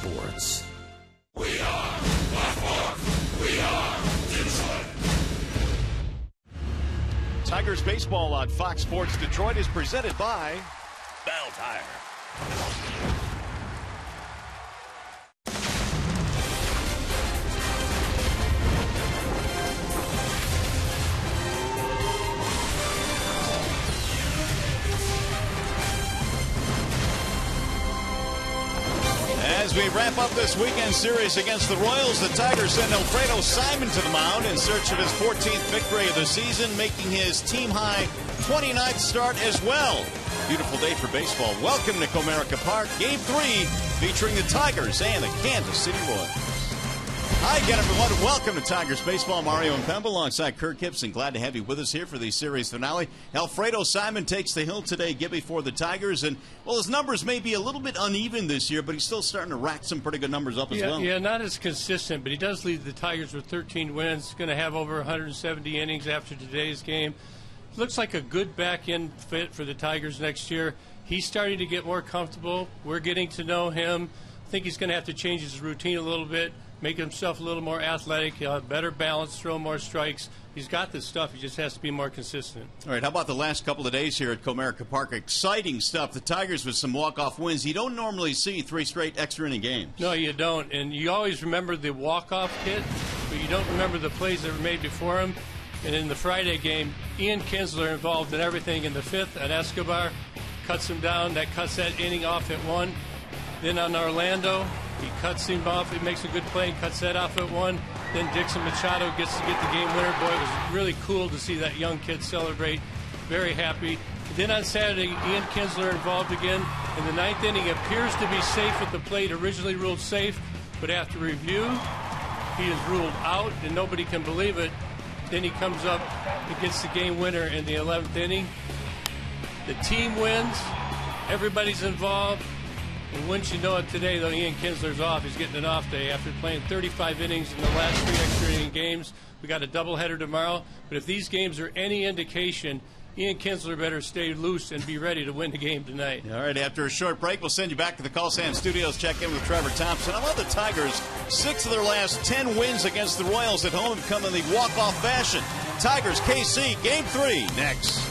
Sports. We are Blackboard. We are Detroit. Tigers baseball on Fox Sports Detroit is presented by Bell Tire. As we wrap up this weekend series against the Royals, the Tigers send Alfredo Simon to the mound in search of his 14th victory of the season, making his team-high 29th start as well. Beautiful day for baseball. Welcome to Comerica Park, Game 3, featuring the Tigers and the Kansas City Royals. Hi again, everyone. Welcome to Tigers Baseball. Mario and Pemba alongside Kurt Gibson. Glad to have you with us here for the series finale. Alfredo Simon takes the hill today, Gibby, for the Tigers. And, well, his numbers may be a little bit uneven this year, but he's still starting to rack some pretty good numbers up as well. Yeah, not as consistent, but he does lead the Tigers with 13 wins. Going to have over 170 innings after today's game. Looks like a good back-end fit for the Tigers next year. He's starting to get more comfortable. We're getting to know him. I think he's going to have to change his routine a little bit, make himself a little more athletic, he'll have better balance, throw more strikes. He's got this stuff. He just has to be more consistent. All right, how about the last couple of days here at Comerica Park? Exciting stuff. The Tigers with some walk-off wins. You don't normally see 3 straight extra-inning games. No, you don't. And you always remember the walk-off hit, but you don't remember the plays that were made before him. And in the Friday game, Ian Kinsler involved in everything. In the 5th, at Escobar, cuts him down. That cuts that inning off at 1. Then on Orlando, he cuts him off. He makes a good play and cuts that off at 1. Then Dixon Machado gets to get the game winner. Boy, it was really cool to see that young kid celebrate. Very happy. Then on Saturday, Ian Kinsler involved again. In the 9th inning, appears to be safe at the plate. Originally ruled safe, but after review, he is ruled out, and nobody can believe it. Then he comes up and gets the game winner in the 11th inning. The team wins. Everybody's involved. And once you know it today, though, Ian Kinsler's off. He's getting an off day after playing 35 innings in the last 3 extra inning games. We got a doubleheader tomorrow. But if these games are any indication, Ian Kinsler better stay loose and be ready to win the game tonight. All right, after a short break, we'll send you back to the Coliseum Studios. Check in with Trevor Thompson. How about the Tigers? 6 of their last 10 wins against the Royals at home have come in the walk-off fashion. Tigers, KC, Game 3, next.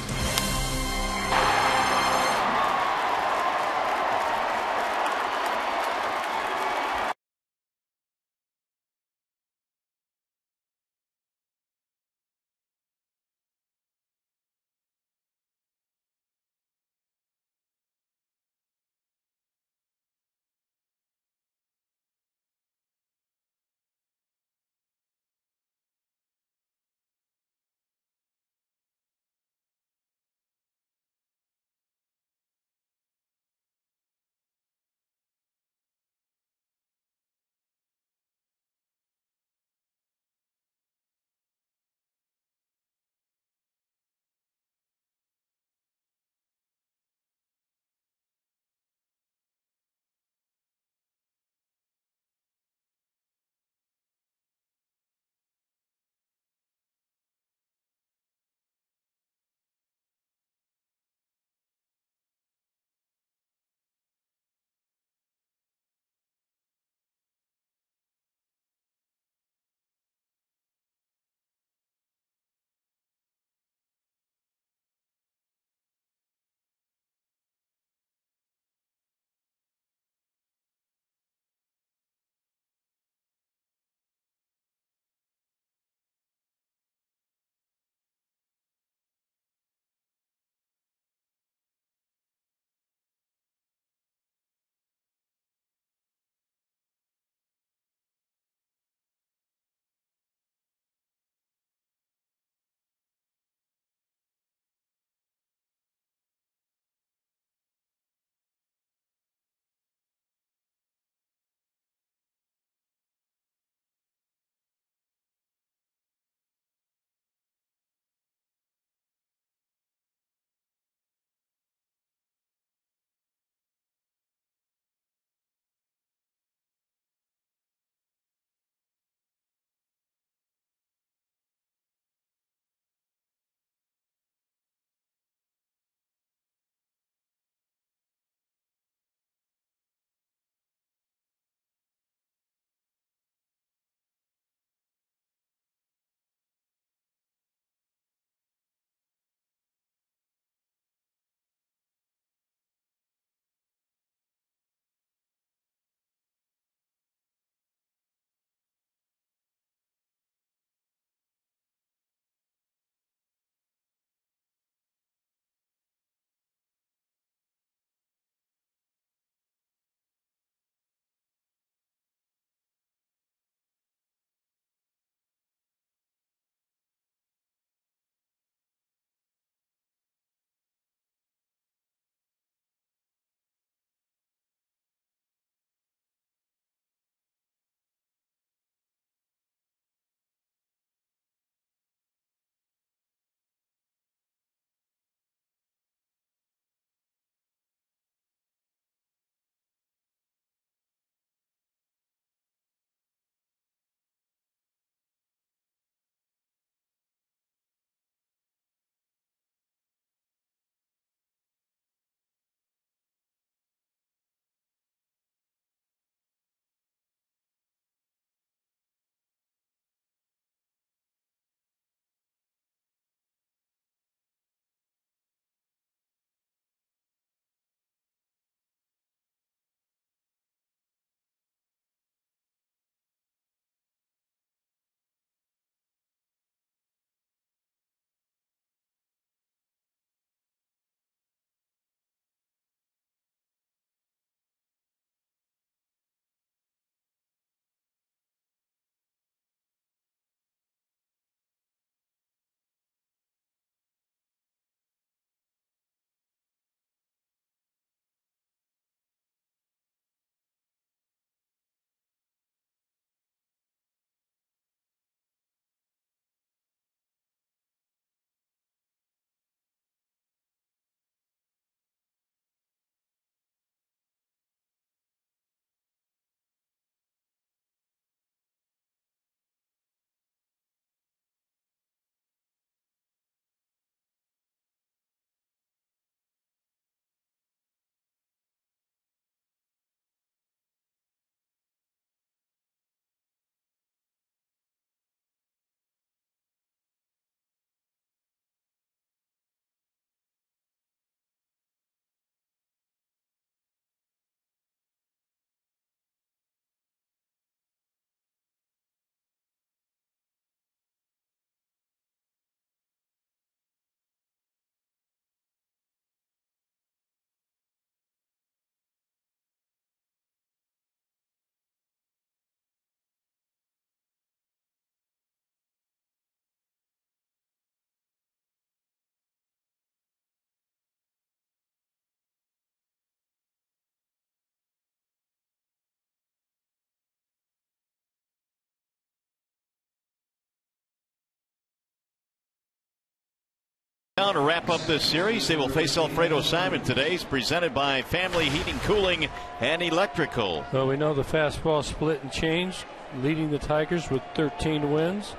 Now to wrap up this series, they will face Alfredo Simon today. It's presented by Family Heating, Cooling, and Electrical. Well, we know the fastball split and changed, leading the Tigers with 13 wins.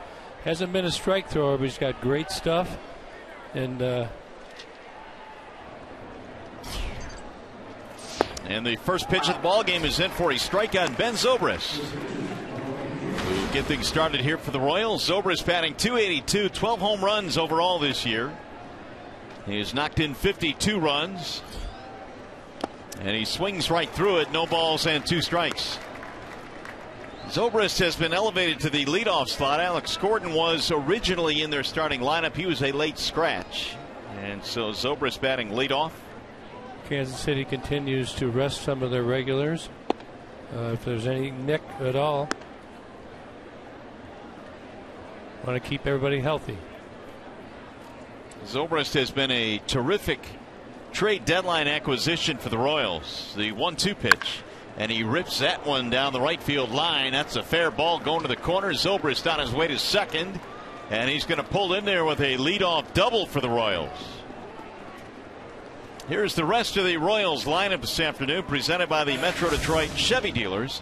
Hasn't been a strike thrower, but he's got great stuff. And the first pitch of the ball game is in for a strike on Ben Zobrist. We'll get things started here for the Royals. Zobrist batting .282, 12 home runs overall this year. He has knocked in 52 runs. And he swings right through it. No balls and 2 strikes. Zobrist has been elevated to the leadoff slot. Alex Gordon was originally in their starting lineup. He was a late scratch. And so Zobrist batting leadoff. Kansas City continues to rest some of their regulars. If there's any nick at all, want to keep everybody healthy. Zobrist has been a terrific trade deadline acquisition for the Royals. The 1-2 pitch, and he rips that one down the right field line. That's a fair ball going to the corner. Zobrist on his way to second, and he's going to pull in there with a leadoff double for the Royals. Here's the rest of the Royals lineup this afternoon, presented by the Metro Detroit Chevy dealers.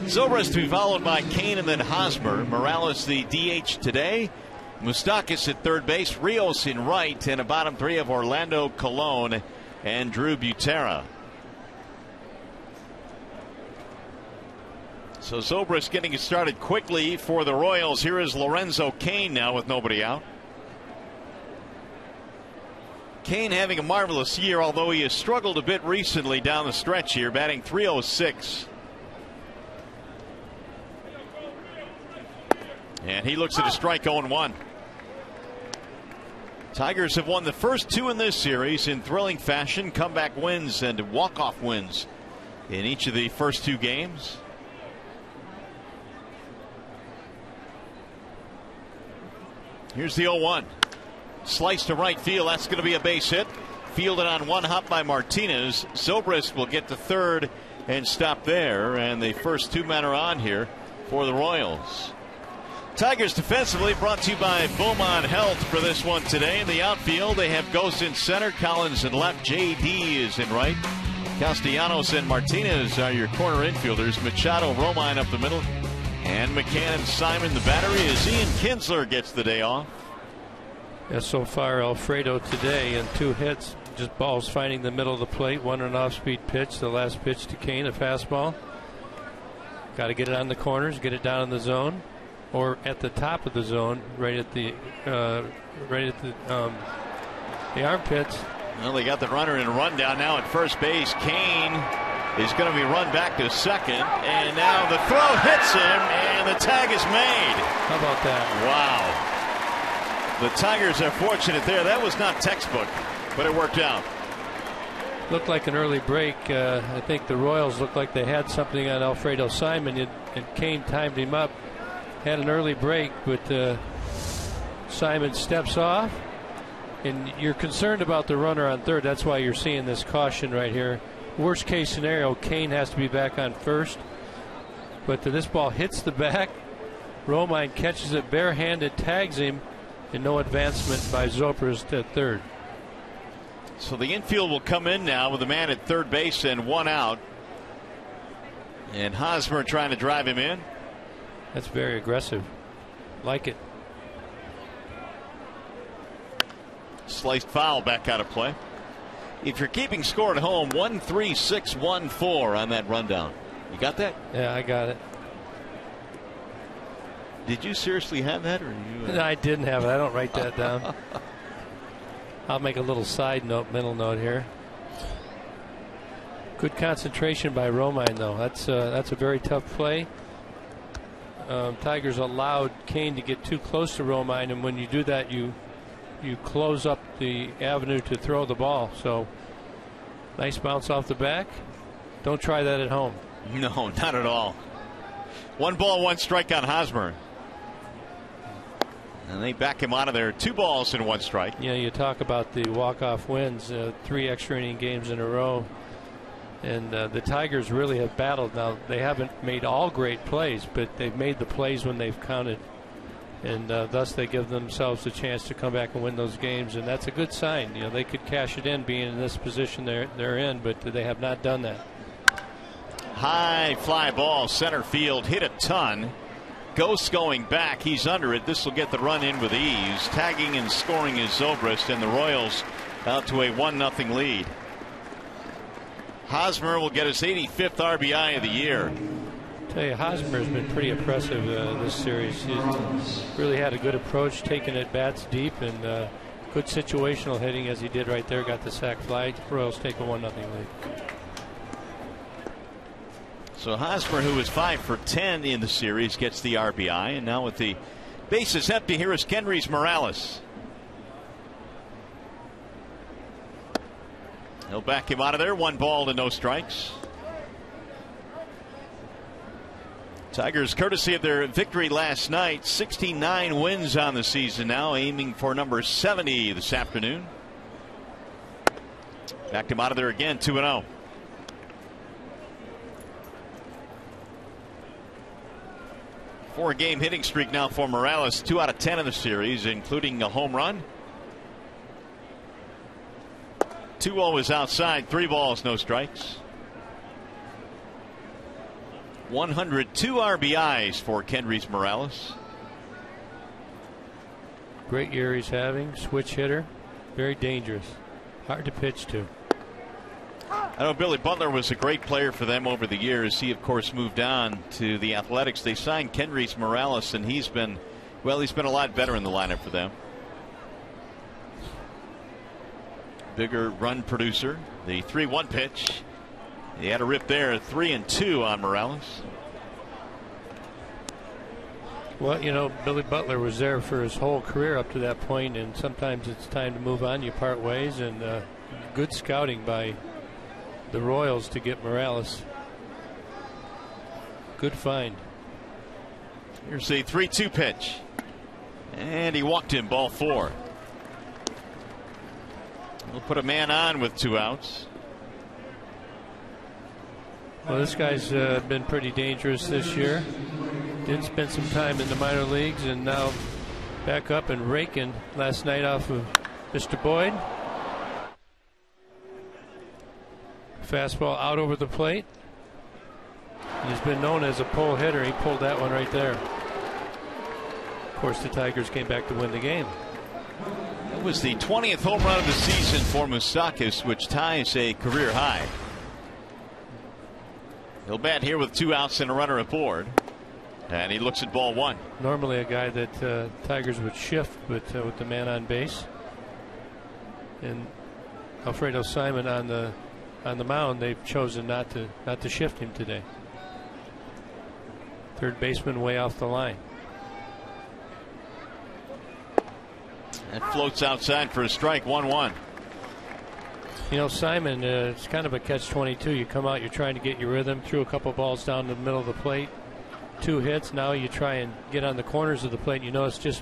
Zobrist to be followed by Kane and then Hosmer. Morales the DH today. Moustakas at third base, Rios in right, and a bottom 3 of Orlando Colon and Drew Butera. So Zobrist getting it started quickly for the Royals. Here is Lorenzo Cain now with nobody out. Cain having a marvelous year, although he has struggled a bit recently down the stretch here, batting .306. And he looks at a strike 0-1. Tigers have won the first 2 in this series in thrilling fashion, comeback wins and walk-off wins in each of the first 2 games. Here's the 0-1. Slice to right field. That's going to be a base hit. Fielded on one hop by Martinez. Zobrist will get to third and stop there. And the first 2 men are on here for the Royals. Tigers defensively brought to you by Beaumont Health for this one today. In the outfield, they have Ghost in center, Collins in left, JD is in right. Castellanos and Martinez are your corner infielders. Machado, Romine up the middle. And McCann and Simon the battery as Ian Kinsler gets the day off. Yeah, so far Alfredo today in 2 hits, just balls finding the middle of the plate. 1 an off-speed pitch, the last pitch to Kane, a fastball. Got to get it on the corners, get it down in the zone, or at the top of the zone, right at the armpits. Well, they got the runner in a rundown now at first base. Kane is going to be run back to second, and now the throw hits him, and the tag is made. How about that? Wow. The Tigers are fortunate there. That was not textbook, but it worked out. Looked like an early break. I think the Royals looked like they had something on Alfredo Simon, and Kane timed him up. Had an early break, but Simon steps off, and you're concerned about the runner on third. That's why you're seeing this caution right here. Worst case scenario, Kane has to be back on first, but this ball hits the back. Romine catches it barehanded, tags him, and no advancement by Zobrist at third. So the infield will come in now with a man at third base and 1 out, and Hosmer trying to drive him in. That's very aggressive. Like it. Sliced foul back out of play. If you're keeping score at home, 1-3-6-1-4 on that rundown. You got that? Yeah, I got it. Did you seriously have that, or you? No, I didn't have it. I don't write that down. I'll make a little side note, mental note here. Good concentration by Romine, though. That's a very tough play. Tigers allowed Kane to get too close to Romine, and when you do that, you close up the avenue to throw the ball. So nice bounce off the back. Don't try that at home. No, not at all. 1 ball, 1 strike on Hosmer. And they back him out of there. 2 balls and 1 strike. Yeah, you talk about the walk-off wins, 3 extra inning games in a row. And the Tigers really have battled. Now, they haven't made all great plays, but they've made the plays when they've counted. and thus they give themselves a chance to come back and win those games, and that's a good sign. You know, they could cash it in being in this position they're in, but they have not done that. High fly ball, center field, hit a ton. Ghost going back, he's under it. This will get the run in with ease. Tagging and scoring is Zobrist, and the Royals out to a 1-0 lead. Hosmer will get his 85th RBI of the year. I tell you, Hosmer has been pretty impressive this series. He's really had a good approach, taking at bats deep, and good situational hitting as he did right there. Got the sac fly. Royals take a 1-0 lead. So Hosmer, who was 5 for 10 in the series, gets the RBI, and now with the bases empty, here is Kendrys Morales. He'll back him out of there. 1 ball to no strikes. Tigers, courtesy of their victory last night, 69 wins on the season now, aiming for number 70 this afternoon. Backed him out of there again, 2-0. Four-game hitting streak now for Morales, 2 out of 10 in the series, including a home run. 2-0 is outside, 3 balls, no strikes. 102 RBIs for Kendrys Morales. Great year he's having. Switch hitter, very dangerous, hard to pitch to. I know Billy Butler was a great player for them over the years. He, of course, moved on to the Athletics. They signed Kendrys Morales, and he's been a lot better in the lineup for them. Bigger run producer. The 3-1 pitch. He had a rip there, 3-2 on Morales. Well, you know, Billy Butler was there for his whole career up to that point, and sometimes it's time to move on. You part ways, and good scouting by the Royals to get Morales. Good find. Here's a 3-2 pitch, and he walked him, ball 4. We'll put a man on with 2 outs. Well, this guy's been pretty dangerous this year. Did spend some time in the minor leagues, and now back up and raking last night off of Mr. Boyd. Fastball out over the plate. He's been known as a pull hitter. He pulled that one right there. Of course, the Tigers came back to win the game. That was the 20th home run of the season for Moustakas, which ties a career high. He'll bat here with 2 outs and a runner aboard. And he looks at ball 1. Normally a guy that Tigers would shift, but with the man on base. And Alfredo Simon on the mound, they've chosen not to shift him today. Third baseman way off the line. That floats outside for a strike, 1-1. You know, Simon, it's kind of a catch-22. You come out, you're trying to get your rhythm, threw a couple balls down the middle of the plate, 2 hits. Now you try and get on the corners of the plate. You know, it's just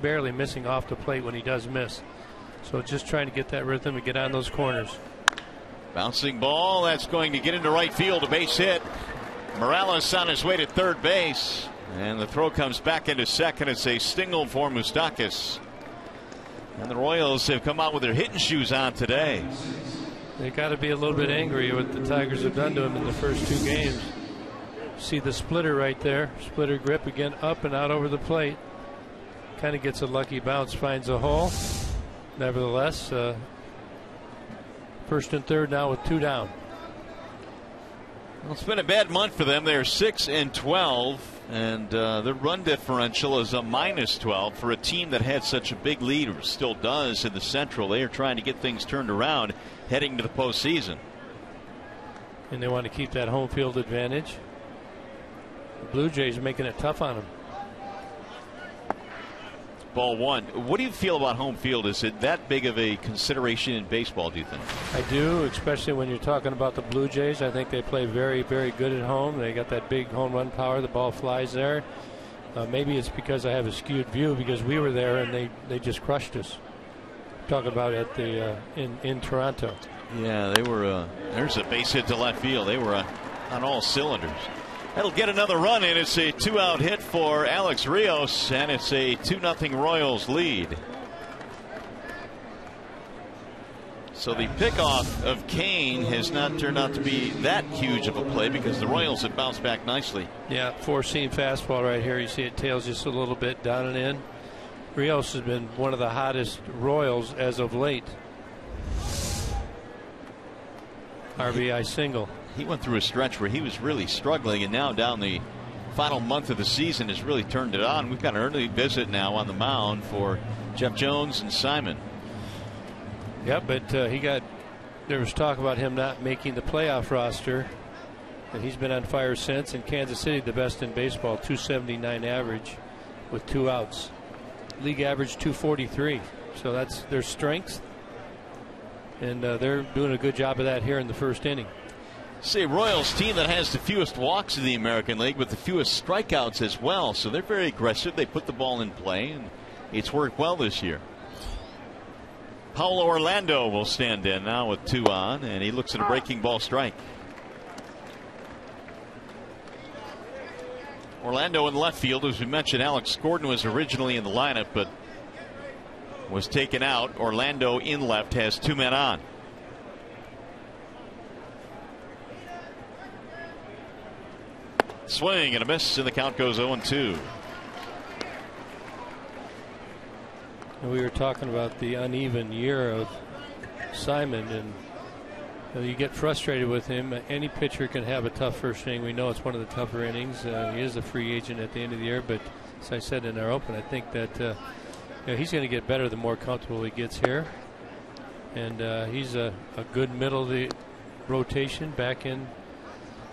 barely missing off the plate when he does miss. So just trying to get that rhythm and get on those corners. Bouncing ball, that's going to get into right field, a base hit. Morales on his way to third base, and the throw comes back into second. It's a single for Moustakas. And the Royals have come out with their hitting shoes on today. They got to be a little bit angry with what the Tigers have done to them in the first 2 games. See the splitter right there. Splitter grip again, up and out over the plate. Kind of gets a lucky bounce, finds a hole. Nevertheless, first and third now with 2 down. Well, it's been a bad month for them. They're 6-12, and their run differential is a -12 for a team that had such a big lead, or still does, in the Central. They are trying to get things turned around heading to the postseason. And they want to keep that home field advantage. The Blue Jays are making it tough on them. Ball 1. What do you feel about home field? Is it that big of a consideration in baseball, do you think? I do, especially when you're talking about the Blue Jays. I think they play very, very good at home. They got that big home run power. The ball flies there. Maybe it's because I have a skewed view, because we were there and they just crushed us. Talking about at the in Toronto. Yeah, they were. There's a base hit to left field. They were on all cylinders. That'll get another run in. It's a 2-out hit for Alex Rios, and it's a 2-0 Royals lead. So the pickoff of Kane has not turned out to be that huge of a play because the Royals have bounced back nicely. Yeah, four-seam fastball right here. You see it tails just a little bit down and in. Rios has been one of the hottest Royals as of late. RBI single. He went through a stretch where he was really struggling, and now down the final month of the season has really turned it on. We've got an early visit now on the mound for Jeff Jones and Simon. Yeah, but there was talk about him not making the playoff roster, and he's been on fire since. In Kansas City, the best in baseball, 279 average with 2 outs. League average 243. So that's their strength, and they're doing a good job of that here in the first inning. See, Royals team that has the fewest walks in the American League with the fewest strikeouts as well. So they're very aggressive. They put the ball in play, and it's worked well this year. Paulo Orlando will stand in now with 2 on, and he looks at a breaking ball strike. Orlando in left field. As we mentioned, Alex Gordon was originally in the lineup but was taken out. Orlando in left has 2 men on. Swing and a miss, and the count goes 0-2. We were talking about the uneven year of Simon, and you get frustrated with him. Any pitcher can have a tough first inning. We know it's one of the tougher innings. He is a free agent at the end of the year, but as I said in our open, I think that he's going to get better the more comfortable he gets here. And he's a good middle of the rotation, back in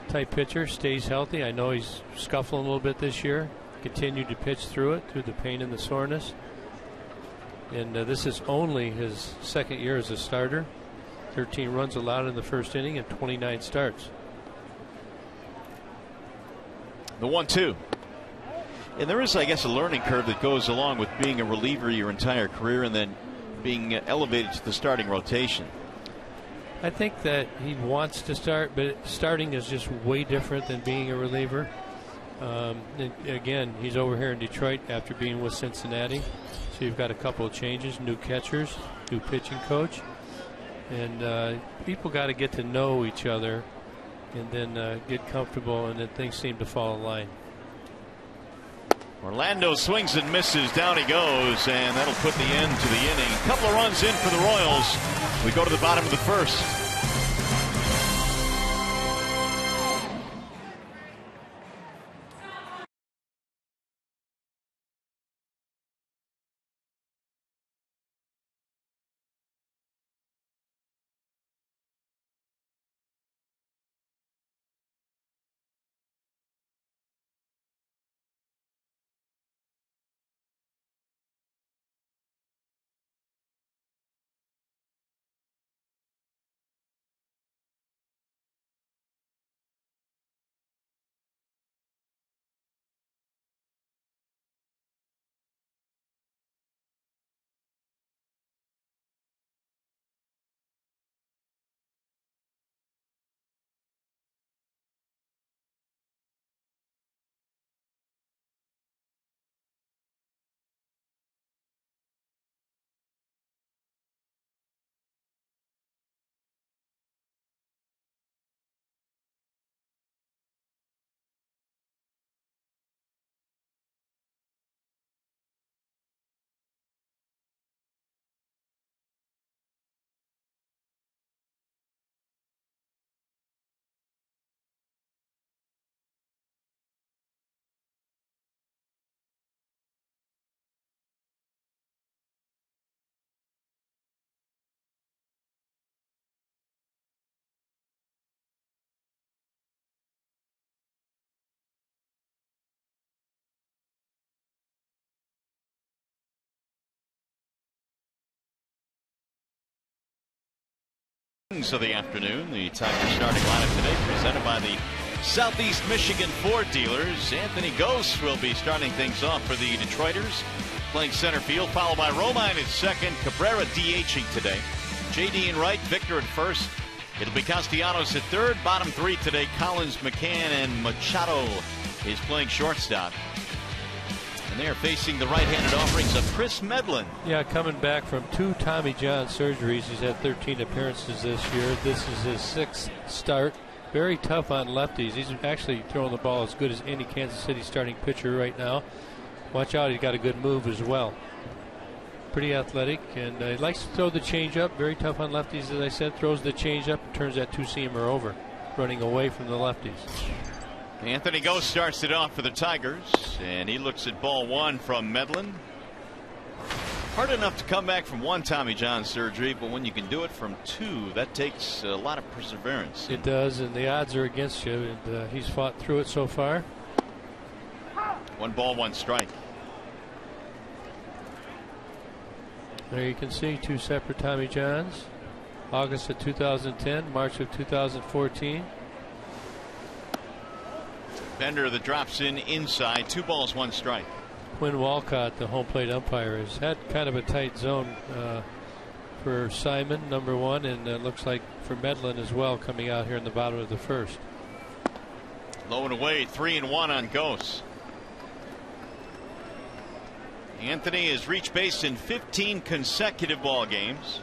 type pitcher, stays healthy. I know he's scuffling a little bit this year. Continued to pitch through it, through the pain and the soreness. And this is only his second year as a starter. 13 runs allowed in the first inning and 29 starts. The 1-2. And there is, I guess, a learning curve that goes along with being a reliever your entire career and then being elevated to the starting rotation. I think that he wants to start, but starting is just way different than being a reliever. Again, he's over here in Detroit after being with Cincinnati. So you've got a couple of changes, new catchers, new pitching coach. And people got to get to know each other and then get comfortable, and then things seem to fall in line. Orlando swings and misses. Down he goes, and that'll put the end to the inning. A couple of runs in for the Royals. We go to the bottom of the first. Of the afternoon, the Tigers starting lineup today presented by the Southeast Michigan Ford dealers. Anthony Gose will be starting things off for the Detroiters, playing center field, followed by Romine at second, Cabrera DHing today, JD in right, Victor at first, It'll be Castellanos at third. Bottom three today, Collins, McCann, and Machado is playing shortstop. And they are facing the right-handed offerings of Chris Medlin. Yeah, coming back from 2 Tommy John surgeries. He's had 13 appearances this year. This is his 6th start. Very tough on lefties. He's actually throwing the ball as good as any Kansas City starting pitcher right now. Watch out, he's got a good move as well. Pretty athletic, and he likes to throw the changeup. Very tough on lefties, as I said. Throws the changeup and turns that two-seamer over, running away from the lefties. Anthony Gose starts it off for the Tigers, and he looks at ball 1 from Medlin. Hard enough to come back from 1 Tommy John surgery, but when you can do it from 2, that takes a lot of perseverance. It does, and the odds are against you, and he's fought through it so far. 1 ball, 1 strike. There you can see 2 separate Tommy Johns. August of 2010, March of 2014. Bender that drops in inside. 2 balls, 1 strike. Quinn Walcott, the home plate umpire, has had kind of a tight zone for Simon, number 1, and looks like for Medlin as well, coming out here in the bottom of the 1st. Low and away, 3-1 on Gose. Anthony has reached base in 15 consecutive ball games.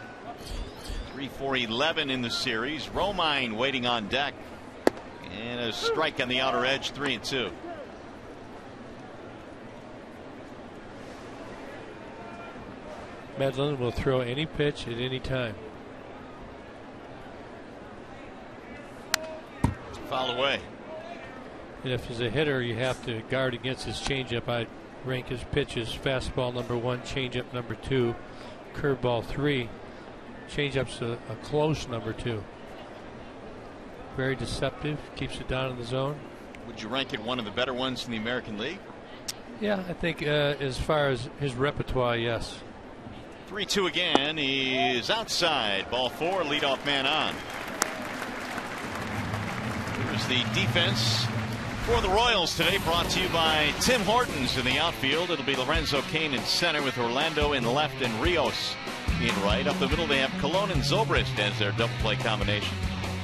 3 for 11 in the series. Romine waiting on deck. And a strike on the outer edge, 3-2. Medlin will throw any pitch at any time. Foul away. And if he's a hitter, you have to guard against his changeup. I'd rank his pitches: fastball number 1, changeup number 2, curveball 3. Changeup's a close number 2. Very deceptive, keeps it down in the zone. Would you rank it one of the better ones in the American League? Yeah, I think as far as his repertoire, yes. 3-2 again. He is outside. Ball 4, leadoff man on. Here's the defense for the Royals today, brought to you by Tim Hortons in the outfield. It'll be Lorenzo Cain in center with Orlando in left and Rios in right. Up the middle they have Colon and Zobrist as their double play combination.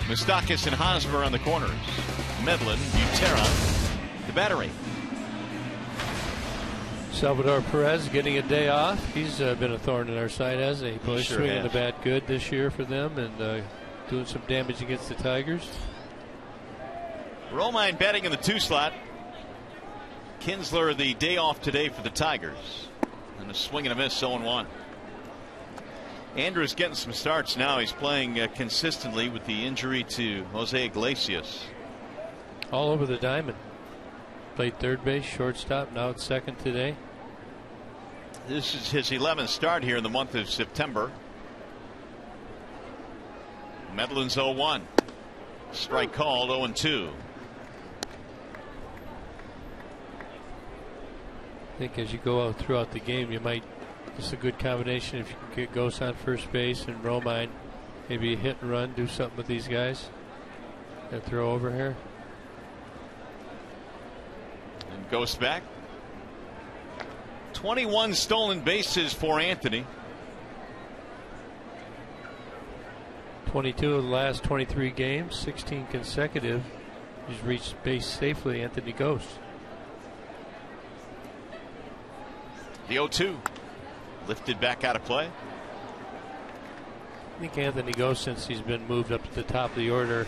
Moustakas and Hosmer on the corners. Medlin, Butera, the battery. Salvador Perez getting a day off. He's been a thorn in our side, hasn't he? Boy, Sure swinging has. the bat good this year for them, and doing some damage against the Tigers. Romine batting in the 2 slot. Kinsler the day off today for the Tigers. And a swing and a miss, 0-1. Andrews getting some starts now. He's playing consistently with the injury to Jose Iglesias. All over the diamond. Played third base, shortstop, now at second today. This is his 11th start here in the month of September. Medlin's 0-1. Strike called, 0-2. I think as you go out throughout the game, you might. It's a good combination if you can get Gose on first base and Romine, maybe a hit and run, do something with these guys. And throw over here. And Gose back. 21 stolen bases for Anthony. 22 of the last 23 games, 16 consecutive. He's reached base safely, Anthony Gose. The 0-2. Lifted back out of play. I think Anthony Gose, since he's been moved up to the top of the order,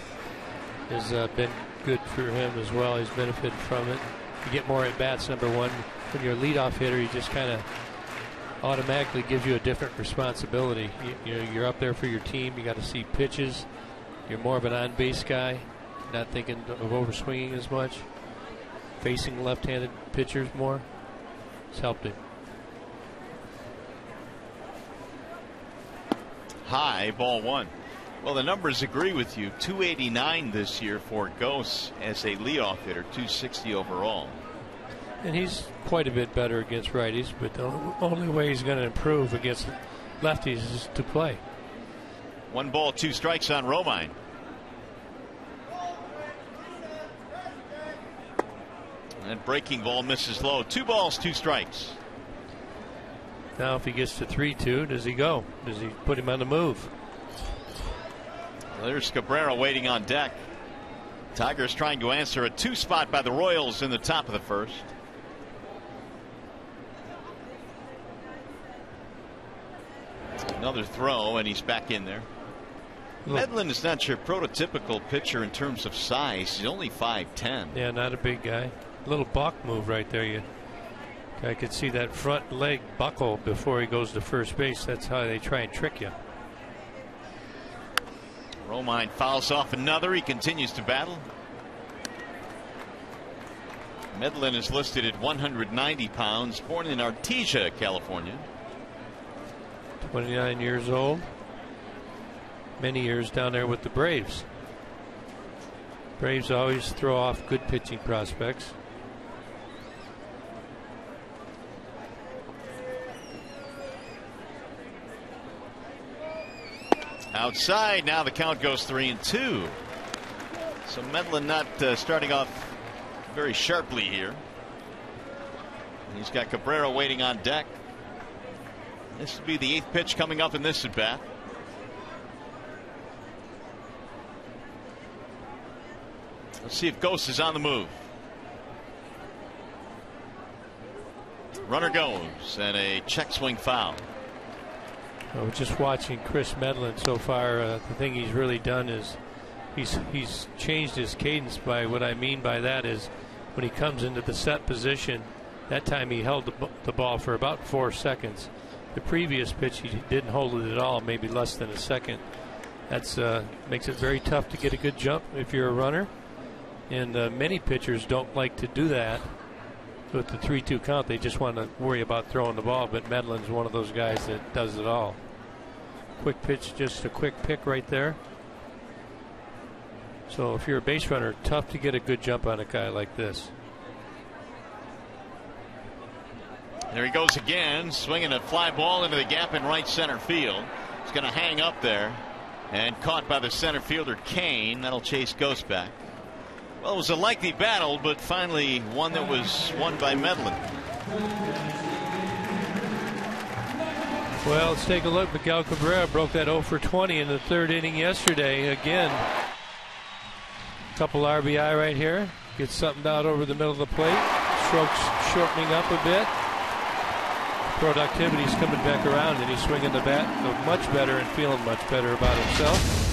has been good for him as well. He's benefited from it. You get more at bats, number 1. When you're a leadoff hitter, he just kind of automatically gives you a different responsibility. You're up there for your team. You got to see pitches. You're more of an on-base guy, not thinking of overswinging as much. Facing left-handed pitchers more. It's helped him. High, ball 1. Well, the numbers agree with you. 289 this year for Gose as a leadoff hitter, 260 overall. And he's quite a bit better against righties, but the only way he's going to improve against lefties is to play. 1 ball, 2 strikes on Romine. And breaking ball misses low. 2 balls, 2 strikes. Now if he gets to 3-2, does he go? Does he put him on the move? There's Cabrera waiting on deck. Tigers trying to answer a 2-spot by the Royals in the top of the first. Another throw, and he's back in there. Medlin is not your prototypical pitcher in terms of size. He's only 5'10". Yeah, not a big guy. Little balk move right there. I could see that front leg buckle before he goes to first base. That's how they try and trick you. Romine fouls off another. He continues to battle. Medlin is listed at 190 pounds, born in Artesia, California. 29 years old. Many years down there with the Braves. Braves always throw off good pitching prospects. Outside, now the count goes 3-2. So Medlin not starting off very sharply here. He's got Cabrera waiting on deck. This will be the 8th pitch coming up in this at bat. Let's see if Ghost is on the move. Runner goes, and a check swing foul. Well, just watching Chris Medlin so far, the thing he's really done is he's changed his cadence. By what I mean by that is when he comes into the set position, that time he held the ball for about 4 seconds. The previous pitch he didn't hold it at all, maybe less than a second. That's makes it very tough to get a good jump if you're a runner. And many pitchers don't like to do that with the 3-2 count. They just want to worry about throwing the ball. But Medlin's one of those guys that does it all. Quick pitch, just a quick pick right there. So if you're a base runner, tough to get a good jump on a guy like this. There he goes again, swinging a fly ball into the gap in right center field. He's going to hang up there, and caught by the center fielder Kane. That'll chase Ghost back. Well, it was a likely battle, but finally one that was won by Medlin. Well, let's take a look. Miguel Cabrera broke that 0 for 20 in the 3rd inning yesterday. Again, couple RBI right here. Gets something out over the middle of the plate. Strokes shortening up a bit. Productivity's coming back around, and he's swinging the bat much better and feeling much better about himself.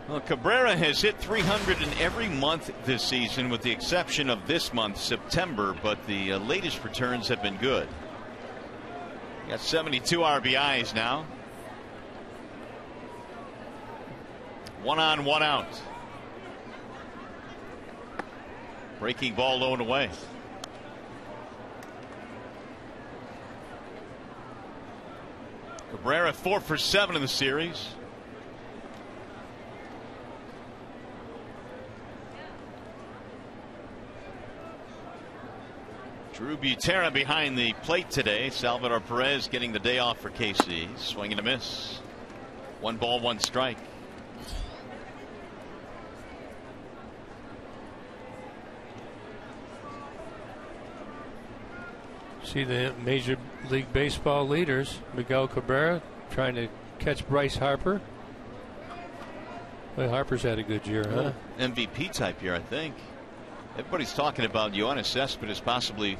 Well, Cabrera has hit 300 in every month this season, with the exception of this month, September, but the latest returns have been good. Got 72 RBIs now. 1 on, 1 out. Breaking ball low and away. Cabrera 4 for 7 in the series. Drew Butera behind the plate today. Salvador Perez getting the day off for KC. Swing and a miss. 1 ball, 1 strike. See the Major League Baseball leaders. Miguel Cabrera trying to catch Bryce Harper. Well, Harper's had a good year, huh? MVP type year, I think. Everybody's talking about Yoenis Cespedes possibly,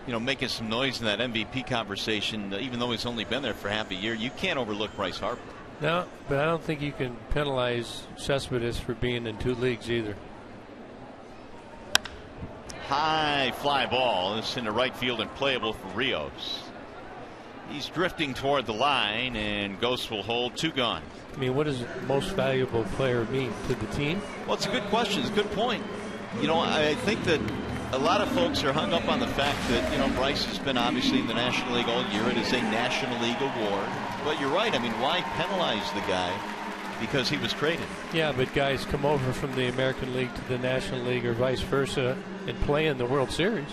making some noise in that MVP conversation, even though he's only been there for half a year. You can't overlook Bryce Harper. No, but I don't think you can penalize Cespedes for being in 2 leagues either. High fly ball. This into right field and playable for Rios. He's drifting toward the line, and Ghost will hold. 2 gone. I mean, what does most valuable player mean to the team? Well, it's a good question. It's a good point. I think that a lot of folks are hung up on the fact that, Bryce has been obviously in the National League all year. It is a National League award. But you're right. I mean, why penalize the guy because he was traded? Yeah, but guys come over from the American League to the National League or vice versa and play in the World Series.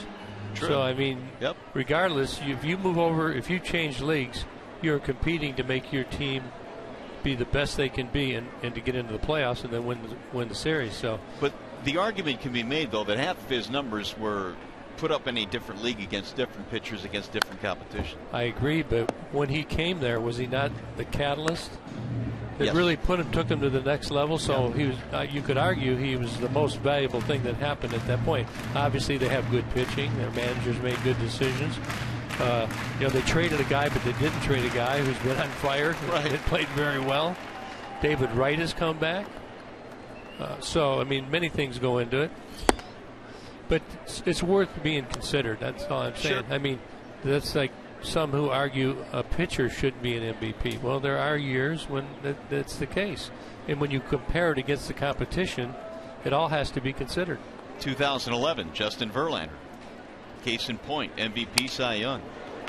True. So, I mean, regardless, if you move over, if you change leagues, you're competing to make your team be the best they can be and to get into the playoffs and then win the series. So, but the argument can be made, though, that half of his numbers were put up in a different league against different pitchers against different competition. I agree, but when he came there, was he not the catalyst? It really took him to the next level. So he was. You could argue he was the most valuable thing that happened at that point. Obviously, they have good pitching. Their managers made good decisions. They traded a guy, but they didn't trade a guy who's been on fire. Right. It played very well. David Wright has come back. So, I mean, many things go into it. But it's worth being considered. That's all I'm saying. Sure. I mean, that's like some who argue a pitcher shouldn't be an MVP. Well, there are years when that's the case. And when you compare it against the competition, it all has to be considered. 2011, Justin Verlander. Case in point, MVP, Cy Young.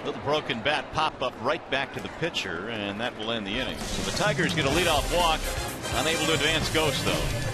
Little broken bat pop up right back to the pitcher, and that will end the inning. So the Tigers get a leadoff walk. Unable to advance ghost, though.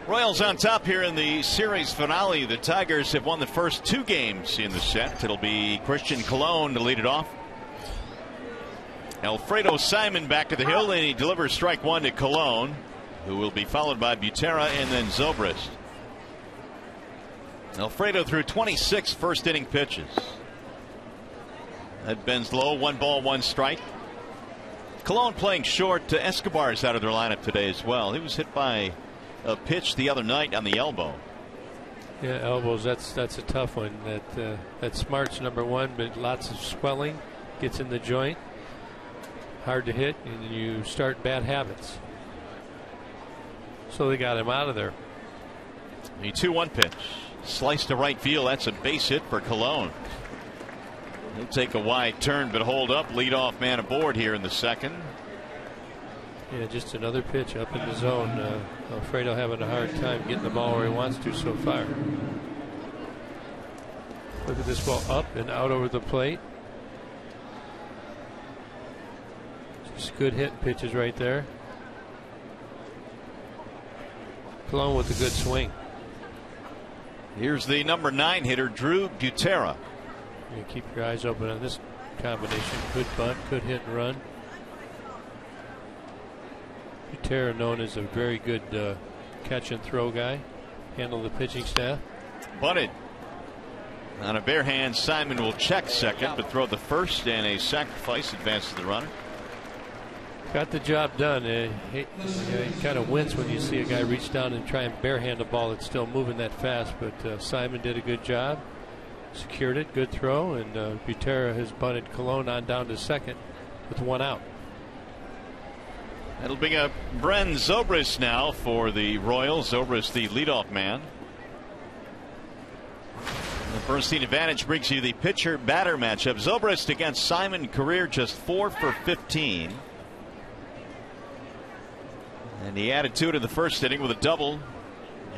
Royals on top here in the series finale. The Tigers have won the first 2 games in the set. It'll be Christian Colon to lead it off. Alfredo Simon back to the hill, and he delivers strike 1 to Colon, who will be followed by Butera and then Zobrist. Alfredo threw 26 first inning pitches. That bends low, 1 ball, 1 strike. Colon playing short. Escobar's out of their lineup today as well. He was hit by a pitch the other night on the elbow. Yeah, elbows. That's a tough one. That Smart's number 1, but lots of swelling, gets in the joint, hard to hit, and you start bad habits. So they got him out of there. The 2-1 pitch, sliced to right field. That's a base hit for Colon. He'll take a wide turn, but hold up. Leadoff man aboard here in the second. Yeah, just another pitch up in the zone. Alfredo having a hard time getting the ball where he wants to so far. Look at this ball up and out over the plate. Just good hit pitches right there. Colon with a good swing. Here's the number 9 hitter, Drew Butera. You keep your eyes open on this combination. Good bunt, good hit and run. Butera, known as a very good catch and throw guy, handle the pitching staff. Bunted on a bare hand. Simon will check second, but throw the first, and a sacrifice advances the runner. Got the job done. He kind of wince when you see a guy reach down and try and barehand a ball that's still moving that fast, but Simon did a good job, secured it, good throw, and Butera has bunted Colon on down to second with 1 out. That'll bring up Bren Zobrist now for the Royals. Zobrist, the leadoff man. The Bernstein advantage brings you the pitcher-batter matchup. Zobrist against Simon, career just 4 for 15. And he added 2 to the first inning with a double,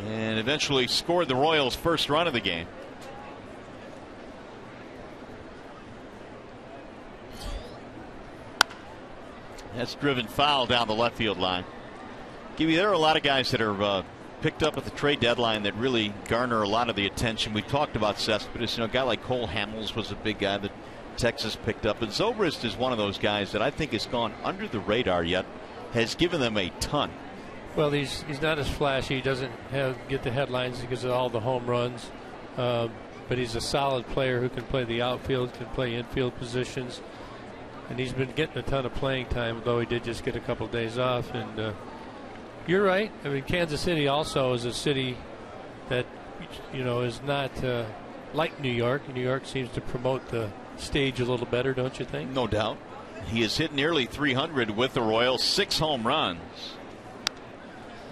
and eventually scored the Royals' first run of the game. That's driven foul down the left field line. Gibby, there are a lot of guys that are picked up at the trade deadline that really garner a lot of the attention. We talked about Cespedes. A guy like Cole Hamels was a big guy that Texas picked up. And Zobrist is one of those guys that I think has gone under the radar yet, has given them a ton. Well, he's not as flashy. He doesn't get the headlines because of all the home runs. But he's a solid player who can play the outfield, can play infield positions. And he's been getting a ton of playing time, though he did just get a couple of days off. And you're right. I mean, Kansas City also is a city that, is not like New York. New York seems to promote the stage a little better, don't you think? No doubt. He has hit nearly 300 with the Royals, 6 home runs.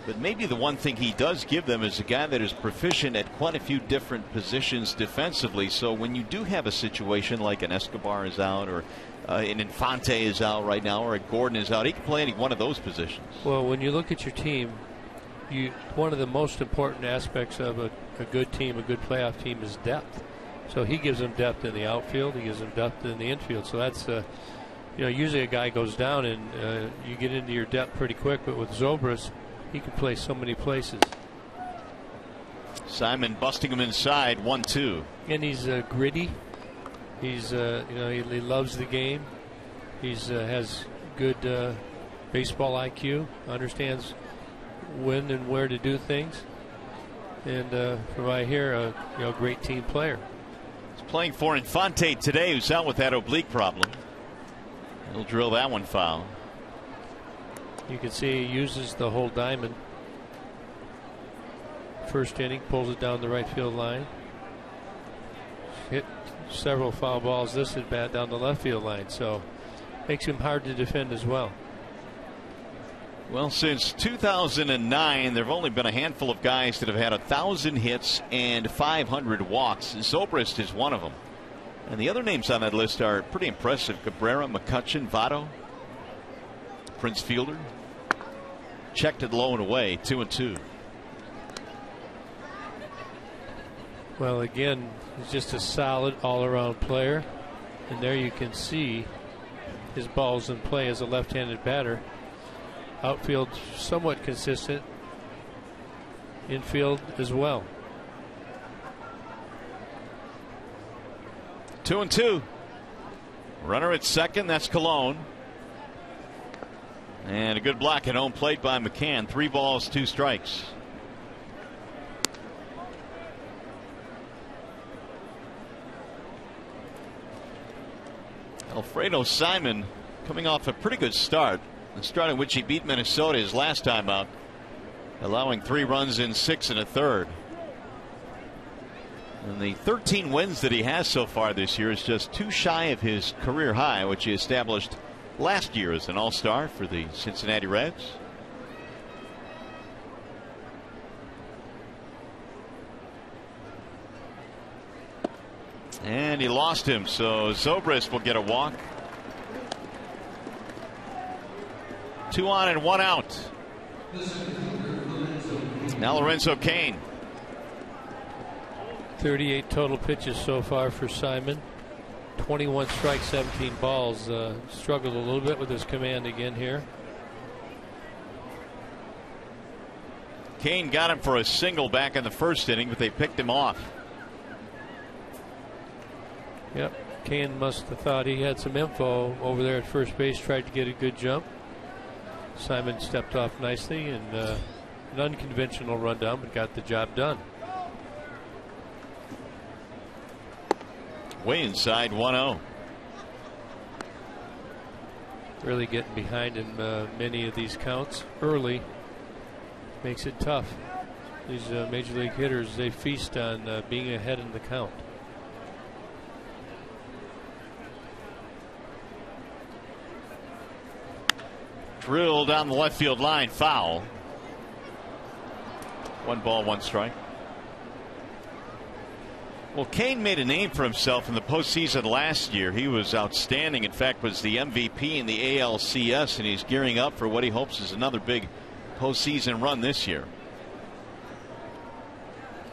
But maybe the one thing he does give them is a guy that is proficient at quite a few different positions defensively. So when you do have a situation like an Escobar is out, or an Infante is out right now, or a Gordon is out, he can play any one of those positions. Well, when you look at your team, one of the most important aspects of a good team, a good playoff team, is depth. So he gives them depth in the outfield. He gives them depth in the infield. So that's usually a guy goes down and you get into your depth pretty quick. But with Zobrist, he can play so many places. Simon busting him inside, 1-2. And he's gritty. He's he loves the game. He's has good baseball IQ. Understands when and where to do things. And from what I hear, a great team player. He's playing for Infante today, who's out with that oblique problem. He'll drill that one foul. You can see he uses the whole diamond. First inning, pulls it down the right field line. Hit several foul balls this at bat down the left field line, so makes him hard to defend as well. Well, since 2009, there have only been a handful of guys that have had 1,000 hits and 500 walks. Zobrist is one of them. And the other names on that list are pretty impressive. Cabrera, McCutchen, Votto, Prince Fielder. Checked it low and away, 2-2. Well, again, he's just a solid all-around player. And there you can see his balls in play as a left-handed batter. Outfield somewhat consistent. Infield as well. 2-2. Runner at second. That's Colon. And a good block at home plate by McCann. 3 balls, 2 strikes. Alfredo Simon coming off a pretty good start. The start in which he beat Minnesota his last time out, allowing 3 runs in 6 1/3. And the 13 wins that he has so far this year is just 2 shy of his career high, which he established last year as an all-star for the Cincinnati Reds. And he lost him, so Zobrist will get a walk. 2 on and 1 out. Now Lorenzo Cain. 38 total pitches so far for Simon. 21 strikes, 17 balls. Struggled a little bit with his command again here. Cain got him for a single back in the first inning, but they picked him off. Yep, Cain must have thought he had some info over there at first base, tried to get a good jump. Simon stepped off nicely, and an unconventional rundown, but got the job done. Way inside, 1-0. Really getting behind in many of these counts early makes it tough. These major league hitters, they feast on being ahead in the count. Drill down the left field line, foul. 1 ball, 1 strike. Well, Cain made a name for himself in the postseason last year. He was outstanding. In fact, was the MVP in the ALCS, and he's gearing up for what he hopes is another big postseason run this year.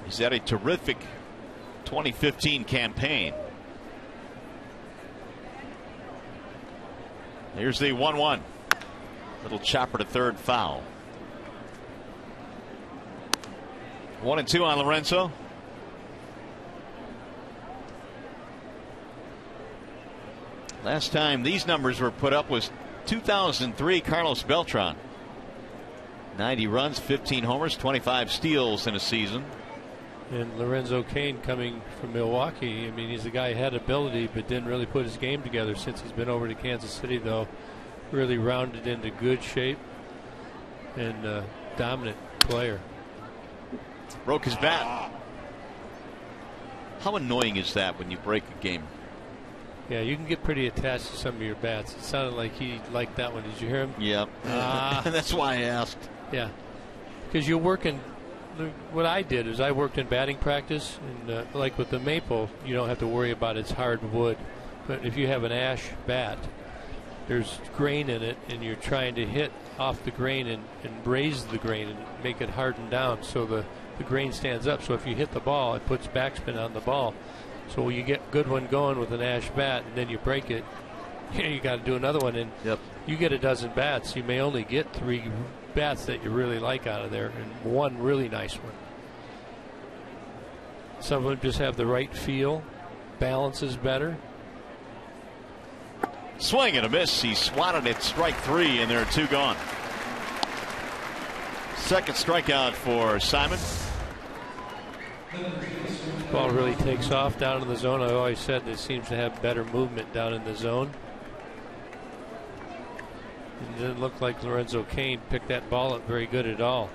He's had a terrific 2015 campaign. Here's the 1-1. Little chopper to third, foul. 1-2 on Lorenzo. Last time these numbers were put up was 2003, Carlos Beltran. 90 runs, 15 homers, 25 steals in a season. And Lorenzo Cain coming from Milwaukee. I mean, he's a guy who had ability but didn't really put his game together since he's been over to Kansas City, though. Really rounded into good shape and dominant player. Broke his bat. How annoying is that when you break a game? Yeah, you can get pretty attached to some of your bats. It sounded like he liked that one. Did you hear him? Yep. That's why I asked. Yeah, because you're working. What I did is I worked in batting practice, and like with the maple, you don't have to worry about its hard wood. But if you have an ash bat, there's grain in it, and you're trying to hit off the grain and raise the grain and make it harden down so the grain stands up. So if you hit the ball, it puts backspin on the ball. So you get a good one going with an ash bat, and then you break it. You got to do another one, and you get a dozen bats. You may only get 3 bats that you really like out of there, and one really nice one. Some of them just have the right feel, balance is better. Swing and a miss. He swatted it, strike 3, and there are 2 gone. Second strikeout for Simon. Ball really takes off down in the zone. I always said it seems to have better movement down in the zone. It didn't look like Lorenzo Cain picked that ball up very good at all.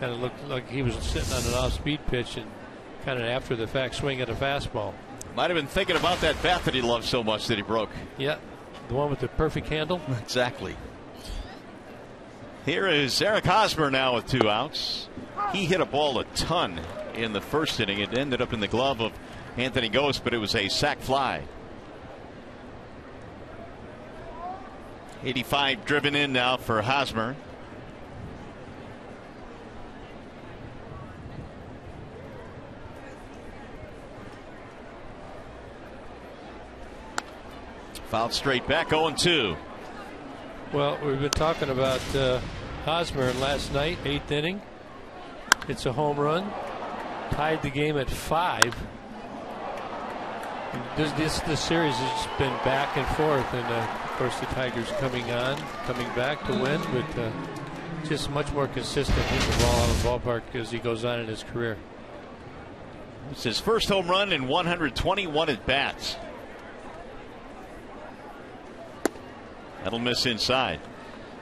Kind of looked like he was sitting on an off-speed pitch and kind of after the fact swing at a fastball. Might have been thinking about that bat that he loved so much that he broke. Yeah, the one with the perfect handle. Exactly. Here is Eric Hosmer now with 2 outs. He hit a ball a ton in the first inning. It ended up in the glove of Anthony Ghost, but it was a sac fly. 85 driven in now for Hosmer. Fouled straight back, 0-2. Well, we've been talking about Hosmer last night, 8th inning. It's a home run. Tied the game at 5. This series has been back and forth, and of course the Tigers coming back to win, but just much more consistent hitting the ball out of the ballpark as he goes on in his career. It's his first home run in 121 at bats. That'll miss inside.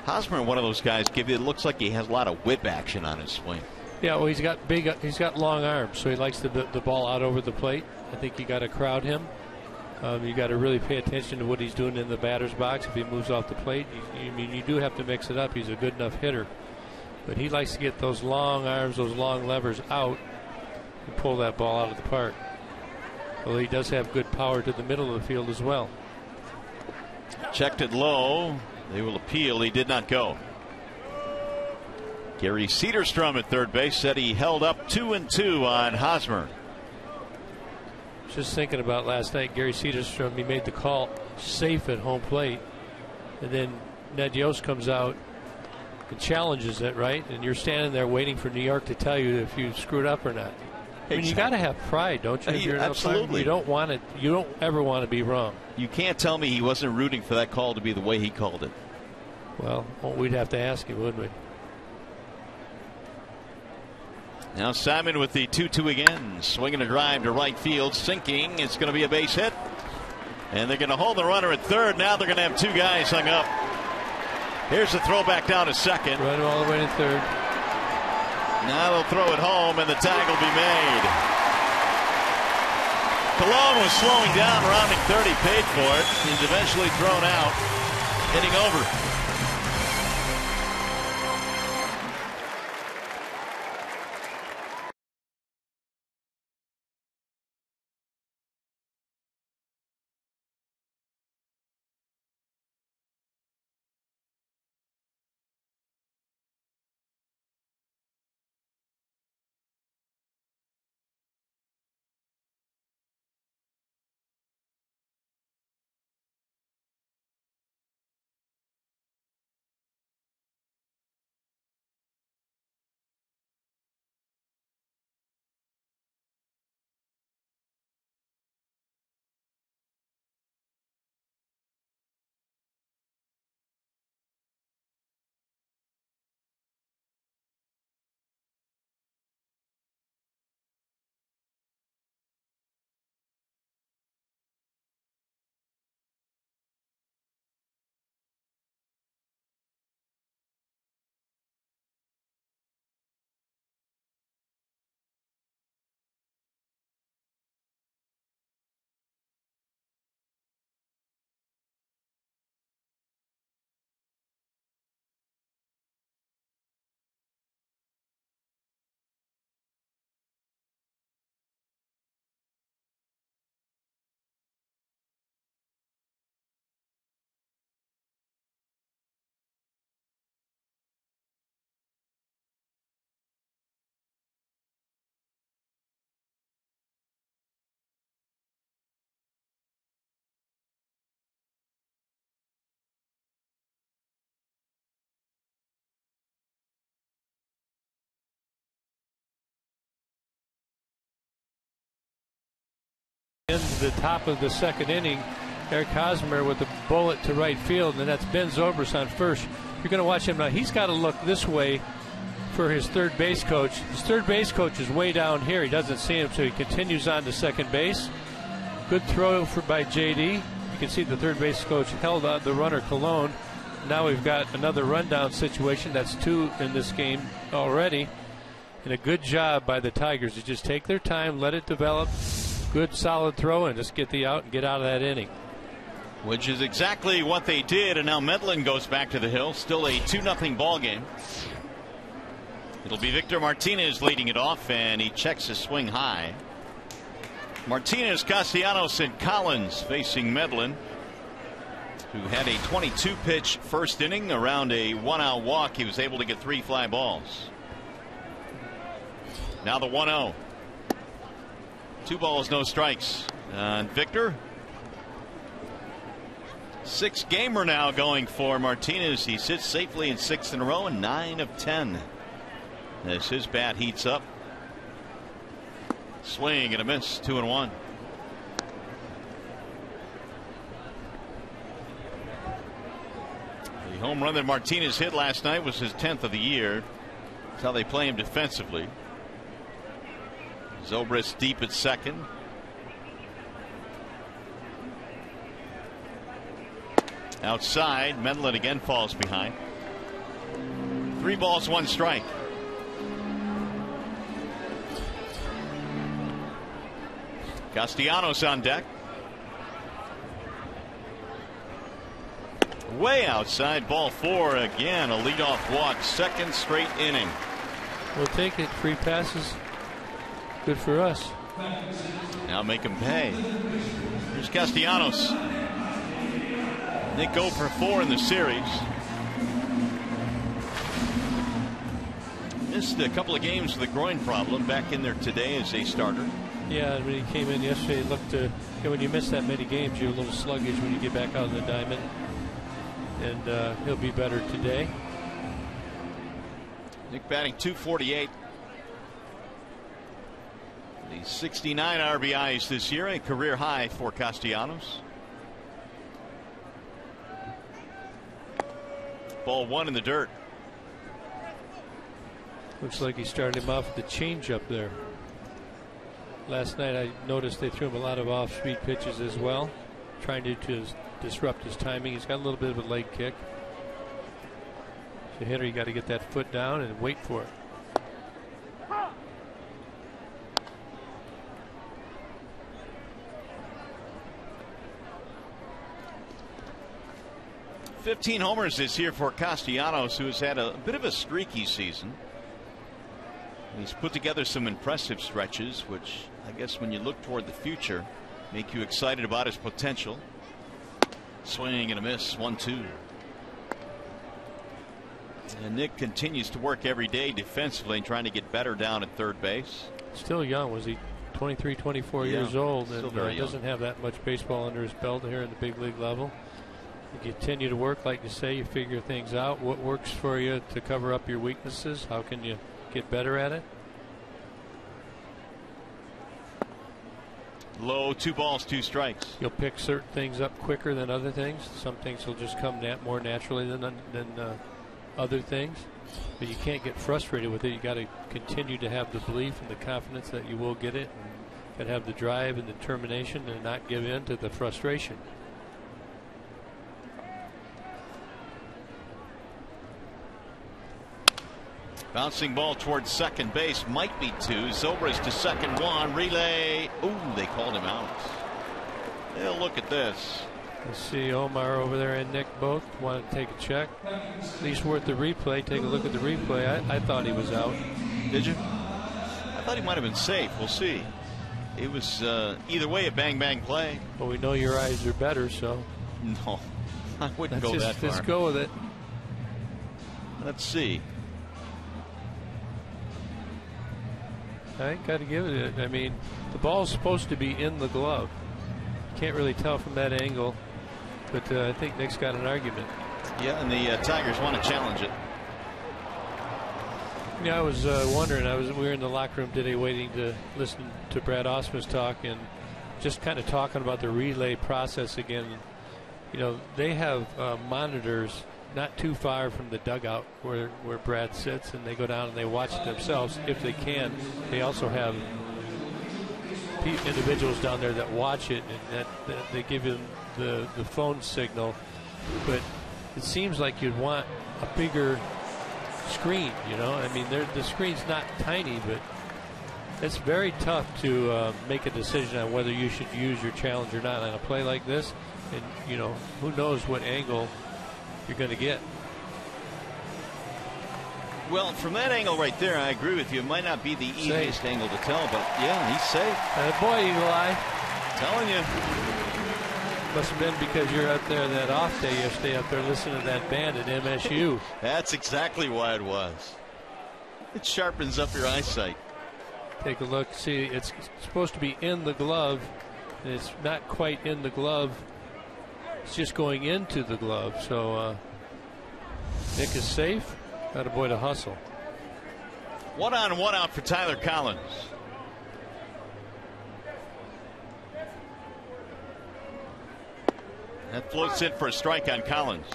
Hosmer, one of those guys, it looks like he has a lot of whip action on his swing. Yeah, well, he's got long arms, so he likes the ball out over the plate. I think you got to crowd him. You got to really pay attention to what he's doing in the batter's box. If he moves off the plate, you do have to mix it up. He's a good enough hitter, but he likes to get those long arms, those long levers out, and pull that ball out of the park. Well, he does have good power to the middle of the field as well. Checked it low. They will appeal. He did not go. Gary Cedarstrom at third base said he held up 2-2 on Hosmer. Just thinking about last night, Gary Cedarstrom, he made the call safe at home plate, and then Ned Yost comes out and challenges it, right? And you're standing there waiting for New York to tell you if you screwed up or not. I mean, you got to have pride, don't you? If you're absolutely. You don't want it. You don't ever want to be wrong. You can't tell me he wasn't rooting for that call to be the way he called it. Well, we'd have to ask him, wouldn't we? Now Simon with the 2-2 again, swinging a drive to right field, sinking. It's going to be a base hit, and they're going to hold the runner at third. Now they're going to have 2 guys hung up. Here's the throwback down to second. Run all the way to third. Now they'll throw it home, and the tag will be made. Cologne was slowing down, rounding 30, paid for it. He's eventually thrown out, hitting over. in the top of the second inning. Eric Hosmer with a bullet to right field, and that's Ben Zobrist on first. You're going to watch him now. He's got to look this way for his third base coach. His third base coach is way down here. He doesn't see him, so he continues on to second base. Good throw by JD. You can see the third base coach held out the runner Colon. Now we've got another rundown situation. That's 2 in this game already. And a good job by the Tigers to just take their time, let it develop. Good solid throw, and just get the out and get out of that inning. Which is exactly what they did, and now Medlin goes back to the hill. Still a 2-0 ball game. It'll be Victor Martinez leading it off, and he checks his swing high. Martinez, Castellanos, and Collins facing Medlin, who had a 22-pitch first inning. Around a 1-out walk, he was able to get 3 fly balls. Now the 1-0. 2 balls, no strikes. And Victor, 6-gamer now going for Martinez. He sits safely in 6 in a row and 9 of 10 as his bat heats up. Swing and a miss, 2-1. The home run that Martinez hit last night was his 10th of the year. That's how they play him defensively. Zobrist deep at second. Outside, Medlin again falls behind. 3 balls, 1 strike. Castellanos on deck. Way outside, ball 4 again. A leadoff walk, 2nd straight inning. We'll take it. 3 passes. Good for us. Now make him pay. Here's Castellanos. Nick go for 4 in the series. Missed a couple of games with a groin problem. Back in there today as a starter. Yeah, when he came in yesterday, it looked when you miss that many games, you're a little sluggish when you get back out of the diamond. And he'll be better today. Nick batting .248. The 69 RBIs this year, a career high for Castellanos. Ball 1 in the dirt. Looks like he started him off with the changeup there. Last night I noticed they threw him a lot of off-speed pitches as well, trying to disrupt his timing. He's got a little bit of a leg kick. So hitter, you got to get that foot down and wait for it. $15 homers this year for Castellanos, who has had a bit of a streaky season. He's put together some impressive stretches, which I guess when you look toward the future make you excited about his potential. Swing and a miss, 1-2. And Nick continues to work every day defensively and trying to get better down at third base. Still young. Was he 23, 24 years old? And very doesn't have that much baseball under his belt here at the big league level. You continue to work, like you say, you figure things out. What works for you to cover up your weaknesses? How can you get better at it? Low, 2 balls, 2 strikes. You'll pick certain things up quicker than other things. Some things will just come more naturally than other things. But you can't get frustrated with it. You got to continue to have the belief and the confidence that you will get it, and have the drive and determination and not give in to the frustration. Bouncing ball towards second base, might be 2. Zobrist to second, 1 relay. Ooh, they called him out. Yeah, look at this. Let's see, Omar over there and Nick both want to take a check. At least worth the replay. Take a look at the replay. I thought he was out. Did you? I thought he might have been safe. We'll see. It was either way a bang play. Well, we know your eyes are better, so. No, I wouldn't go that far. Let's go with it. Let's see. I got to give it. I mean, the ball's supposed to be in the glove. Can't really tell from that angle, but I think Nick's got an argument. Yeah, and the Tigers want to challenge it. Yeah, I was wondering. We were in the locker room today, waiting to listen to Brad Ausmus talk, and just kind of talking about the relay process again. You know, they have monitors not too far from the dugout where Brad sits, and they go down and they watch it themselves if they can. They also have individuals down there that watch it, and that they give you the phone signal. But it seems like you'd want a bigger screen, you know. I mean, the screen's not tiny, but it's very tough to make a decision on whether you should use your challenge or not on a play like this. And, you know, who knows what angle you're going to get. Well, from that angle right there, I agree with you. It might not be the easiest angle to tell, but yeah, he's safe. Boy, Eagle Eye. Telling you. Must have been because you're out there that off day yesterday, up there listening to that band at MSU. That's exactly why it was. It sharpens up your eyesight. Take a look. See, it's supposed to be in the glove, and it's not quite in the glove. It's just going into the glove. So Nick is safe. Got a boy to hustle. 1 on, 1 out for Tyler Collins. That floats in for a strike on Collins.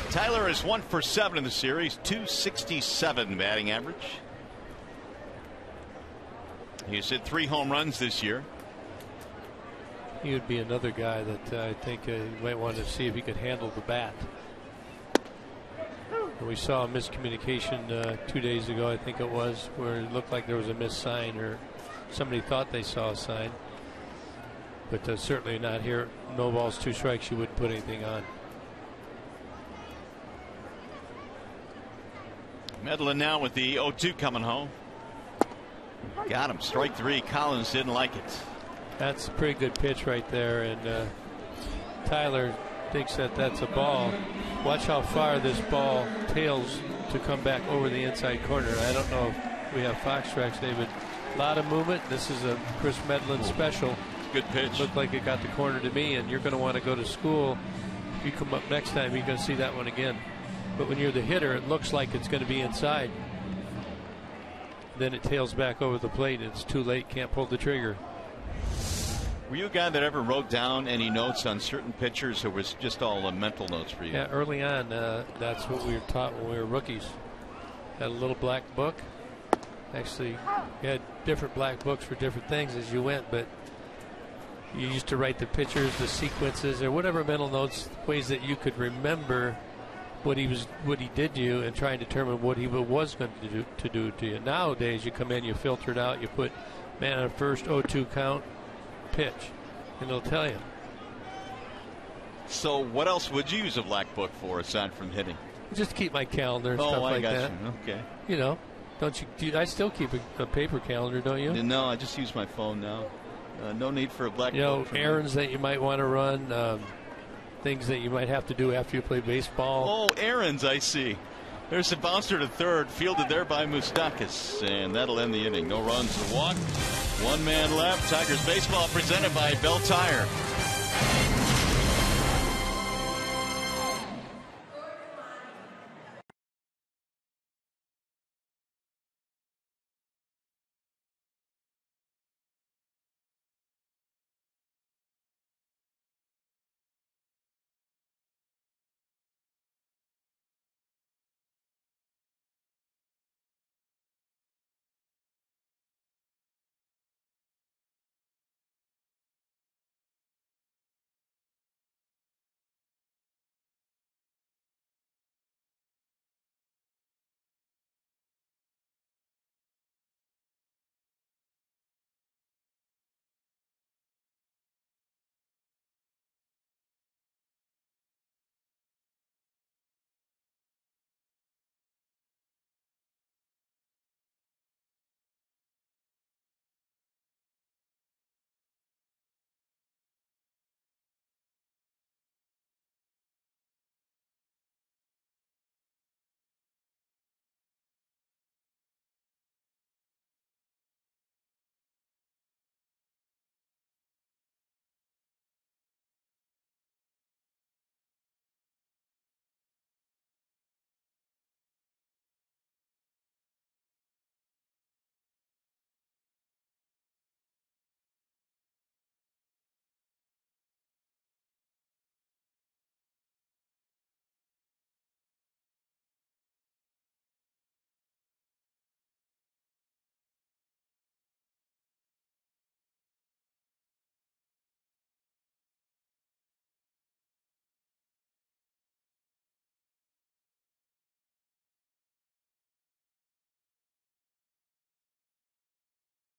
Tyler is 1 for 7 in the series, .267 batting average. He's hit 3 home runs this year. He would be another guy that I think you might want to see if he could handle the bat. And we saw a miscommunication 2 days ago, I think it was, where it looked like there was a missed sign, or somebody thought they saw a sign. But certainly not here. No balls, 2 strikes. You wouldn't put anything on. Medlin now with the 0-2 coming home. Got him. Strike 3. Collins didn't like it. That's a pretty good pitch right there, and Tyler thinks that that's a ball. Watch how far this ball tails to come back over the inside corner. I don't know if we have Fox tracks, David. A lot of movement. This is a Chris Medlin special. Good pitch. Looked like it got the corner to me, and you're going to want to go to school. If you come up next time, you're going to see that one again. But when you're the hitter, it looks like it's going to be inside. Then it tails back over the plate, and it's too late. Can't pull the trigger. Were you a guy that ever wrote down any notes on certain pitchers, or was just all mental notes for you? Yeah, early on, that's what we were taught when we were rookies. Had a little black book. Actually, you had different black books for different things as you went, but you used to write the pitchers, the sequences, or whatever mental notes, ways that you could remember what he did to you, and try and determine what he was going to do to you. Nowadays, you come in, you filter it out, you put man on first, 0-2 count, pitch, and it'll tell you. So what else would you use a black book for aside from hitting? Just keep my calendar and stuff like that. You. Okay. You know, don't you? I still keep a paper calendar, don't you? No, I just use my phone now. No need for a black book. You know, errands that you might want to run, things that you might have to do after you play baseball. Oh, errands, I see. There's a bouncer to third, fielded there by Moustakas, and that'll end the inning. No runs, a walk. 1 man left. Tigers baseball presented by Bell Tire.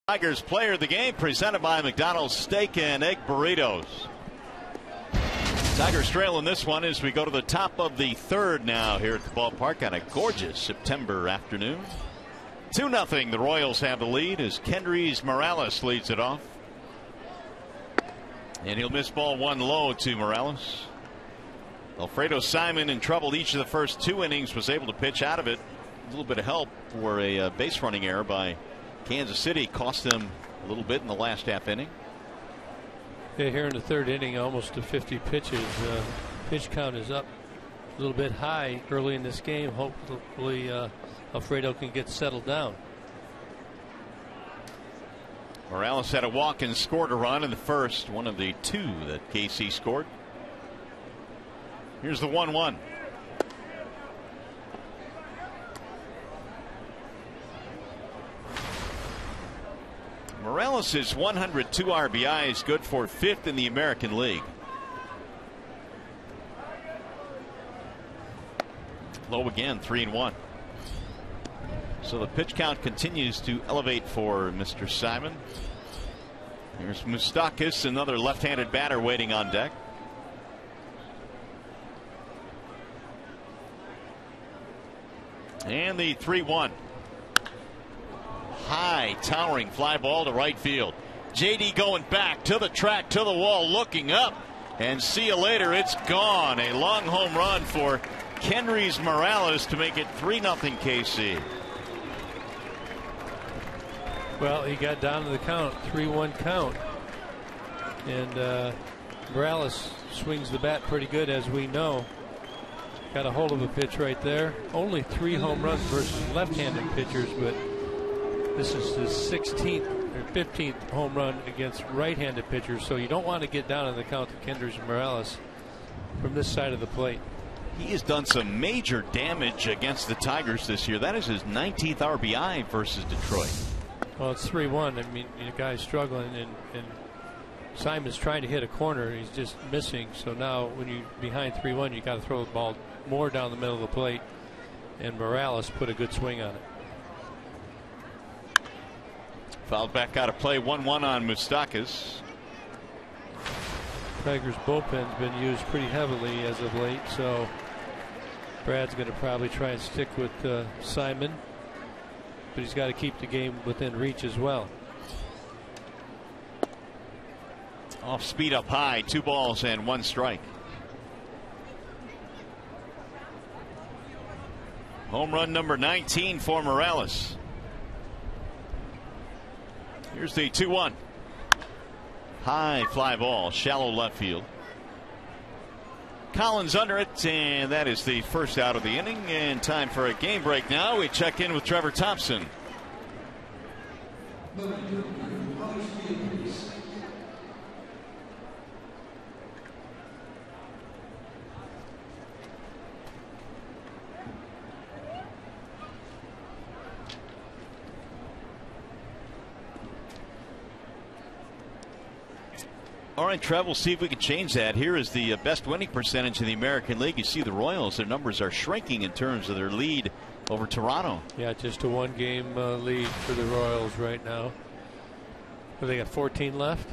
Tigers player of the game presented by McDonald's Steak and Egg Burritos. Tigers trail in this one as we go to the top of the third now here at the ballpark on a gorgeous September afternoon. 2-0 the Royals have the lead as Kendrys Morales leads it off. And he'll miss ball one low to Morales. Alfredo Simon in trouble each of the first 2 innings, was able to pitch out of it. A little bit of help for a base running error by Kansas City cost them a little bit in the last half inning. Yeah, here in the third inning, almost to 50 pitches. Pitch count is up a little bit high early in this game. Hopefully Alfredo can get settled down. Morales had a walk and scored a run in the first, one of the 2 that KC scored. Here's the 1-1. Morales is 102 RBIs, good for 5th in the American League. Low again, 3-1. So the pitch count continues to elevate for Mr. Simon. Here's Moustakas, another left-handed batter waiting on deck. And the 3-1. High towering fly ball to right field. JD going back to the track, to the wall, looking up, and see you later. It's gone. A long home run for Kendrys Morales to make it 3-0 KC. Well, he got down to the count, 3-1 count, and Morales swings the bat pretty good, as we know. Got a hold of a pitch right there. Only 3 home runs versus left-handed pitchers, but this is his 16th or 15th home run against right-handed pitchers, so you don't want to get down on the count to Kendrys Morales from this side of the plate. He has done some major damage against the Tigers this year. That is his 19th RBI versus Detroit. Well, it's 3-1. I mean, the guy's struggling, and Simon's trying to hit a corner. He's just missing. So now when you're behind 3-1, you got to throw the ball more down the middle of the plate, and Morales put a good swing on it. Fouled back out of play, 1-1 on Moustakas. Tigers bullpen's been used pretty heavily as of late, so Brad's going to probably try and stick with Simon, but he's got to keep the game within reach as well. Off speed up high, 2 balls and 1 strike. Home run number 19 for Morales. Here's the 2-1. High fly ball, shallow left field. Collins under it, and that is the first out of the inning. And time for a game break now. We check in with Trevor Thompson. All right, Trev, we'll see if we can change that. Here is the best winning percentage in the American League. You see the Royals, their numbers are shrinking in terms of their lead over Toronto. Yeah, just a 1-game lead for the Royals right now. Have they got 14 left?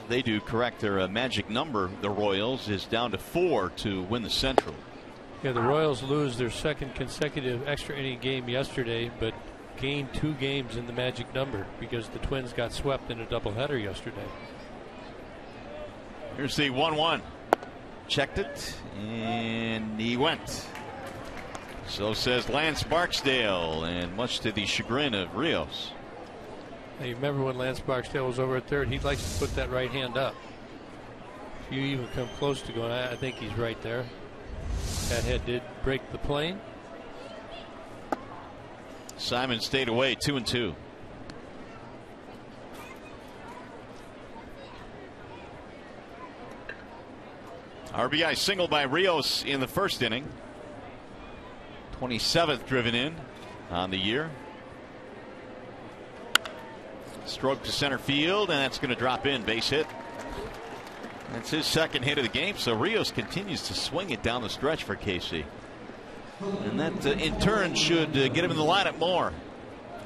They do, correct. Their magic number, the Royals, is down to 4 to win the Central. Yeah, the Royals lose their 2nd consecutive extra inning game yesterday, but gained 2 games in the magic number because the Twins got swept in a doubleheader yesterday. Here's the 1-1. Checked it, and he went. So says Lance Barksdale, and much to the chagrin of Rios. Now, you remember when Lance Barksdale was over at third, he likes to put that right hand up. If you even come close to going, I think he's right there. That head did break the plane. Simon stayed away, 2-2. RBI single by Rios in the first inning. 27th driven in on the year. Stroke to center field, and that's going to drop in, base hit. That's his 2nd hit of the game, so Rios continues to swing it down the stretch for KC. And that in turn should get him in the lineup more.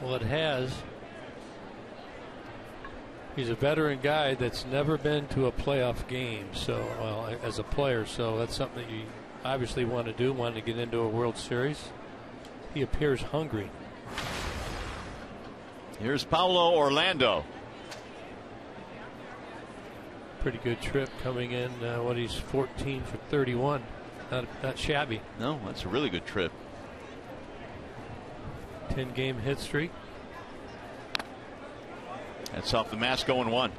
Well, it has. He's a veteran guy that's never been to a playoff game, so well, as a player, so that's something that you obviously want to do, want to get into a World Series. He appears hungry. Here's Paulo Orlando. Pretty good trip coming in. He's 14 for 31. Not shabby. No, that's a really good trip. 10-game hit streak. That's off the mask, 0-1.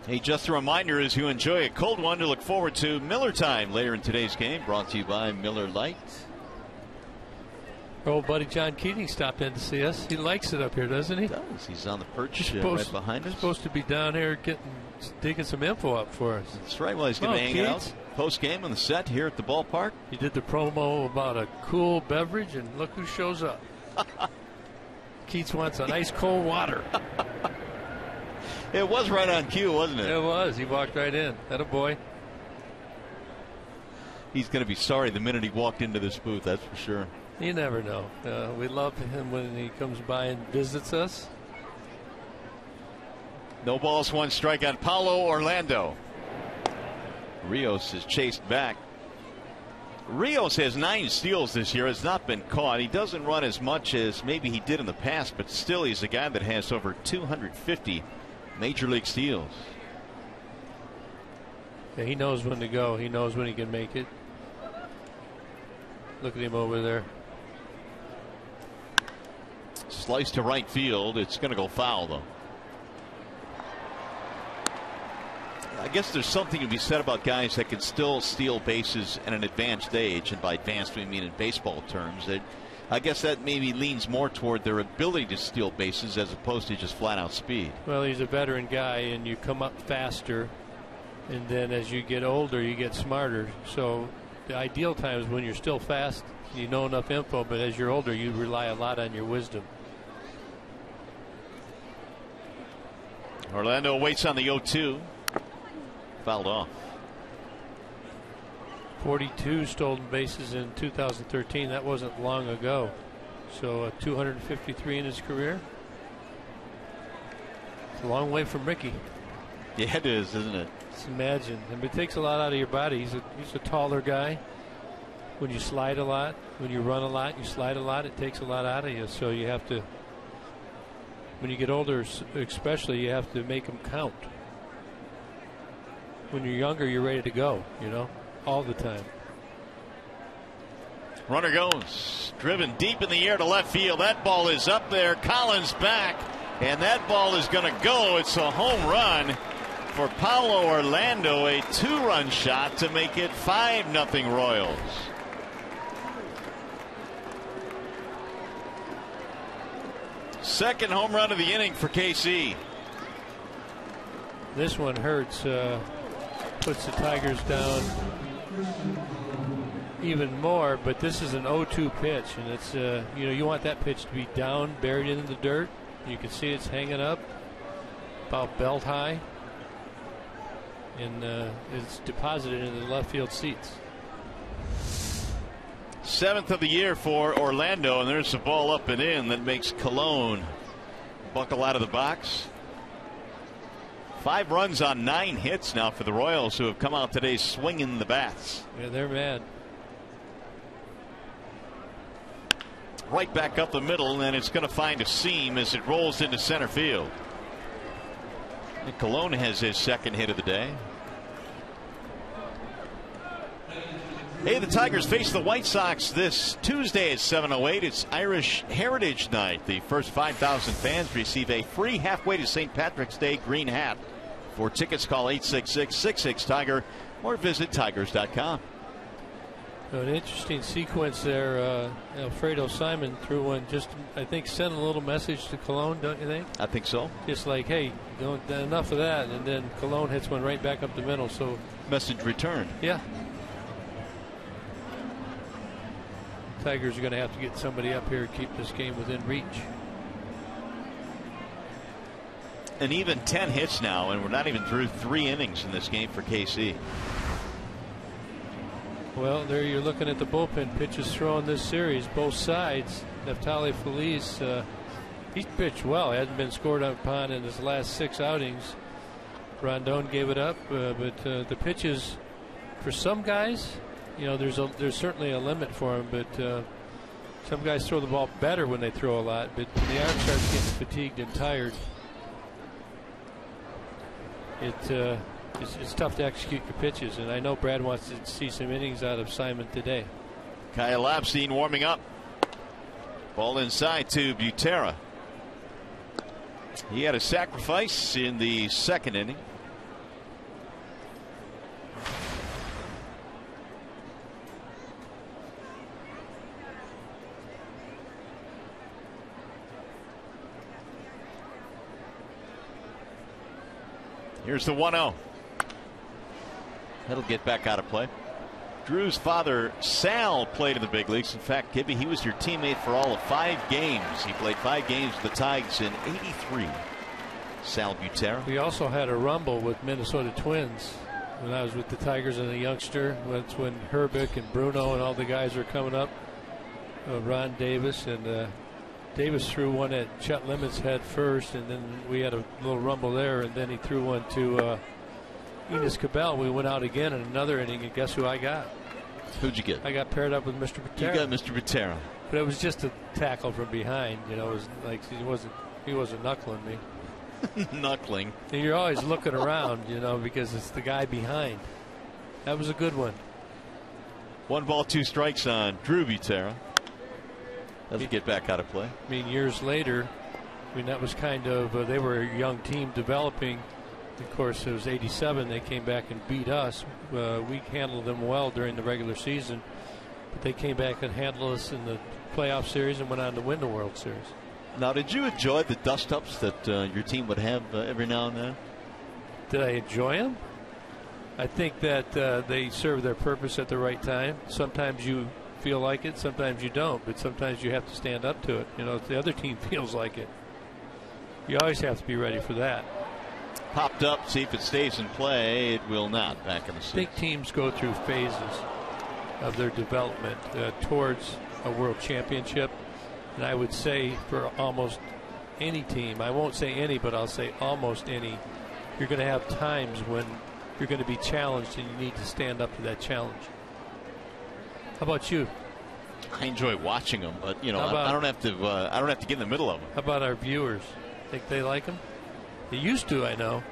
Hey, just a reminder as you enjoy a cold one to look forward to Miller Time later in today's game, brought to you by Miller Lite. Our old buddy John Keating stopped in to see us. He likes it up here, doesn't he? He does. He's on the perch right behind us. He's supposed to be down here digging some info up for us. That's right. Well, he's going to hang out post-game on the set here at the ballpark. He did the promo about a cool beverage, and look who shows up. Keats wants an ice cold water. It was right on cue, wasn't it? It was. He walked right in. That a boy. He's going to be sorry the minute he walked into this booth, that's for sure. You never know. We love him when he comes by and visits us. No balls, 1 strike on Paulo Orlando. Rios is chased back. Rios has 9 steals this year, has not been caught. He doesn't run as much as maybe he did in the past, but still he's a guy that has over 250 major league steals. Yeah, he knows when to go. He knows when he can make it. Look at him over there. Slice to right field. It's going to go foul, though. I guess there's something to be said about guys that can still steal bases at an advanced age, and by advanced we mean in baseball terms. I guess that maybe leans more toward their ability to steal bases as opposed to just flat out speed. Well, he's a veteran guy, and you come up faster, and then as you get older you get smarter. So the ideal time is when you're still fast, you know enough info, but as you're older you rely a lot on your wisdom. Orlando waits on the 0-2. Fouled off. 42 stolen bases in 2013. That wasn't long ago. So 253 in his career. It's a long way from Ricky. Yeah, it is, isn't it? Just imagine. And it takes a lot out of your body. He's a taller guy. When you slide a lot, when you run a lot, you slide a lot, it takes a lot out of you. So you have to, when you get older especially, you have to make them count. When you're younger, you're ready to go, all the time. Runner goes, driven deep in the air to left field. That ball is up there. Collins back, and that ball is going to go. It's a home run for Paulo Orlando, a 2-run shot to make it 5-0 Royals. Second home run of the inning for KC. This one hurts. Puts the Tigers down even more, but this is an 0-2 pitch, and it's you want that pitch to be down, buried in the dirt. You can see it's hanging up about belt high, and it's deposited into the left field seats. 7th of the year for Orlando, and there's the ball up and in that makes Colon buckle out of the box. 5 runs on 9 hits now for the Royals, who have come out today swinging the bats. Yeah, they're mad. Right back up the middle, and it's going to find a seam as it rolls into center field. And Colon has his 2nd hit of the day. Hey, the Tigers face the White Sox this Tuesday at 7:08. It's Irish Heritage Night. The first 5,000 fans receive a free halfway to St. Patrick's Day green hat. For tickets, call 866-66-TIGER or visit tigers.com. An interesting sequence there. Alfredo Simon threw one, just I think sent a little message to Colon, don't you think? I think so. Just like, hey, enough of that, and then Colon hits one right back up the middle. So message returned. Yeah. Tigers are going to have to get somebody up here to keep this game within reach. And even 10 hits now, and we're not even through 3 innings in this game for KC. Well, there you're looking at the bullpen pitches thrown this series, both sides. Neftali Feliz He's pitched well. Hasn't been scored upon in his last 6 outings. Rondon gave it up, but the pitches for some guys, you know, there's certainly a limit for him. But some guys throw the ball better when they throw a lot. But when the arm starts getting fatigued and tired, it's tough to execute your pitches. And I know Brad wants to see some innings out of Simon today. Kyle Lapstein warming up. Ball inside to Butera. He had a sacrifice in the 2nd inning. Here's the 1-0. That'll get back out of play. Drew's father, Sal, played in the big leagues. In fact, Gibby, he was your teammate for all of 5 games. He played 5 games with the Tigers in '83. Sal Butera. We also had a rumble with Minnesota Twins when I was with the Tigers and a youngster. That's when Herbeck and Bruno and all the guys were coming up. Ron Davis, and Davis threw one at Chet Lemon's head first, and then we had a little rumble there, and then he threw one to Enos Cabell. We went out again in another inning, and guess who I got? Who'd you get? I got paired up with Mr. Butera. You got Mr. Butera. But it was just a tackle from behind. You know, it was like he wasn't knuckling me. Knuckling. And you're always looking around, you know, because it's the guy behind. That was a good one. 1 ball, 2 strikes on Drew Butera. Doesn't get back out of play. I mean, years later, I mean, that was kind of they were a young team developing. Of course, it was '87. They came back and beat us. We handled them well during the regular season, but they came back and handled us in the playoff series and went on to win the World Series. Now, did you enjoy the dust-ups that your team would have every now and then? Did I enjoy them? I think that they serve their purpose at the right time. Sometimes you feel like it, sometimes you don't, but sometimes you have to stand up to it. You know, if the other team feels like it, you always have to be ready for that. Popped up, see if it stays in play. It will not. Back in the 6th. I think teams go through phases of their development towards a world championship. And I would say for almost any team, I won't say any, but I'll say almost any, you're going to have times when you're going to be challenged and you need to stand up to that challenge. How about you? I enjoy watching them, but you know, I don't have to get in the middle of them. How about our viewers? Think they like them? They used to, I know.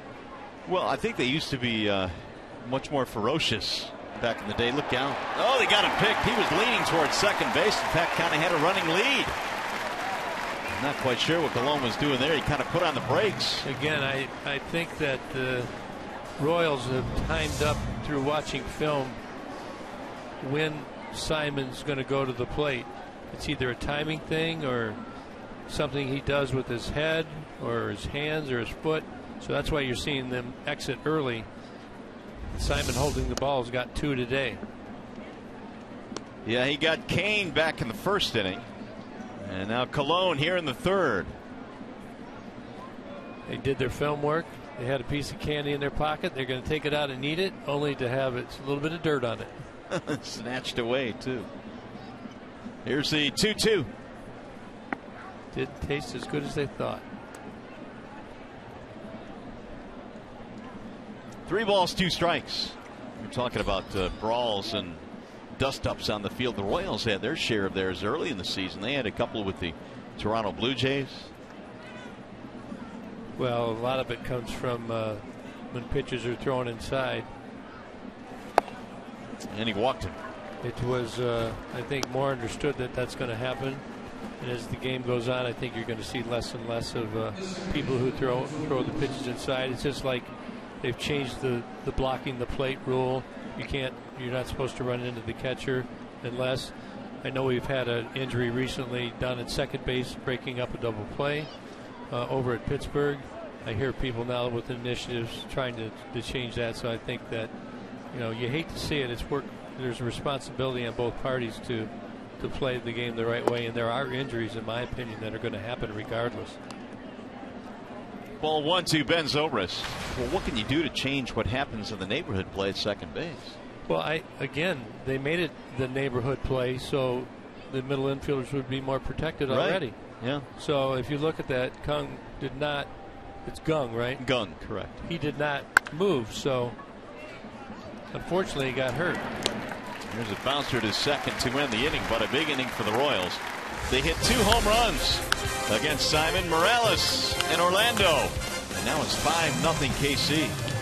Well, I think they used to be much more ferocious back in the day. Look out. Oh, they got him picked. He was leaning towards second base. In fact, kind of had a running lead. I'm not quite sure what Colon was doing there. He kind of put on the brakes. Again, I think that the Royals have timed up through watching film when Simon's going to go to the plate. It's either a timing thing or something he does with his head or his hands or his foot. So that's why you're seeing them exit early. Simon holding the ball has got 2 today. Yeah, he got Kane back in the 1st inning. And now Colon here in the 3rd. They did their film work. They had a piece of candy in their pocket. They're going to take it out and eat it, only to have a little bit of dirt on it. Snatched away, too. Here's the 2-2. Didn't taste as good as they thought. 3 balls, 2 strikes. We're talking about brawls and dust-ups on the field. The Royals had their share of theirs early in the season. They had a couple with the Toronto Blue Jays. Well, a lot of it comes from when pitchers are thrown inside. And he walked him. It was, I think, more understood that that's going to happen. And as the game goes on, I think you're going to see less and less of people who throw the pitches inside. It's just like they've changed the blocking the plate rule. You're not supposed to run into the catcher unless. I know we've had an injury recently down at second base, breaking up a double play over at Pittsburgh. I hear people now with initiatives trying to change that. So I think that, you know, you hate to see it. It's work. There's a responsibility on both parties to play the game the right way, and there are injuries, in my opinion, that are going to happen regardless. Ball 1-2, Ben Zobrist. Well, what can you do to change what happens in the neighborhood play at second base? Well, they made it the neighborhood play, so the middle infielders would be more protected already. Yeah. So if you look at that, Kung did not. It's Gung, right? Gung, correct. He did not move, so unfortunately he got hurt. Here's a bouncer to second to end the inning, but a big inning for the Royals. They hit 2 home runs against Simon Morales in Orlando. And now it's 5-0 KC.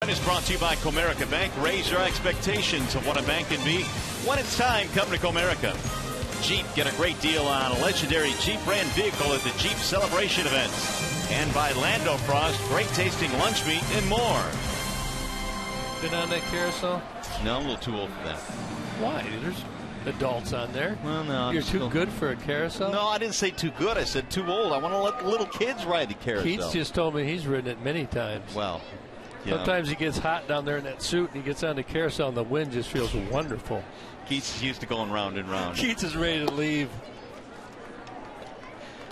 Is brought to you by Comerica Bank. Raise your expectations of what a bank can be when it's time. Come to Comerica. Jeep, get a great deal on a legendary Jeep brand vehicle at the Jeep Celebration events. And by Lando Frost, great tasting lunch meat and more. Been on that carousel? No, I'm a little too old for that. Why? There's adults on there. Well, no. You're too good for a carousel? No, I didn't say too good. I said too old. I want to let little kids ride the carousel. Keats just told me he's ridden it many times. Well, yeah. Sometimes he gets hot down there in that suit and he gets on the carousel and the wind just feels wonderful. Keats is used to going round and round. Keats is ready to leave.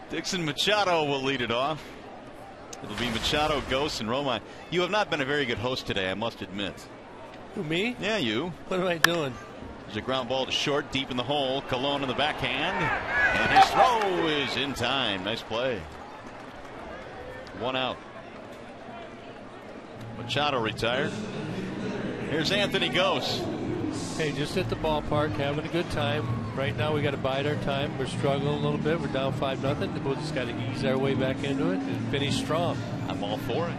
Dixon Machado will lead it off. It'll be Machado, Ghost, and Romine. You have not been a very good host today, I must admit. Who, me? Yeah, you. What am I doing? There's a ground ball to short, deep in the hole. Colon in the backhand. And his throw is in time. Nice play. 1 out. Machado retired. Here's Anthony Ghost. Hey, just at the ballpark, having a good time. Right now, we got to bide our time. We're struggling a little bit. We're down 5-0. We'll just got to ease our way back into it and finish strong. I'm all for it.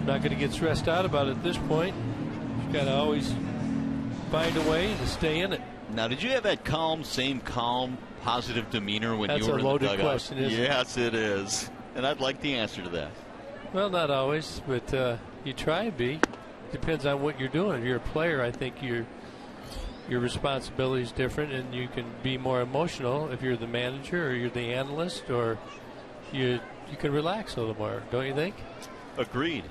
Not going to get stressed out about it at this point. You've got to always find a way to stay in it. Now, did you have that same calm, positive demeanor when you were in the dugout? That's a loaded question, isn't it? Yes, it is. And I'd like the answer to that. Well, not always, but you try to be. Depends on what you're doing. If you're a player, I think your responsibility is different, and you can be more emotional if you're the manager or you're the analyst, or you can relax a little more, don't you think? Agreed.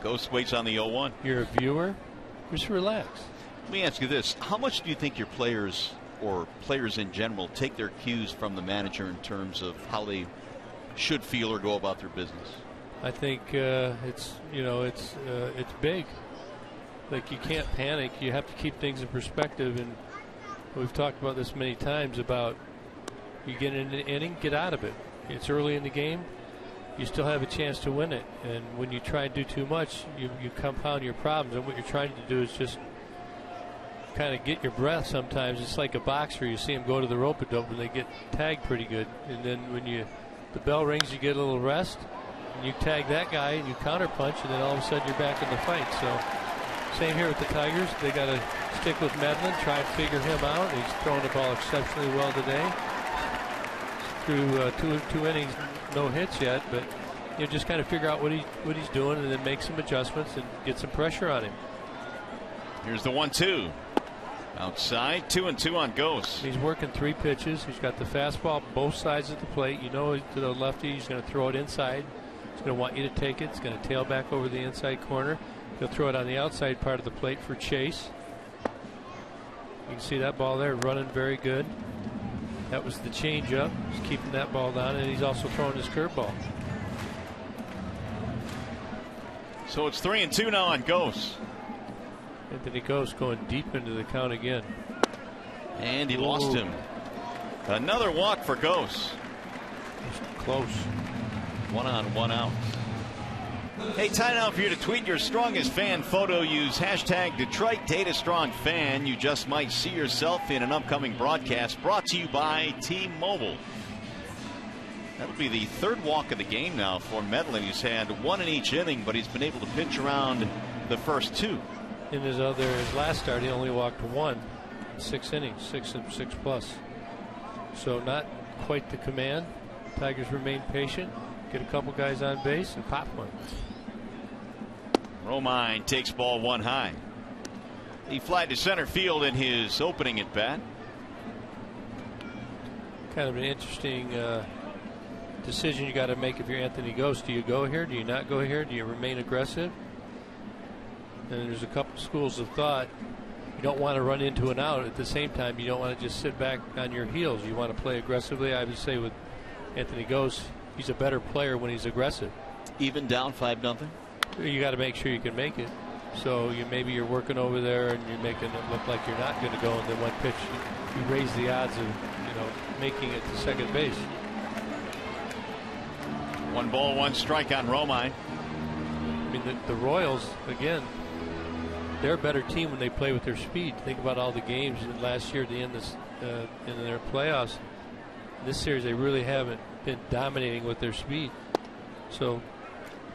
Ghost waits on the 0-1. You're a viewer. Just relax. Let me ask you this: how much do you think your players, or players in general, take their cues from the manager in terms of how they should feel or go about their business? I think it's big. Like, you can't panic. You have to keep things in perspective, and we've talked about this many times about you get in an inning, get out of it. It's early in the game. You still have a chance to win it, and when you try to do too much, you compound your problems. And what you're trying to do is just kind of get your breath. Sometimes it's like a boxer. You see them go to the rope-a-dope and they get tagged pretty good, and then when the bell rings, you get a little rest, and you tag that guy and you counterpunch, and then all of a sudden you're back in the fight. So same here with the Tigers. They got to stick with Medlin, try and figure him out. He's throwing the ball exceptionally well today. Through two innings, no hits yet, but you just kind of figure out what he's doing, and then make some adjustments and get some pressure on him. Here's the 1-2. Outside, 2-2 on Ghost. He's working 3 pitches. He's got the fastball both sides of the plate. You know, to the lefty, he's going to throw it inside. He's going to want you to take it. It's going to tail back over the inside corner. He'll throw it on the outside part of the plate for chase. You can see that ball there running very good. That was the changeup. He's keeping that ball down, and he's also throwing his curveball. So it's 3-2 now on Ghost. Anthony Ghost going deep into the count again. And he lost him. Another walk for Ghost. Close. 1 on, 1 out. Hey, time now for you to tweet your strongest fan photo. Use hashtag Detroit Data Strong Fan. You just might see yourself in an upcoming broadcast brought to you by T-Mobile. That'll be the 3rd walk of the game now for Medlin. He's had 1 in each inning, but he's been able to pitch around the first 2. In his last start, he only walked 1 in 6 innings, 6 plus. So not quite the command. Tigers remain patient, get a couple guys on base, and pop one. Romine takes ball 1 high. He flied to center field in his opening at bat. Kind of an interesting decision you got to make if you're Anthony Ghost. Do you go here? Do you not go here? Do you remain aggressive? And there's a couple schools of thought. You don't want to run into an out. At the same time, you don't want to just sit back on your heels. You want to play aggressively. I would say with Anthony Ghost, he's a better player when he's aggressive. Even down 5-0? You got to make sure you can make it. So maybe you're working over there and you're making it look like you're not going to go, and then one pitch you raise the odds of making it to second base. 1 ball, 1 strike on Romine. I mean, the Royals, again, they're a better team when they play with their speed. Think about all the games last year at the end in their playoffs. In this series, they really haven't been dominating with their speed. So,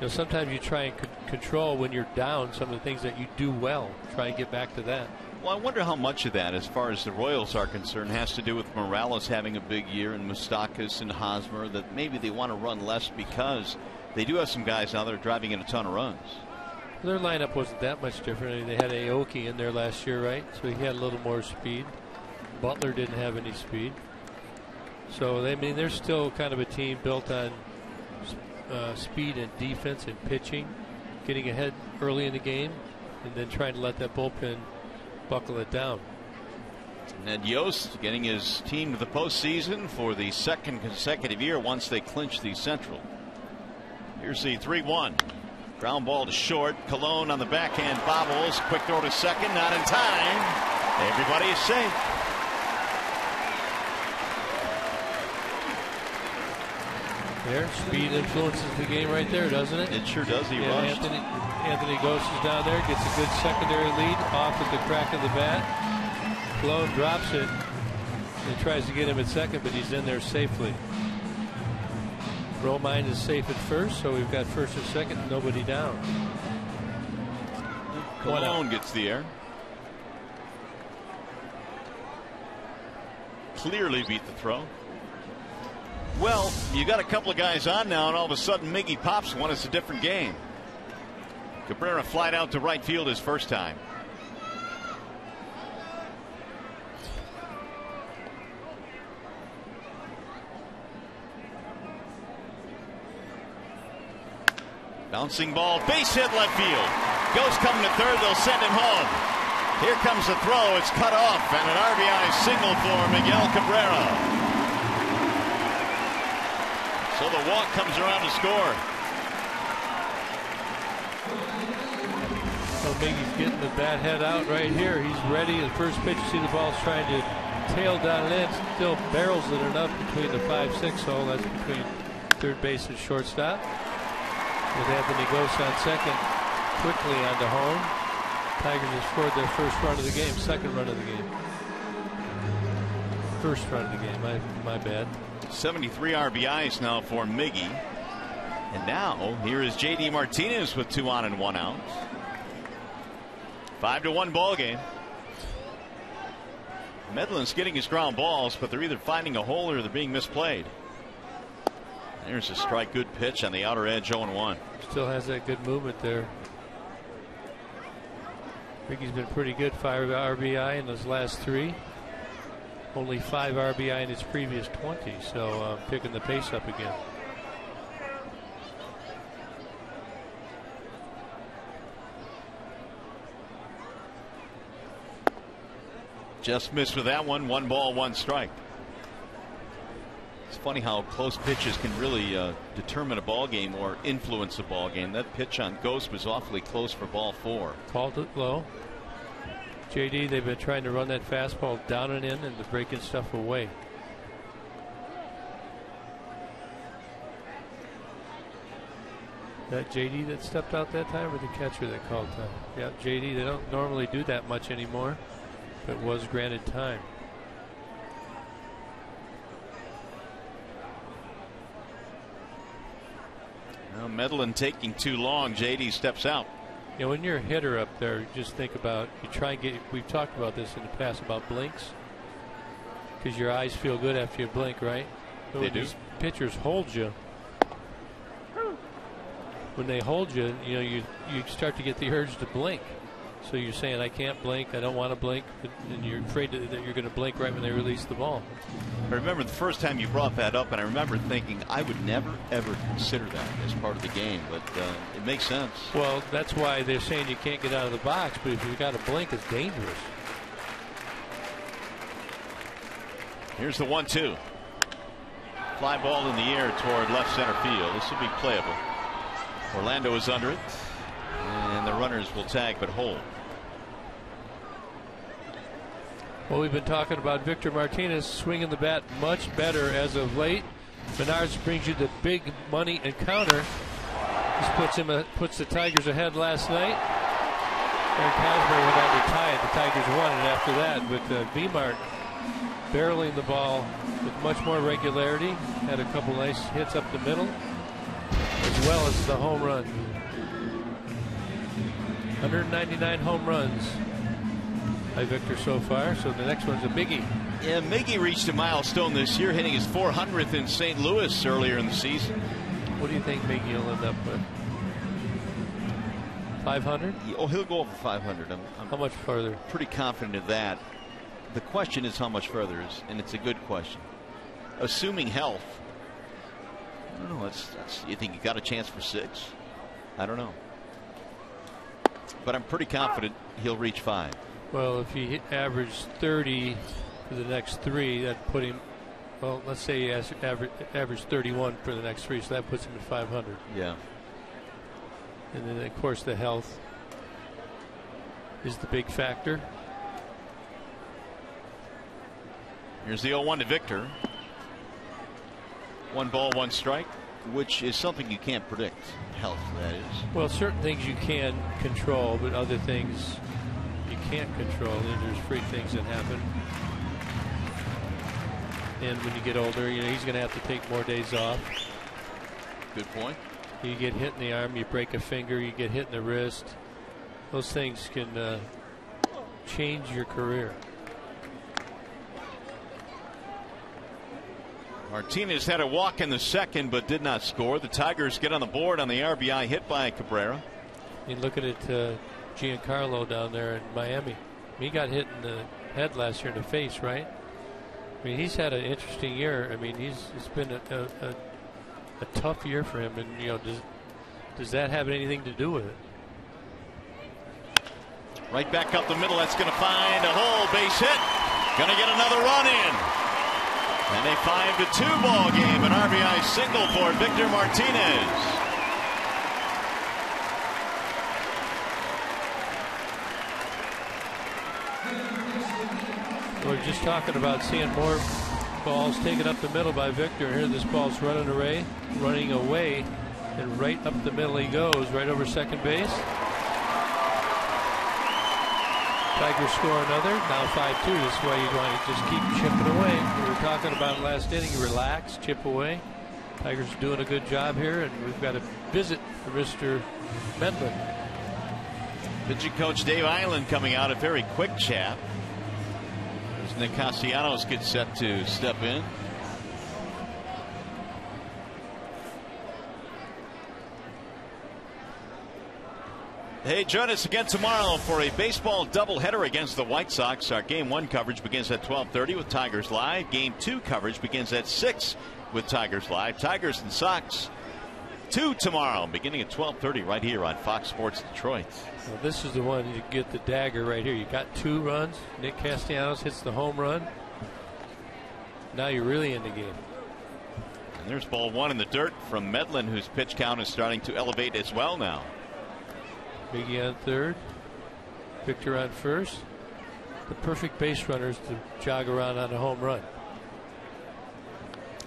sometimes you try and control when you're down some of the things that you do well. Try and get back to that. Well, I wonder how much of that, as far as the Royals are concerned, has to do with Morales having a big year and Moustakas and Hosmer, that maybe they want to run less because they do have some guys now that are driving in a ton of runs. Their lineup wasn't that much different. I mean, they had Aoki in there last year, right? So he had a little more speed. Butler didn't have any speed. So they're still kind of a team built on speed and defense and pitching, getting ahead early in the game, and then trying to let that bullpen buckle it down. Ned Yost getting his team to the postseason for the 2nd consecutive year once they clinch the Central. Here's the 3-1. Ground ball to short. Cologne on the backhand bobbles. Quick throw to second. Not in time. Everybody is safe. There, speed influences the game right there, doesn't it? It sure does. He rushed. Anthony Ghost is down there, gets a good secondary lead off at the crack of the bat. Cologne drops it and tries to get him at second, but he's in there safely. Romine is safe at first, so we've got first and second, nobody down. Cologne gets the air. Clearly beat the throw. Well, you got a couple of guys on now, and all of a sudden Miggy pops one. It's a different game. Cabrera flied out to right field his first time. Bouncing ball, base hit left field. Ghost coming to third, they'll send him home. Here comes the throw, it's cut off, and an RBI single for Miguel Cabrera. So the walk comes around to score. So Miggy's getting the bat head out right here. He's ready. The first pitch, you see the ball's trying to tail down in. Still barrels it enough between the 5-6 hole. That's between third base and shortstop. With Anthony Ghost on second, quickly onto home. Tigers have scored their first run of the game, second run of the game. First run of the game, my bad. 73 RBIs now for Miggy. And now here is J.D. Martinez with 2 on and 1 out. 5-1 ball game. Medlin's getting his ground balls, but they're either finding a hole or they're being misplayed. There's a strike, good pitch on the outer edge, 0-1. Still has that good movement there. Ricky's been pretty good, 5 RBI in his last 3. Only 5 RBI in his previous 20, so picking the pace up again. Just missed with that one. 1 ball, 1 strike. It's funny how close pitches can really determine a ball game or influence a ball game. That pitch on Ghost was awfully close for ball 4. Called it low. JD, they've been trying to run that fastball down and in and they're breaking stuff away. That JD that stepped out that time, or the catcher that called time? Yeah, JD. They don't normally do that much anymore, but was granted time. Well, Medlin taking too long. JD steps out. You know, when you're a hitter up there, just think about, you try and get, we've talked about this in the past about blinks, because your eyes feel good after you blink, right? But they do. These pitchers hold you. When they hold you, you know, you start to get the urge to blink. So you're saying, I can't blink, I don't want to blink, and you're afraid that you're going to blink right when they release the ball. I remember the first time you brought that up, and I remember thinking I would never, ever consider that as part of the game, but it makes sense. Well, that's why they're saying you can't get out of the box, but if you've got to blink, it's dangerous. Here's the 1-2. Fly ball in the air toward left center field. This will be playable. Orlando is under it, and the runners will tag but hold. Well, we've been talking about Victor Martinez swinging the bat much better as of late. Menards brings you the big money encounter. This puts the Tigers ahead last night. Eric Hosmer went out to tie it. The Tigers won it after that, with V-Mart barreling the ball with much more regularity. Had a couple nice hits up the middle, as well as the home run. 199 home runs by Victor so far, so the next one's a biggie. Yeah, Miggy reached a milestone this year, hitting his 400th in St. Louis earlier in the season. What do you think Miggy will end up with? 500? Oh, he'll go over 500. How much further? Pretty confident of that. The question is how much further is, and it's a good question. Assuming health, I don't know. You think you got a chance for 6? I don't know. But I'm pretty confident he'll reach 5. Well, if he averaged 30 for the next 3, that'd put him, well, let's say he has average 31 for the next 3, so that puts him at 500. Yeah. And then, of course, the health is the big factor. Here's the 0-1 to Victor. 1 ball, 1 strike, which is something you can't predict. Health, that is. Well, certain things you can control, but other things you can't control. And there's freak things that happen. And when you get older, you know, he's going to have to take more days off. Good point. You get hit in the arm, you break a finger, you get hit in the wrist. Those things can change your career. Martinez had a walk in the second but did not score. The Tigers get on the board on the RBI hit by Cabrera. You look at it, Giancarlo down there in Miami. He got hit in the head last year in the face, right? I mean, he's had an interesting year. I mean, it's been a tough year for him, and you know, does that have anything to do with it? Right back up the middle. That's going to find a hole. Base hit. Going to get another run in. And a 5-2 ball game. An RBI single for Victor Martinez. We're just talking about seeing more balls taken up the middle by Victor. Here this ball's running away, and right up the middle he goes, right over second base. Tigers score another, now 5-2. This is why you want to just keep chipping away. We were talking about last inning, relax, chip away. Tigers are doing a good job here, and we've got a visit for Mr. Medlin. Pitching coach Dave Island coming out, a very quick chat. As Nick Castellanos gets set to step in. Hey, join us again tomorrow for a baseball doubleheader against the White Sox. Our Game 1 coverage begins at 12:30 with Tigers Live. Game 2 coverage begins at 6 with Tigers Live. Tigers and Sox 2 tomorrow, beginning at 12:30 right here on Fox Sports Detroit. Well, this is the one you get the dagger right here. You got 2 runs. Nick Castellanos hits the home run. Now you're really in the game. And there's ball 1 in the dirt from Medlin, whose pitch count is starting to elevate as well now. Miggy on third. Victor on first. The perfect base runners to jog around on a home run.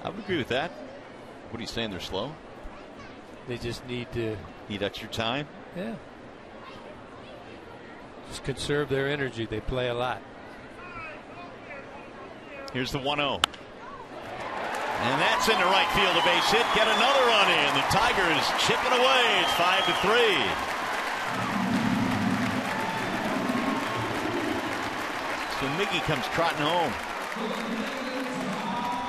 I would agree with that. What are you saying? They're slow? They just need extra time? Yeah. Just conserve their energy. They play a lot. Here's the 1-0. And that's into right field, a base hit. Get another run in. The Tigers chipping away. It's 5-3. So Miggy comes trotting home.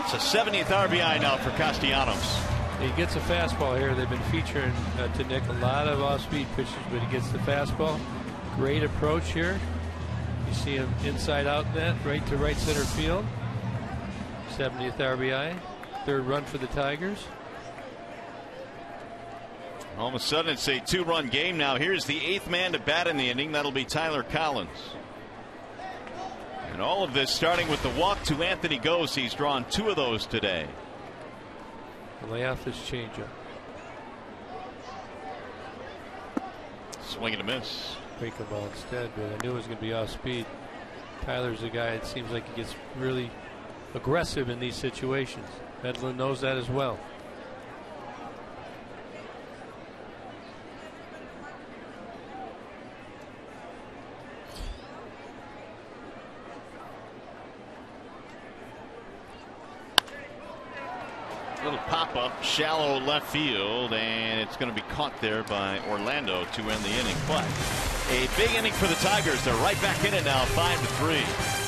It's a 70th RBI now for Castellanos. He gets a fastball here. They've been featuring to Nick a lot of off-speed pitches, but he gets the fastball. Great approach here. You see him inside out net, right to right center field. 70th RBI. 3rd run for the Tigers. All of a sudden it's a 2-run game now. Here's the 8th man to bat in the inning. That'll be Tyler Collins. And all of this starting with the walk to Anthony Gose. He's drawn 2 of those today. Lay off this changeup. Swing and a miss. Break the ball instead, but I knew it was going to be off speed. Tyler's a guy, it seems like he gets really aggressive in these situations. Medlin knows that as well. Little pop-up, shallow left field, and it's going to be caught there by Orlando to end the inning. But a big inning for the Tigers. They're right back in it now, 5-3.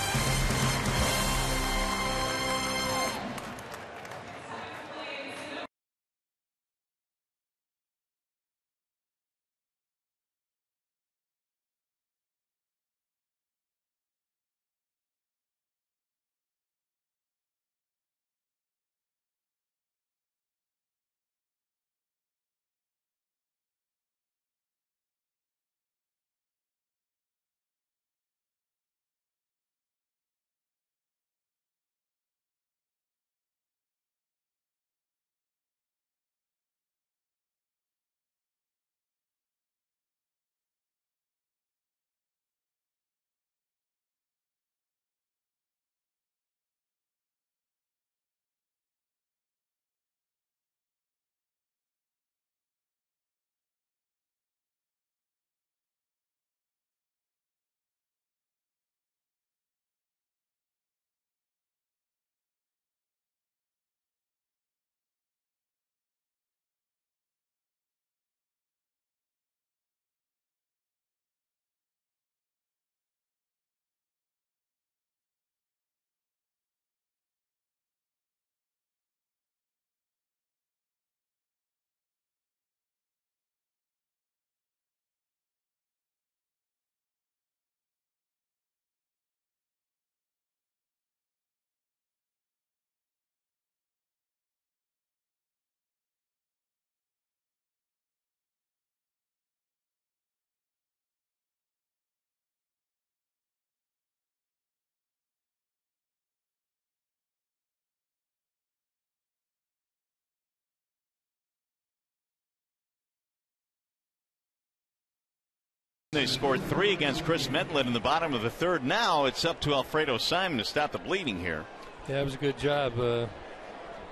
They scored 3 against Chris Medlin in the bottom of the 3rd. Now it's up to Alfredo Simon to stop the bleeding here. Yeah, it was a good job.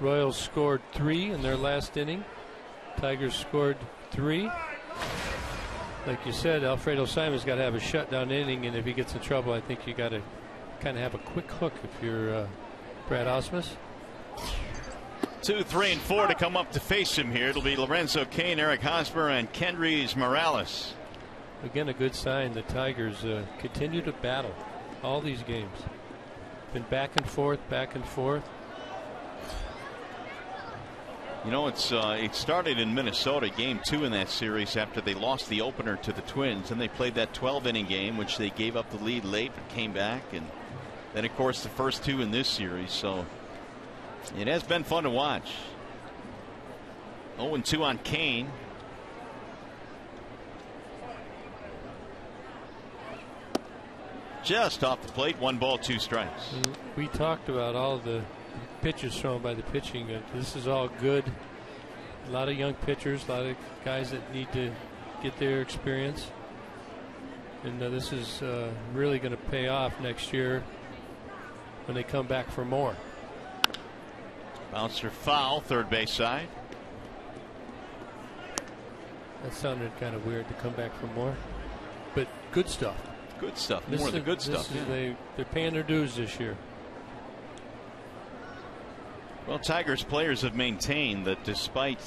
Royals scored 3 in their last inning. Tigers scored 3. Like you said, Alfredo Simon's got to have a shutdown inning, and if he gets in trouble, I think you got to kind of have a quick hook if you're Brad Ausmus. 2, 3, and 4 to come up to face him here. It'll be Lorenzo Cain, Eric Hosmer, and Kendrys Morales. Again, a good sign. The Tigers continue to battle all these games. Been back and forth, back and forth. You know, it started in Minnesota, game 2 in that series after they lost the opener to the Twins, and they played that 12-inning game, which they gave up the lead late but came back, and then of course the first 2 in this series. So it has been fun to watch. 0-2 on Kane. Just off the plate, 1 ball, 2 strikes. We talked about all the pitches thrown by the pitching. This is all good. A lot of young pitchers, a lot of guys that need to get their experience. And this is really going to pay off next year when they come back for more. Bouncer foul, third base side. That sounded kind of weird to come back for more, but good stuff. Good stuff. More of the good stuff. They're paying their dues this year. Well, Tigers players have maintained that despite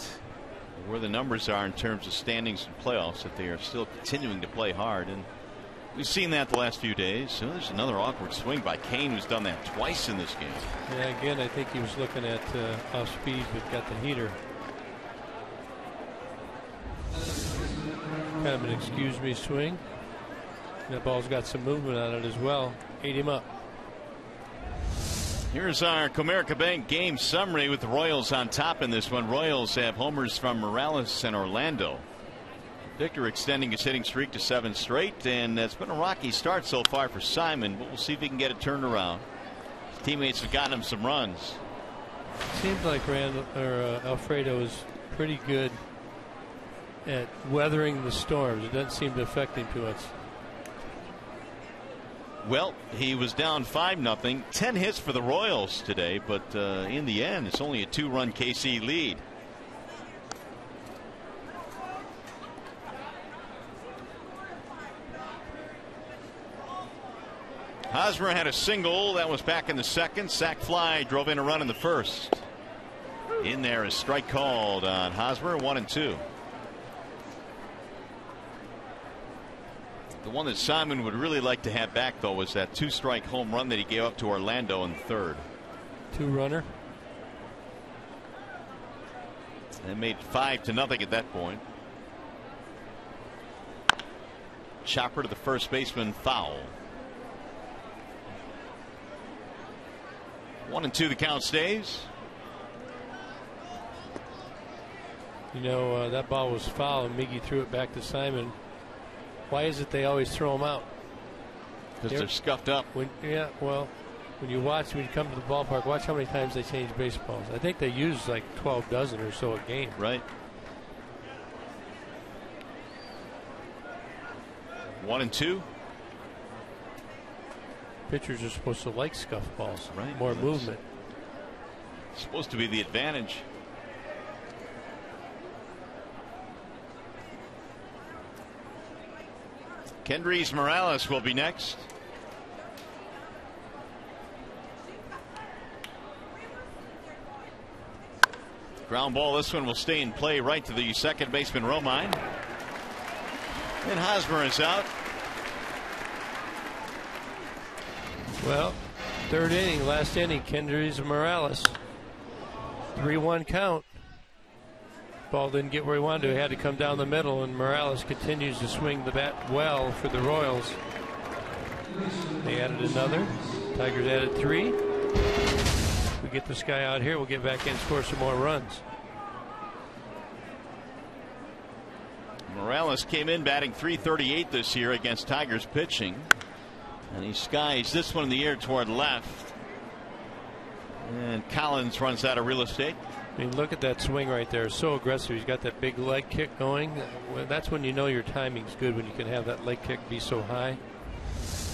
where the numbers are in terms of standings and playoffs, that they are still continuing to play hard, and we've seen that the last few days. So there's another awkward swing by Kane, who's done that twice in this game. Yeah, again, I think he was looking at off speed, but got the heater. Kind of an excuse me swing. That ball's got some movement on it as well. Ate him up. Here's our Comerica Bank game summary with the Royals on top in this one. Royals have homers from Morales and Orlando. Victor extending his hitting streak to 7 straight, and it's been a rocky start so far for Simon, but we'll see if he can get it turned around. His teammates have gotten him some runs. Seems like Alfredo is pretty good at weathering the storms. It doesn't seem to affect him too much. Well, he was down 5-0, 10 hits for the Royals today, but in the end, it's only a 2-run KC lead. Hosmer had a single that was back in the second. Sac fly drove in a run in the first. In there is strike called on Hosmer, 1-2. The one that Simon would really like to have back, though, was that 2-strike home run that he gave up to Orlando in the third. 2-runner. They made 5-0 at that point. Chopper to the first baseman, foul. 1-2, the count stays. You know, that ball was foul, and Miggy threw it back to Simon. Why is it they always throw them out? Because they're scuffed up. When you come to the ballpark, watch how many times they change baseballs. I think they use like 12 dozen or so a game. Right. 1-2. Pitchers are supposed to like scuff balls. Right. More movement. Supposed to be the advantage. Kendrys Morales will be next. Ground ball. This one will stay in play right to the second baseman Romine. And Hosmer is out. Well, third inning, last inning, Kendrys Morales. 3-1 count. Ball didn't get where he wanted to. He had to come down the middle, and Morales continues to swing the bat well for the Royals. They added another. Tigers added 3. If we get this guy out here, we'll get back in and score some more runs. Morales came in batting .338 this year against Tigers pitching, and he skies this one in the air toward left, and Collins runs out of real estate. I mean, look at that swing right there. So aggressive. He's got that big leg kick going. That's when you know your timing's good, when you can have that leg kick be so high.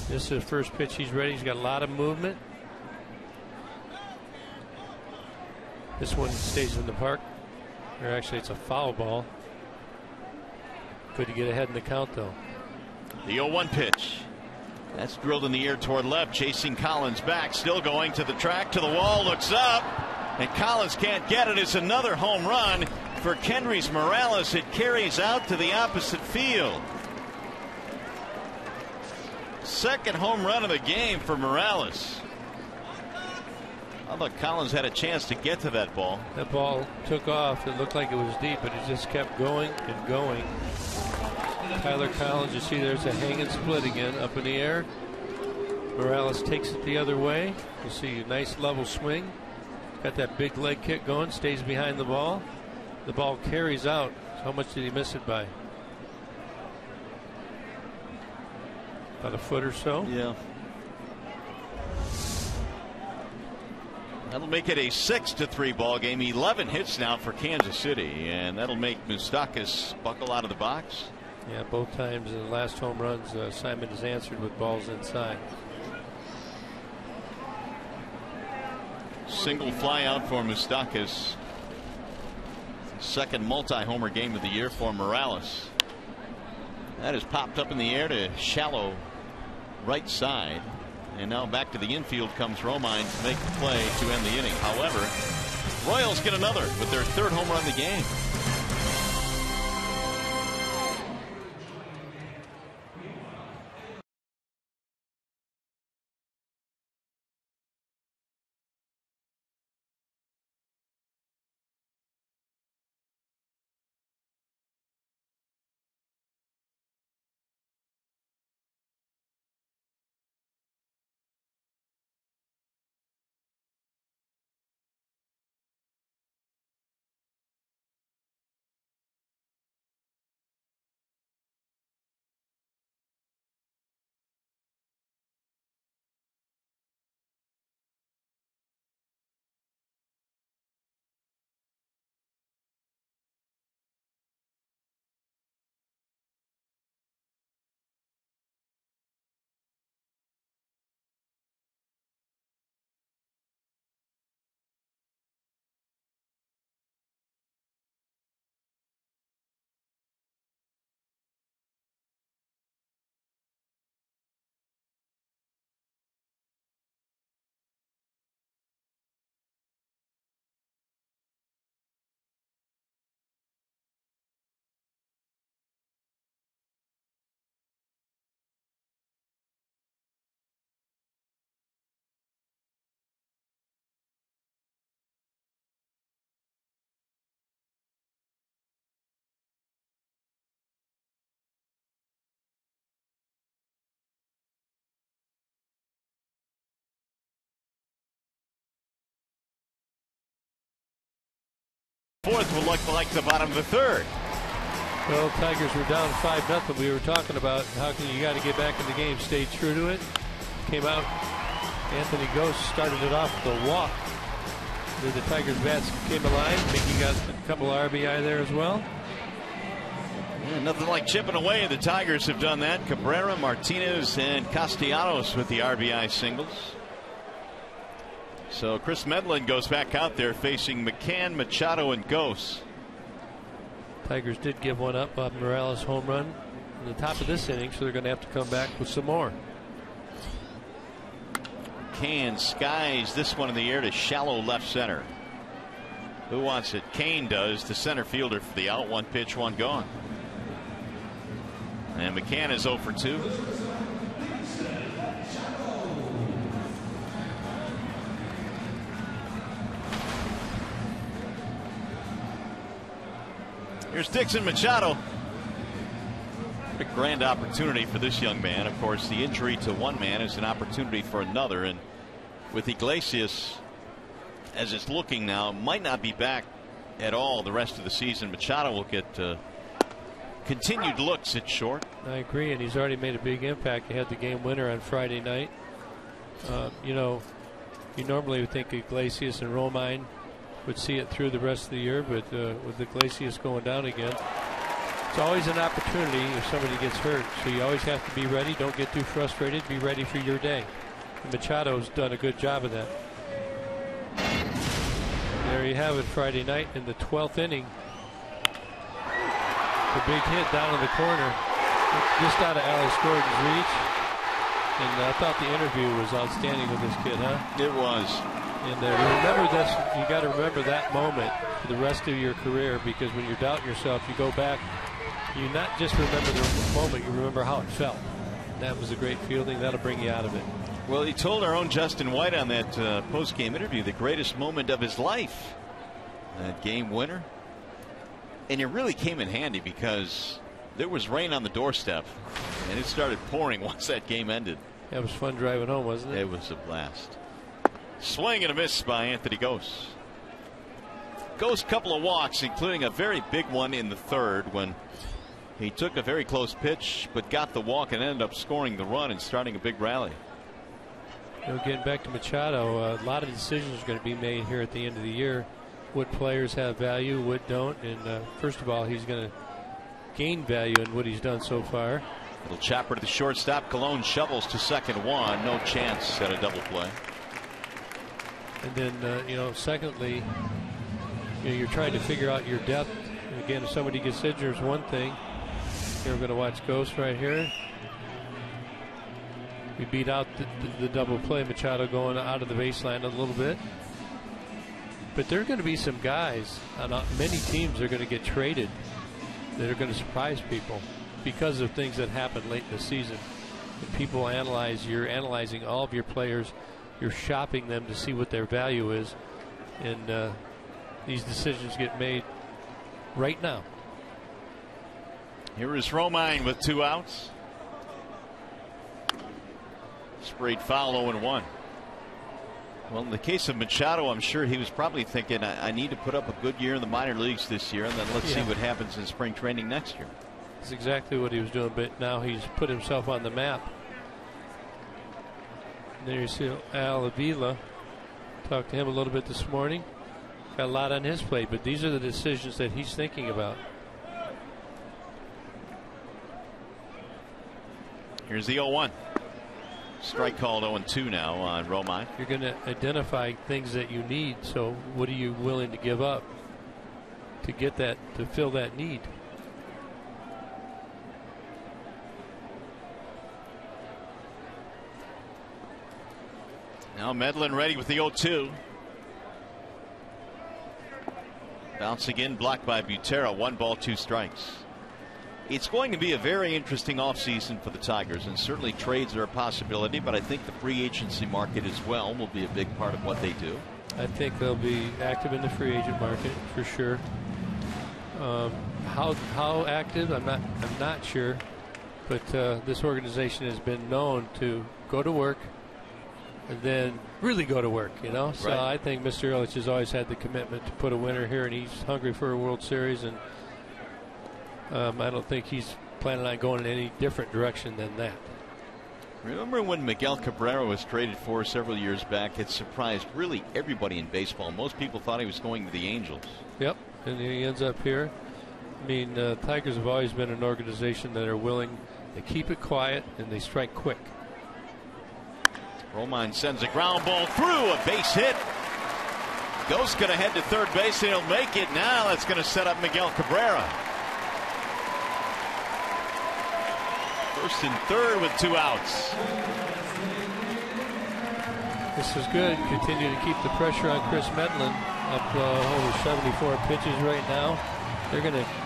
This is the first pitch. He's ready. He's got a lot of movement. This one stays in the park. Or actually, it's a foul ball. Good to get ahead in the count, though. The 0-1 pitch. That's drilled in the air toward left, chasing Collins back. Still going to the track, to the wall, looks up. And Collins can't get it. It's another home run for Kendrys Morales. It carries out to the opposite field. Second home run of the game for Morales. I thought Collins had a chance to get to that ball. That ball took off. It looked like it was deep, but it just kept going and going. Tyler Collins, you see there's a hang and split again up in the air. Morales takes it the other way. You see a nice level swing. Got that big leg kick going, stays behind the ball. The ball carries out. How much did he miss it by? About a foot or so? Yeah. That'll make it a 6-3 ball game. 11 hits now for Kansas City, and that'll make Moustakas buckle out of the box. Yeah, both times in the last home runs, Simon has answered with balls inside. Single fly out for Moustakas. Second multi-homer game of the year for Morales. That is popped up in the air to shallow right side. And now back to the infield comes Romine to make the play to end the inning. However, Royals get another with their third home run of the game. Fourth will look like the bottom of the third. Well, Tigers were down 5-0. We were talking about how can you got to get back in the game, stay true to it. Came out. Anthony Ghost started it off with a walk. Then the Tigers bats came alive. Mickey got a couple RBI there as well. Yeah, nothing like chipping away. The Tigers have done that. Cabrera, Martinez, and Castellanos with the RBI singles. So Chris Medlin goes back out there facing McCann, Machado, and Ghost. Tigers did give one up. Bob Morales home run in the top of this inning, so they're going to have to come back with some more. McCann skies this one in the air to shallow left center. Who wants it? Kane does, the center fielder for the out. One pitch, one gone. And McCann is 0 for 2. Here's Dixon Machado. A grand opportunity for this young man. Of course, the injury to one man is an opportunity for another. And with Iglesias, as it's looking now, might not be back at all the rest of the season. Machado will get continued looks at short. I agree, and he's already made a big impact. He had the game winner on Friday night. You know, you normally would think Iglesias and Romine would see it through the rest of the year, but with Iglesias going down again, it's always an opportunity if somebody gets hurt. So you always have to be ready. Don't get too frustrated. Be ready for your day. And Machado's done a good job of that. There you have it, Friday night in the 12th inning. The big hit down in the corner, just out of Alex Gordon's reach. And I thought the interview was outstanding with this kid, huh? It was. And remember this, you got to remember that moment for the rest of your career, because when you're doubting yourself, you go back, you not just remember the moment, you remember how it felt. That was a great fielding. That'll bring you out of it. Well, he told our own Justin White on that post-game interview the greatest moment of his life, that game winner. And it really came in handy because there was rain on the doorstep and it started pouring once that game ended. That was fun driving home, wasn't it? It was a blast. Swing and a miss by Anthony Gose. Gose couple of walks, including a very big one in the third when he took a very close pitch but got the walk and ended up scoring the run and starting a big rally. You know, getting back to Machado, a lot of decisions are going to be made here at the end of the year. What players have value, what don't, and first of all, he's going to gain value in what he's done so far. Little chopper to the shortstop. Colon shovels to second one. No chance at a double play. And then, you know, secondly, you know, you're trying to figure out your depth. And again, if somebody gets injured, is one thing. Here we're going to watch Ghost right here. We beat out the double play. Machado going out of the baseline a little bit. But there are going to be some guys on many teams are going to get traded that are going to surprise people because of things that happened late in the season. And people analyze, you're analyzing all of your players, you're shopping them to see what their value is, and these decisions get made right now. Here is Romine with 2 outs. Sprayed foul, 0-1. Well, in the case of Machado, I'm sure he was probably thinking, I need to put up a good year in the minor leagues this year, and then let's see what happens in spring training next year. That's exactly what he was doing, but now he's put himself on the map. And there you see Al Avila. Talked to him a little bit this morning. Got a lot on his plate, but these are the decisions that he's thinking about. Here's the 0-1. Strike called 0-2 now on Romine. You're going to identify things that you need, so what are you willing to give up to get that, to fill that need? Now Medlin ready with the 0-2. Bouncing in, blocked by Butera. 1 ball, 2 strikes. It's going to be a very interesting offseason for the Tigers, and certainly trades are a possibility, but I think the free agency market as well will be a big part of what they do. I think they'll be active in the free agent market for sure. How active, I'm not sure, but this organization has been known to go to work and then really go to work, you know. So I think Mr. Ilitch has always had the commitment to put a winner here, and he's hungry for a World Series, and I don't think he's planning on going in any different direction than that. Remember when Miguel Cabrera was traded for several years back? It surprised really everybody in baseball. Most people thought he was going to the Angels. Yep, and he ends up here. I mean, Tigers have always been an organization that are willing to keep it quiet and they strike quick. Romine sends a ground ball through, a base hit. Ghost going to head to third base, and he'll make it. Now that's going to set up Miguel Cabrera. First and third with 2 outs. This is good. Continue to keep the pressure on Chris Medlin. Up over 74 pitches right now.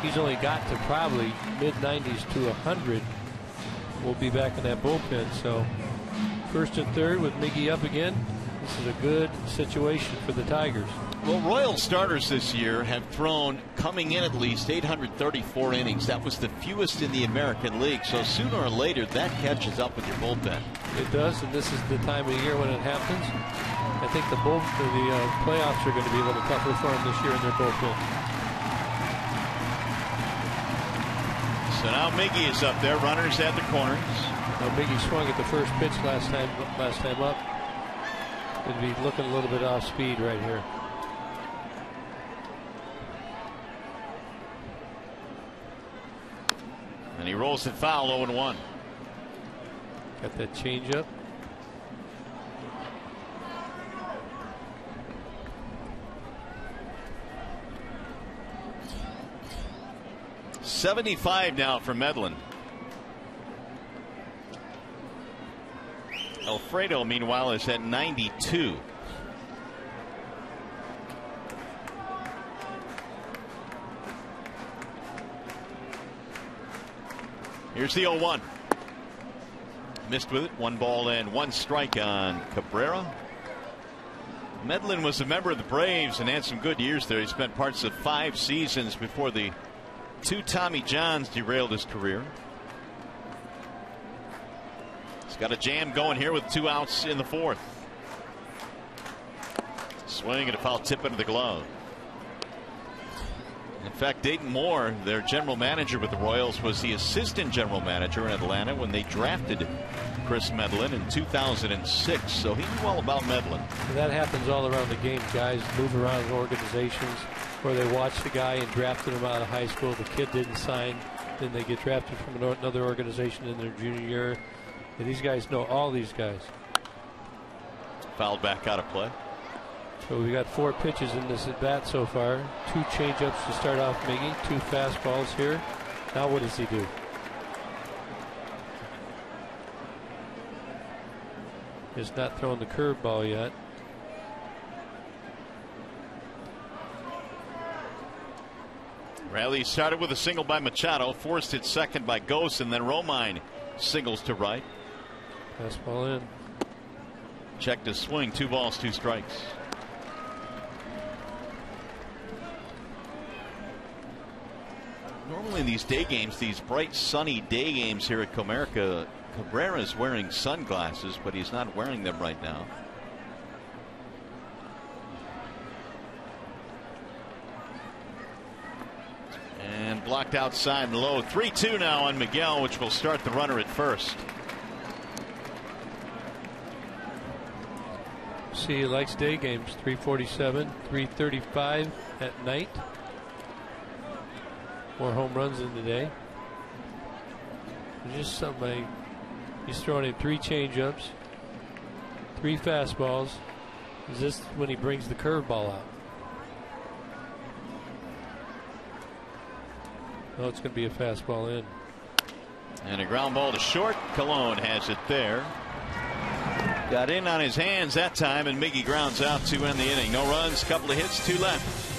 He's only got to probably mid-90s to 100. We'll be back in that bullpen. So first and third with Miggy up again. This is a good situation for the Tigers. Well, Royal starters this year have thrown, coming in at least, 834 innings. That was the fewest in the American League. So sooner or later, that catches up with your bullpen. It does, and this is the time of year when it happens. I think the playoffs are going to be a little tougher for them this year in their bullpen. So now Miggy is up there. Runners at the corners. Now Miggy swung at the first pitch last time up. It'd be looking a little bit off speed right here. And he rolls it foul, 0-1. Got that changeup. .75 now for Medlin. Alfredo, meanwhile, is at 92. Here's the 0-1. Missed with it. 1 ball and 1 strike on Cabrera. Medlin was a member of the Braves and had some good years there. He spent parts of 5 seasons before the 2 Tommy Johns derailed his career. He's got a jam going here with 2 outs in the 4th. Swing and a foul tip into the glove. In fact, Dayton Moore, their general manager with the Royals, was the assistant general manager in Atlanta when they drafted Chris Medlin in 2006. So he knew all about Medlin. That happens all around the game. Guys move around organizations where they watch the guy and drafted him out of high school. The kid didn't sign. Then they get drafted from another organization in their junior year. And these guys know all these guys. Fouled back out of play. So we got 4 pitches in this at bat so far. 2 changeups to start off Miggy. 2 fastballs here. Now what does he do? He's not throwing the curveball yet. Rally started with a single by Machado, forced it second by Ghost, and then Romine singles to right. Fastball in. Checked his swing. 2 balls, 2 strikes. Normally in these day games, these bright sunny day games here at Comerica, Cabrera is wearing sunglasses, but he's not wearing them right now. And blocked outside and low. 3-2 now on Miguel, which will start the runner at first. See, he likes day games. 347, 335 at night. More home runs in the day. Just something. He's throwing in 3 changeups, 3 fastballs. Is this when he brings the curveball out? Oh, it's going to be a fastball in. And a ground ball to short. Colon has it there. Got in on his hands that time, and Miggy grounds out to end the inning. No runs, couple of hits, 2 left.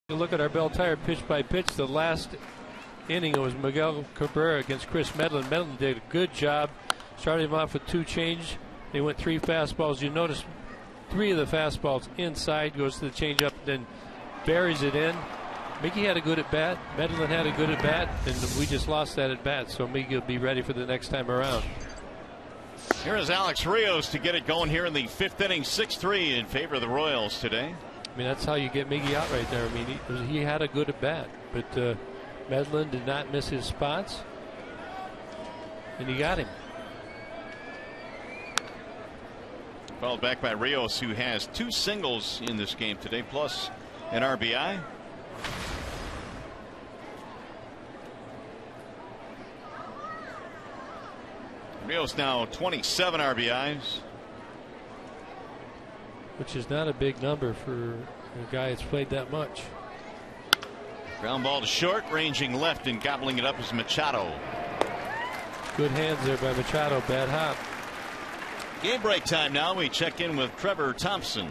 You look at our Bell Tire pitch by pitch. The last inning, it was Miguel Cabrera against Chris Medlin. Medlin did a good job. Started him off with 2 change. They went 3 fastballs. You notice 3 of the fastballs inside, goes to the changeup, then buries it in. Miggy had a good at bat. Medlin had a good at bat, and we just lost that at bat. So Miggy will be ready for the next time around. Here is Alex Rios to get it going here in the 5th inning. 6-3 in favor of the Royals today. I mean, that's how you get Miggy out right there. I mean, he had a good at bat, but Medlin did not miss his spots, and he got him. Fouled back by Rios, who has 2 singles in this game today, plus an RBI. Rios now 27 RBIs. Which is not a big number for a guy that's played that much. Ground ball to short, ranging left and gobbling it up is Machado. Good hands there by Machado. Bad hop. Game break time now. We check in with Trevor Thompson.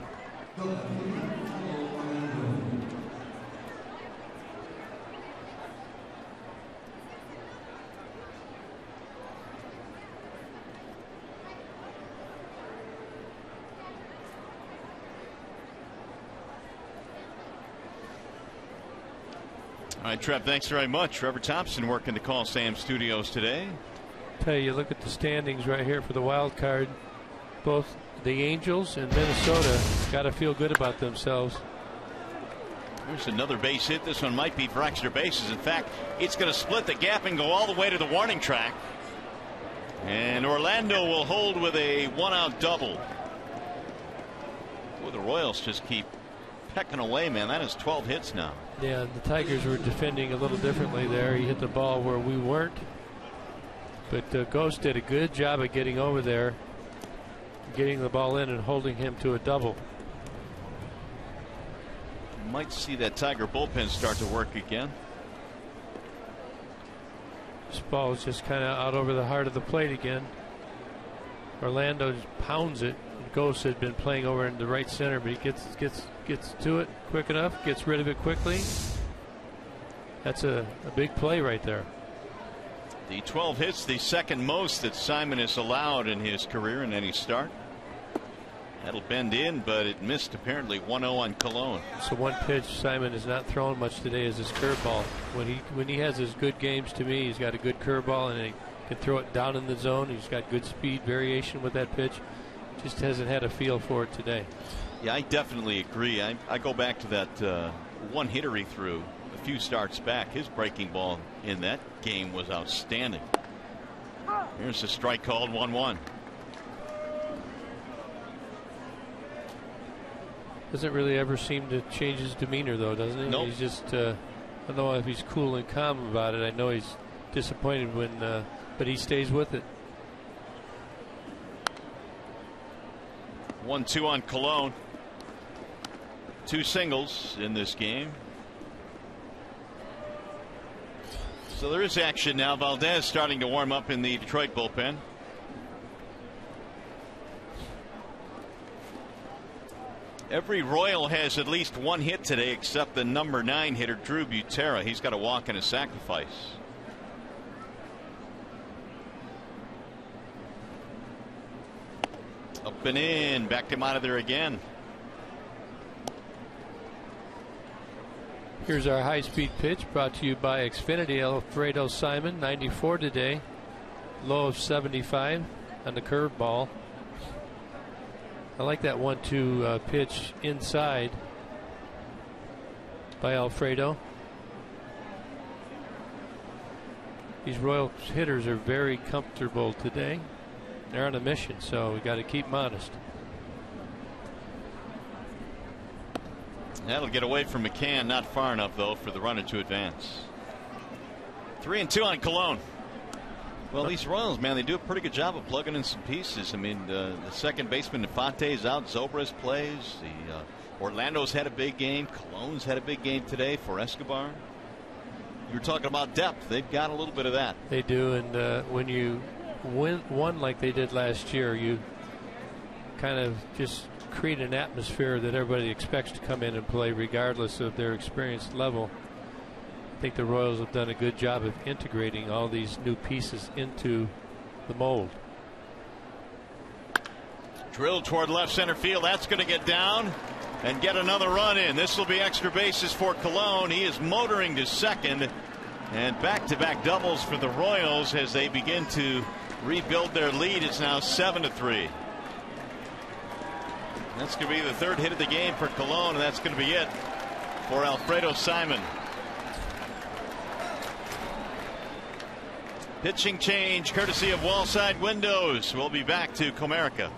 All right, Trev, thanks very much. Trevor Thompson working the Call Sam Studios today. Tell you, look at the standings right here for the wild card. Both the Angels and Minnesota got to feel good about themselves. There's another base hit. This one might be for extra bases. In fact, it's going to split the gap and go all the way to the warning track. And Orlando will hold with a one-out double. Boy, the Royals just keep pecking away, man. That is 12 hits now. Yeah, the Tigers were defending a little differently there. He hit the ball where we weren't. But Ghost did a good job of getting over there, getting the ball in and holding him to a double. Might see that Tiger bullpen start to work again. This ball is just kind of out over the heart of the plate again. Orlando just pounds it. Ghost had been playing over in the right center, but he gets to it quick enough, gets rid of it quickly. That's a big play right there. The 12 hits, the second most that Simon has allowed in his career in any start. That'll bend in, but it missed apparently 1-0 on Cologne. So one pitch Simon has not thrown much today is his curveball. When he has his good games, to me, he's got a good curveball and he can throw it down in the zone. He's got good speed variation with that pitch. Just hasn't had a feel for it today. Yeah, I definitely agree. I go back to that one hitter he threw a few starts back. His breaking ball in that game was outstanding. Here's a strike called 1-1. Doesn't really ever seem to change his demeanor, though, doesn't he? Nope. He's just I don't know if he's cool and calm about it. I know he's disappointed when but he stays with it. 1-2 on Cologne. 2 singles in this game. So there is action now. Valdez starting to warm up in the Detroit bullpen. Every Royal has at least one hit today except the number 9 hitter Drew Butera. He's got a walk and a sacrifice. Up and in, backed him out of there again. Here's our high-speed pitch brought to you by Xfinity. Alfredo Simon, 94 today, low of 75 on the curveball. I like that 1-2 pitch inside by Alfredo. These Royals hitters are very comfortable today. They're on a mission, so we got to keep them honest. That'll get away from McCann, not far enough though for the runner to advance. 3-2 on Cologne. Well, these Royals, man, they do a pretty good job of plugging in some pieces. I mean, the second baseman Infante's out, Zobrist plays. The Orlando's had a big game. Cologne's had a big game today for Escobar. You were talking about depth. They've got a little bit of that. They do, and when you win one like they did last year, you kind of just create an atmosphere that everybody expects to come in and play regardless of their experience level. I think the Royals have done a good job of integrating all these new pieces into the mold. Drilled toward left center field. That's going to get down and get another run in. This will be extra bases for Cologne. He is motoring to second, and back-to-back doubles for the Royals as they begin to rebuild their lead. It's now 7-3. That's going to be the third hit of the game for Cologne, and that's going to be it for Alfredo Simon. Pitching change courtesy of Wallside Windows. We'll be back to Comerica.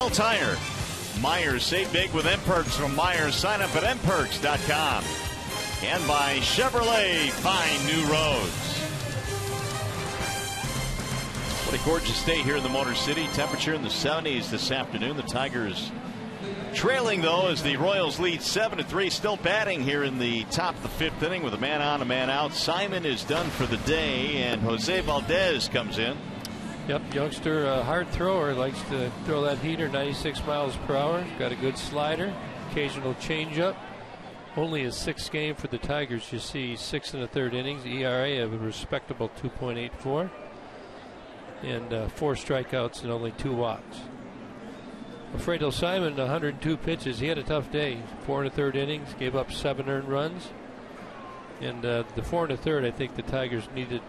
Tire. Myers, save big with M-Perks from Myers. Sign up at mperks.com. And by Chevrolet, find new roads. What a gorgeous day here in the Motor City. Temperature in the 70s this afternoon. The Tigers trailing, though, as the Royals lead 7-3. Still batting here in the top of the 5th inning with a man on, a man out. Simon is done for the day, and Jose Valdez comes in. Yep, youngster, hard thrower, likes to throw that heater 96 miles per hour. Got a good slider, occasional changeup. Only his 6th game for the Tigers. You see 6 1/3 innings, ERA of a respectable 2.84, and 4 strikeouts and only 2 walks. Alfredo Simon, 102 pitches. He had a tough day. 4 1/3 innings, gave up 7 earned runs, and the 4 1/3, I think the Tigers needed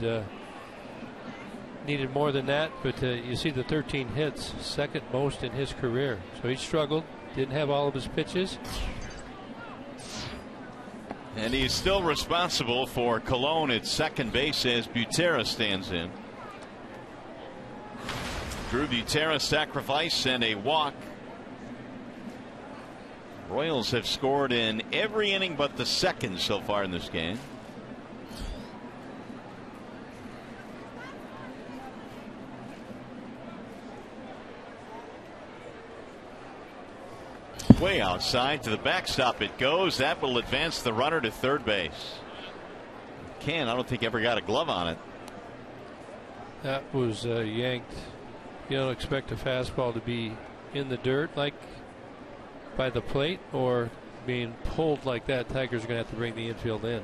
more than that, but you see the 13 hits, 2nd most in his career. So he struggled, didn't have all of his pitches. And he's still responsible for Colon at second base as Butera stands in. Drew Butera, sacrifice and a walk. Royals have scored in every inning but the 2nd so far in this game. Way outside to the backstop it goes. That will advance the runner to third base. I don't think ever got a glove on it. That was yanked. You don't expect a fastball to be in the dirt like by the plate or being pulled like that. Tigers are going to have to bring the infield in.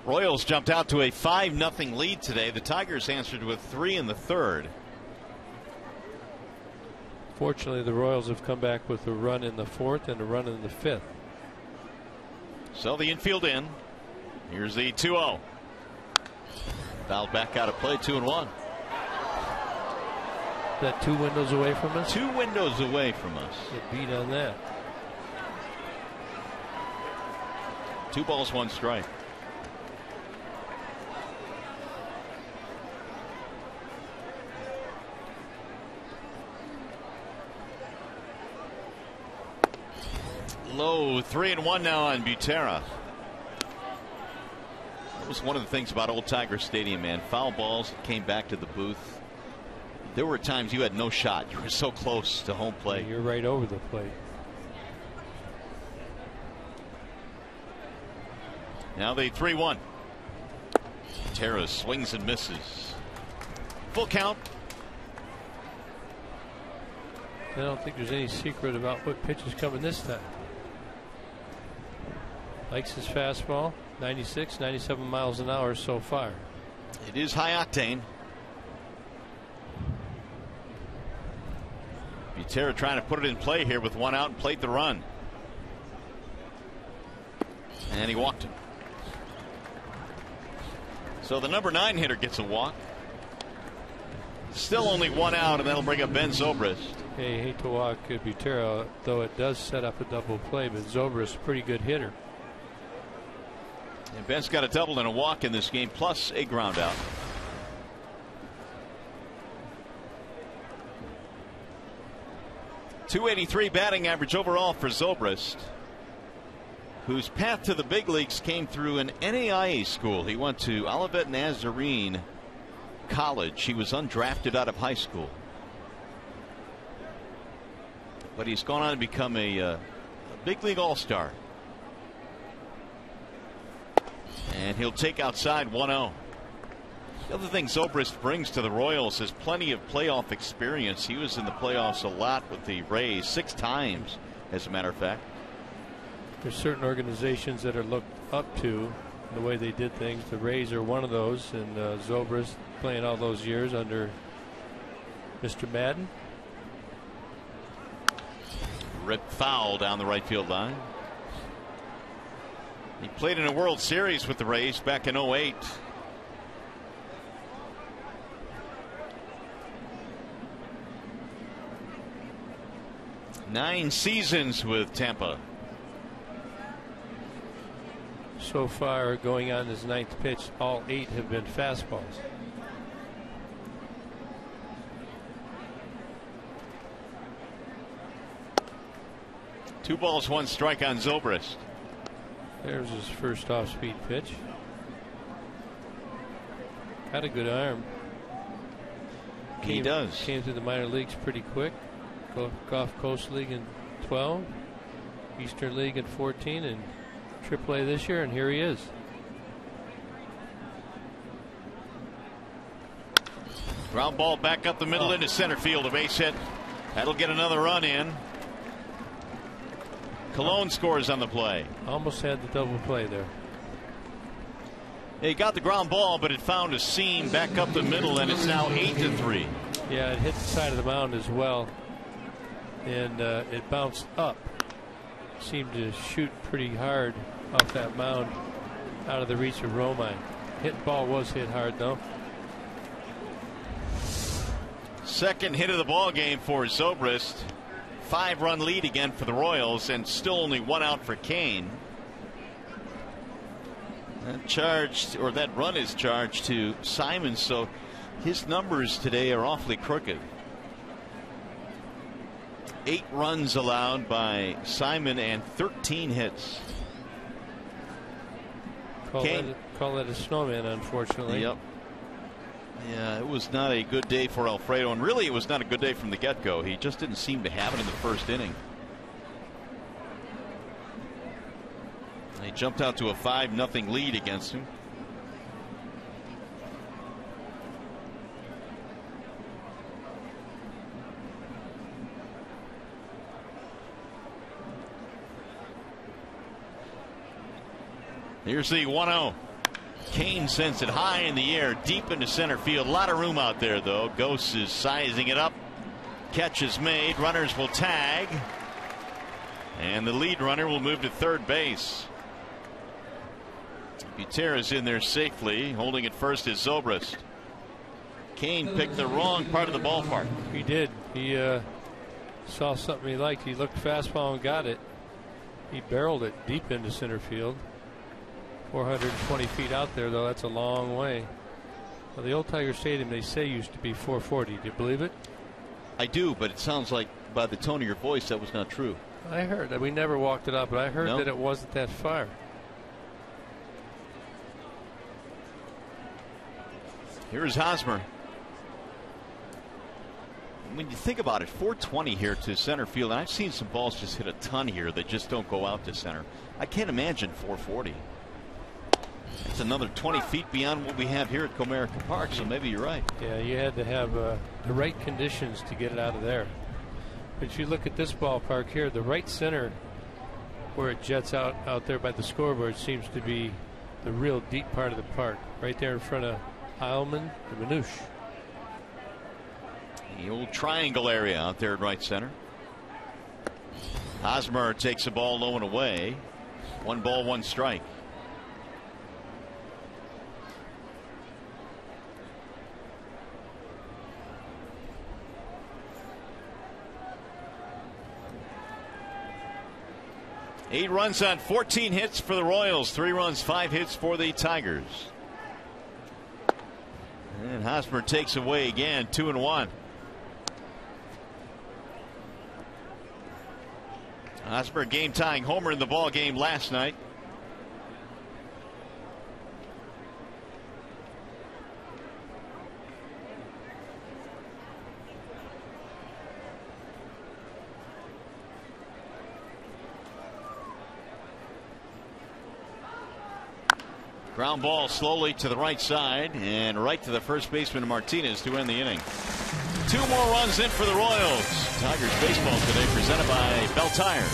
Royals jumped out to a 5-0 lead today. The Tigers answered with 3 in the 3rd. Fortunately, the Royals have come back with a run in the 4th and a run in the 5th. So the infield in. Here's the 2-0. Fouled back out of play, 2-1. Is that 2 windows away from us? 2 windows away from us. Get beat on that. 2 balls, 1 strike. Low 3-1 now on Butera. That was one of the things about Old Tiger Stadium, man. Foul balls that came back to the booth. There were times you had no shot. You were so close to home plate. You're right over the plate. Now the 3-1. Butera swings and misses. Full count. I don't think there's any secret about what pitch is coming this time. Likes his fastball, 96, 97 miles an hour so far. It is high octane. Butera trying to put it in play here with 1 out and plate the run. And he walked him. So the number 9 hitter gets a walk. Still only 1 out, and that'll bring up Ben Zobrist. Hey, hate to walk Butera, though it does set up a double play, but Zobrist, pretty good hitter. And Ben's got a double and a walk in this game, plus a ground out. .283 batting average overall for Zobrist, whose path to the big leagues came through an NAIA school. He went to Olivet Nazarene College. He was undrafted out of high school, but he's gone on to become a big league all-star. And he'll take outside 1-0. The other thing Zobrist brings to the Royals is plenty of playoff experience. He was in the playoffs a lot with the Rays, 6 times, as a matter of fact. There's certain organizations that are looked up to the way they did things. The Rays are one of those, and Zobrist playing all those years under Mr. Madden. Rip foul down the right field line. He played in a World Series with the Rays back in 08. Nine seasons with Tampa. So far, going on his 9th pitch, all 8 have been fastballs. 2 balls, 1 strike on Zobrist. There's his first off-speed pitch. Got a good arm. He does. Came to the minor leagues pretty quick. Gulf Coast League in 12, Eastern League in 14, and AAA this year, and here he is. Ground ball back up the middle into center field. A base hit. That'll get another run in. Cologne scores on the play. Almost had the double play there. He got the ground ball, but it found a seam back up the middle, and it's now 8-3. Yeah, it hit the side of the mound as well, and it bounced up. Seemed to shoot pretty hard off that mound, out of the reach of Romine. Hit ball was hit hard though. Second hit of the ball game for Zobrist. 5-run lead again for the Royals, and still only 1 out for Kane. That run is charged to Simon, so his numbers today are awfully crooked. 8 runs allowed by Simon and 13 hits. Call that a snowman, unfortunately. Yep. Yeah, it was not a good day for Alfredo, and really it was not a good day from the get-go. He just didn't seem to have it in the first inning. They jumped out to a 5-0 lead against him. Here's the 1-0. Kane sends it high in the air, deep into center field. A lot of room out there, though. Ghost is sizing it up. Catch is made. Runners will tag. And the lead runner will move to third base. Gutierrez in there safely. Holding it first is Zobrist. Kane picked the wrong part of the ballpark. He did. He saw something he liked. He looked fastball and got it. He barreled it deep into center field. 420 feet out there, though. That's a long way. Well, the old Tiger Stadium, they say, used to be 440. Do you believe it? I do, but it sounds like by the tone of your voice that was not true. I heard that. We never walked it up, but I heard that it wasn't that far. Here's Hosmer. When you think about it, 420 here to center field, and I've seen some balls just hit a ton here that just don't go out to center. I can't imagine 440. It's another 20 feet beyond what we have here at Comerica Park, so maybe you're right. Yeah, you had to have the right conditions to get it out of there. But if you look at this ballpark here, the right center where it jets out there by the scoreboard seems to be the real deep part of the park, right there in front of Heilman and Manouche. The old triangle area out there at right center. Hosmer takes the ball low and away. 1 ball, 1 strike. Eight runs on 14 hits for the Royals. 3 runs, 5 hits for the Tigers. And Hosmer takes away again. 2-1. Hosmer game tying homer in the ball game last night. Ground ball slowly to the right side and right to the first baseman Martinez to end the inning. 2 more runs in for the Royals. Tigers baseball today presented by Bell Tire.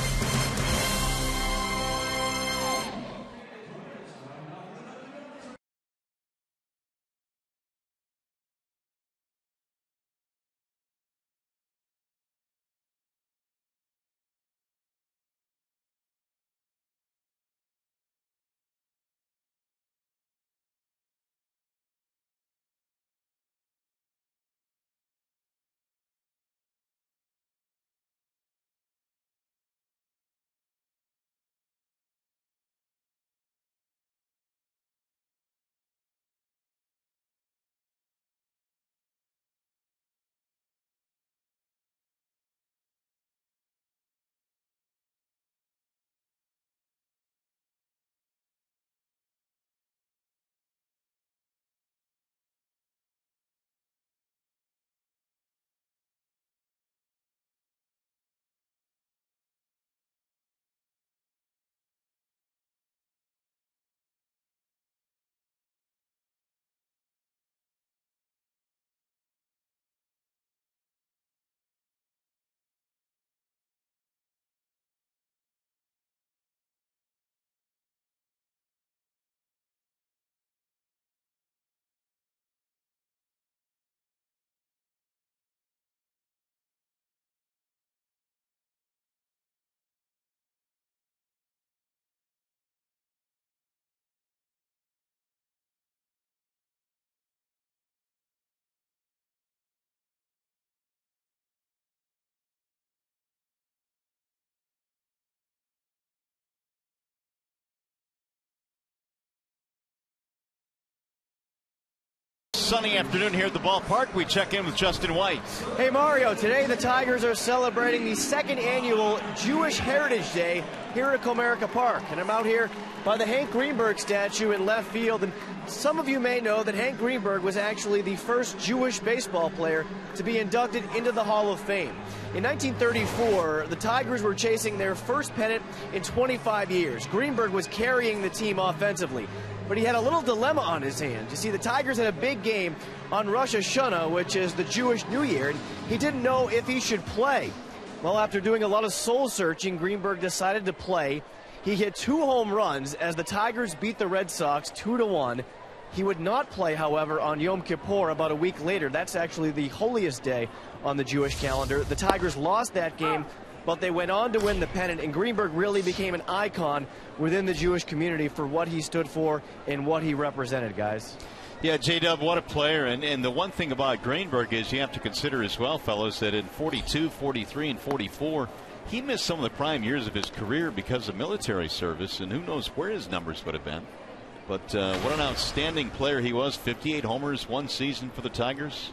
sunny afternoon here at the ballpark. We check in with Justin White. Hey Mario, today the Tigers are celebrating the second annual Jewish Heritage Day here at Comerica Park. And I'm out here by the Hank Greenberg statue in left field. And some of you may know that Hank Greenberg was actually the first Jewish baseball player to be inducted into the Hall of Fame. In 1934, the Tigers were chasing their first pennant in 25 years. Greenberg was carrying the team offensively, but he had a little dilemma on his hands. You see, the Tigers had a big game on Rosh Hashanah, which is the Jewish New Year, and he didn't know if he should play. Well, after doing a lot of soul searching, Greenberg decided to play. He hit 2 home runs as the Tigers beat the Red Sox 2-1. He would not play, however, on Yom Kippur about a week later. That's actually the holiest day on the Jewish calendar. The Tigers lost that game, but they went on to win the pennant, and Greenberg really became an icon within the Jewish community for what he stood for and what he represented, guys. Yeah, J-Dub, what a player. And the one thing about Greenberg is you have to consider as well, fellas, that in 42, 43, and 44, he missed some of the prime years of his career because of military service, and who knows where his numbers would have been. But what an outstanding player he was. 58 homers, 1 season for the Tigers.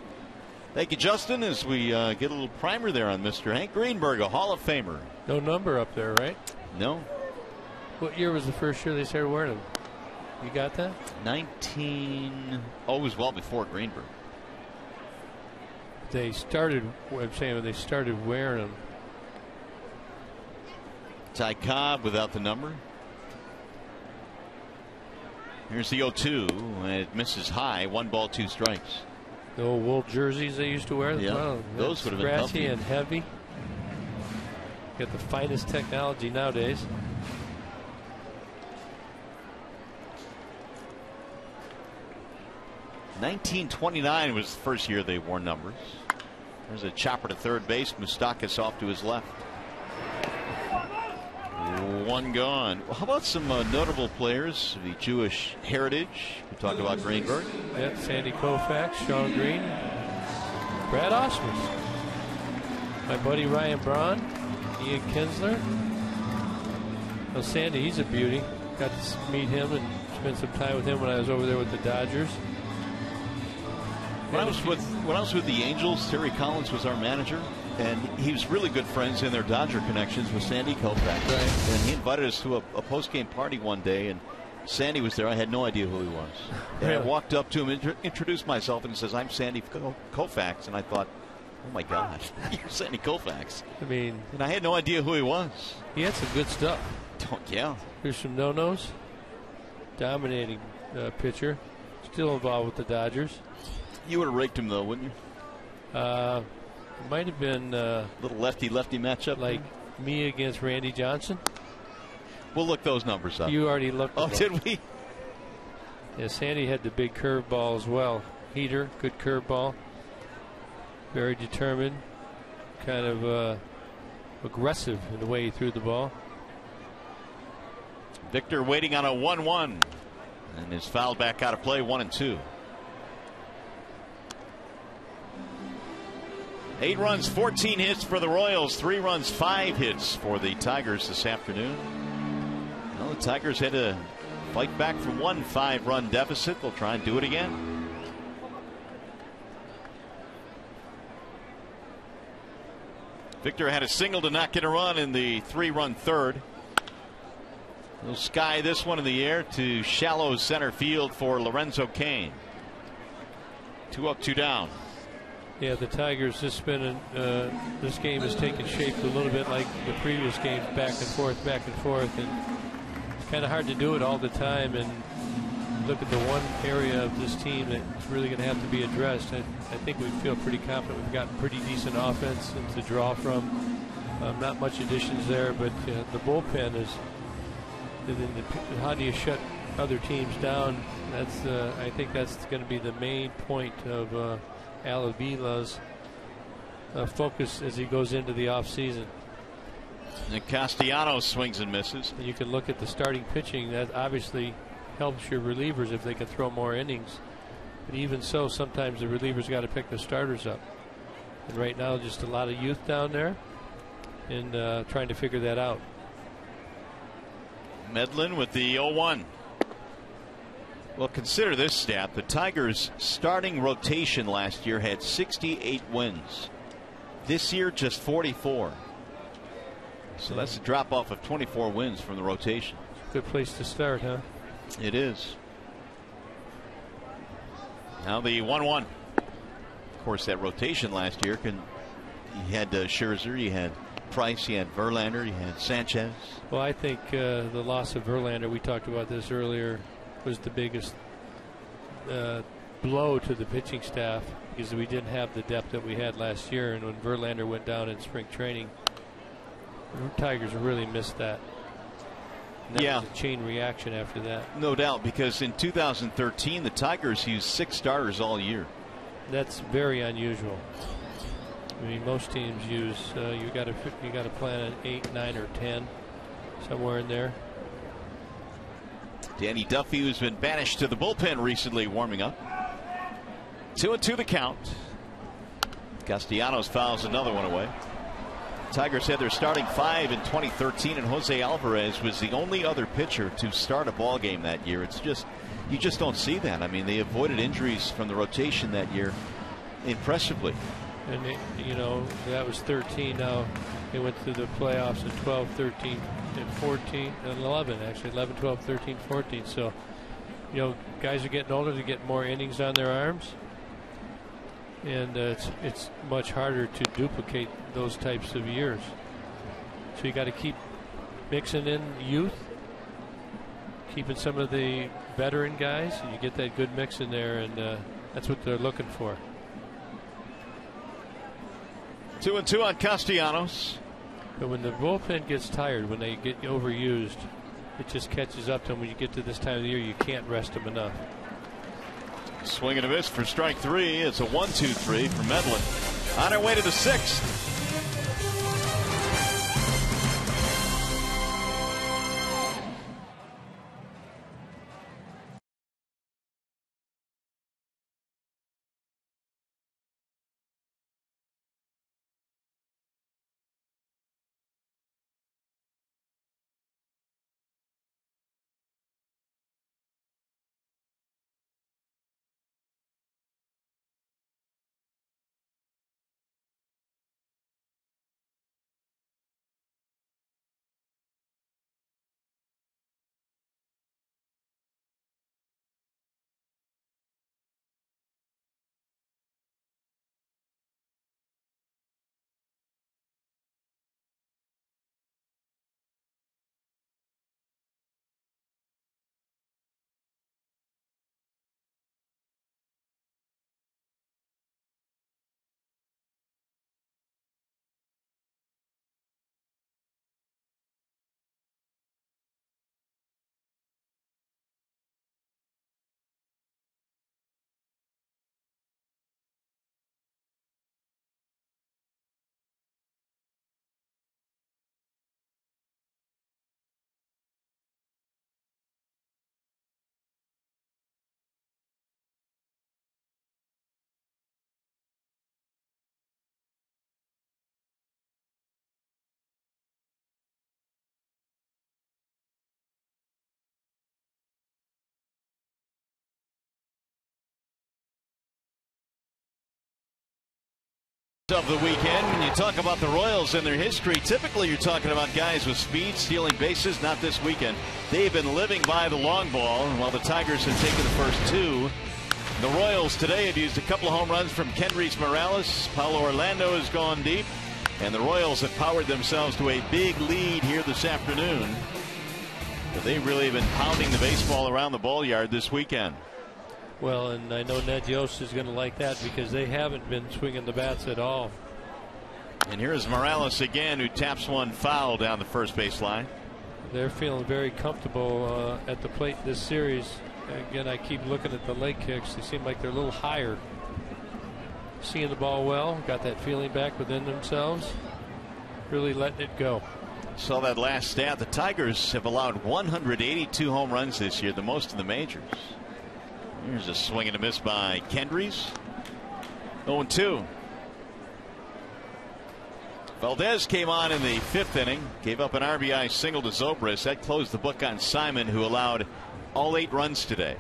Thank you, Justin, as we get a little primer there on Mr. Hank Greenberg, a Hall of Famer. No number up there, right? No. What year was the first year they started wearing them? You got that? 19. Oh, it was well before Greenberg. They started, I'm saying when they started wearing them. Ty Cobb without the number. Here's the 0-2, and it misses high. 1 ball, 2 strikes. The old wool jerseys they used to wear. Yeah, well, those would have been scratchy and heavy. Got the finest technology nowadays. '29 was the first year they wore numbers. There's a chopper to third base. Moustakas off to his left. 1 gone. Well, how about some notable players of the Jewish heritage? We talked about Greenberg. Yeah, Sandy Koufax, Sean Green, Brad Osmus, my buddy Ryan Braun, Ian Kinsler. Well, Sandy, he's a beauty. Got to meet him and spend some time with him when I was over there with the Dodgers. When I was with the Angels, Terry Collins was our manager, and he was really good friends in their Dodger connections with Sandy Koufax. Right. And he invited us to a post-game party one day, and Sandy was there. I had no idea who he was. And I walked up to him, introduced myself, and he says, "I'm Sandy Koufax." And I thought, oh my God, you're Sandy Koufax. I mean, and I had no idea who he was. He had some good stuff. Oh, yeah. Here's some no-nos. Dominating pitcher. Still involved with the Dodgers. You would have raked him, though, wouldn't you? It might have been a little lefty-lefty matchup, like me against Randy Johnson. We'll look those numbers up. You already looked. Oh, did we? Yeah, Sandy had the big curveball as well. Heater, good curveball. Very determined, kind of aggressive in the way he threw the ball. Victor waiting on a 1-1, and is fouled back out of play. 1-2. 8 runs, 14 hits for the Royals. 3 runs, 5 hits for the Tigers this afternoon. Well, the Tigers had to fight back from 1 5-run deficit. They'll try and do it again. Victor had a single to not get a run in the 3-run third. He'll sky this one in the air to shallow center field for Lorenzo Cain. 2 up, 2 down. Yeah, the Tigers this game has taken shape a little bit like the previous games, back and forth, and it's kind of hard to do it all the time. And look at the one area of this team that's really going to have to be addressed. I think we feel pretty confident we've got pretty decent offense and to draw from. Not much additions there, but the bullpen is. How do you shut other teams down? That's I think that's going to be the main point of Al Avila's focus as he goes into the offseason. And Castellanos swings and misses. You can look at the starting pitching. That obviously helps your relievers if they can throw more innings. But even so, sometimes the relievers got to pick the starters up. And right now, just a lot of youth down there and trying to figure that out. Medlin with the 0-1. Well, consider this stat. The Tigers' starting rotation last year had 68 wins. This year, just 44. So that's a drop off of 24 wins from the rotation. Good place to start, huh? It is. Now the 1-1. Of course, that rotation last year, you had Scherzer, you had Price, you had Verlander, you had Sanchez. Well, I think the loss of Verlander, we talked about this earlier, was the biggest blow to the pitching staff, because we didn't have the depth that we had last year. And when Verlander went down in spring training, the Tigers really missed that. And that was a chain reaction after that. No doubt, because in 2013 the Tigers used 6 starters all year. That's very unusual. I mean, most teams use you got to plan an 8, 9, or 10 somewhere in there. Danny Duffy, who's been banished to the bullpen recently, warming up. 2-2 the count. Castellanos fouls another one away. Tigers had their starting 5 in 2013, and Jose Alvarez was the only other pitcher to start a ball game that year. It's just, you just don't see that. I mean, they avoided injuries from the rotation that year impressively. And that was 13. Now they went through the playoffs in 12, 13, and 14, and 11 actually, 11, 12, 13, 14. So guys are getting older, they're getting more innings on their arms, and it's much harder to duplicate those types of years. So you got to keep mixing in youth, keeping some of the veteran guys, and you get that good mix in there, and that's what they're looking for. 2-2 on Castellanos. But when the bullpen gets tired, when they get overused, it just catches up to them. When you get to this time of the year, you can't rest them enough. Swing and a miss for strike 3. It's a 1-2-3 for Medlin. On our way to the 6th. Of the weekend. When you talk about the Royals and their history, typically you're talking about guys with speed stealing bases. Not this weekend. They've been living by the long ball, and while the Tigers have taken the first 2, the Royals today have used a couple of home runs from Kendrys Morales. Paulo Orlando has gone deep, and the Royals have powered themselves to a big lead here this afternoon. But they really have been pounding the baseball around the ball yard this weekend. Well, and I know Ned Yost is going to like that, because they haven't been swinging the bats at all. And here's Morales again, who taps one foul down the first base line. They're feeling very comfortable at the plate this series. Again, I keep looking at the leg kicks. They seem like they're a little higher. Seeing the ball well, got that feeling back within themselves. Really letting it go. Saw that last stat. The Tigers have allowed 182 home runs this year, the most in the majors. Here's a swing and a miss by Kendrys. 0-2. Valdez came on in the 5th inning, gave up an RBI single to Zobrist. That closed the book on Simon, who allowed all 8 runs today.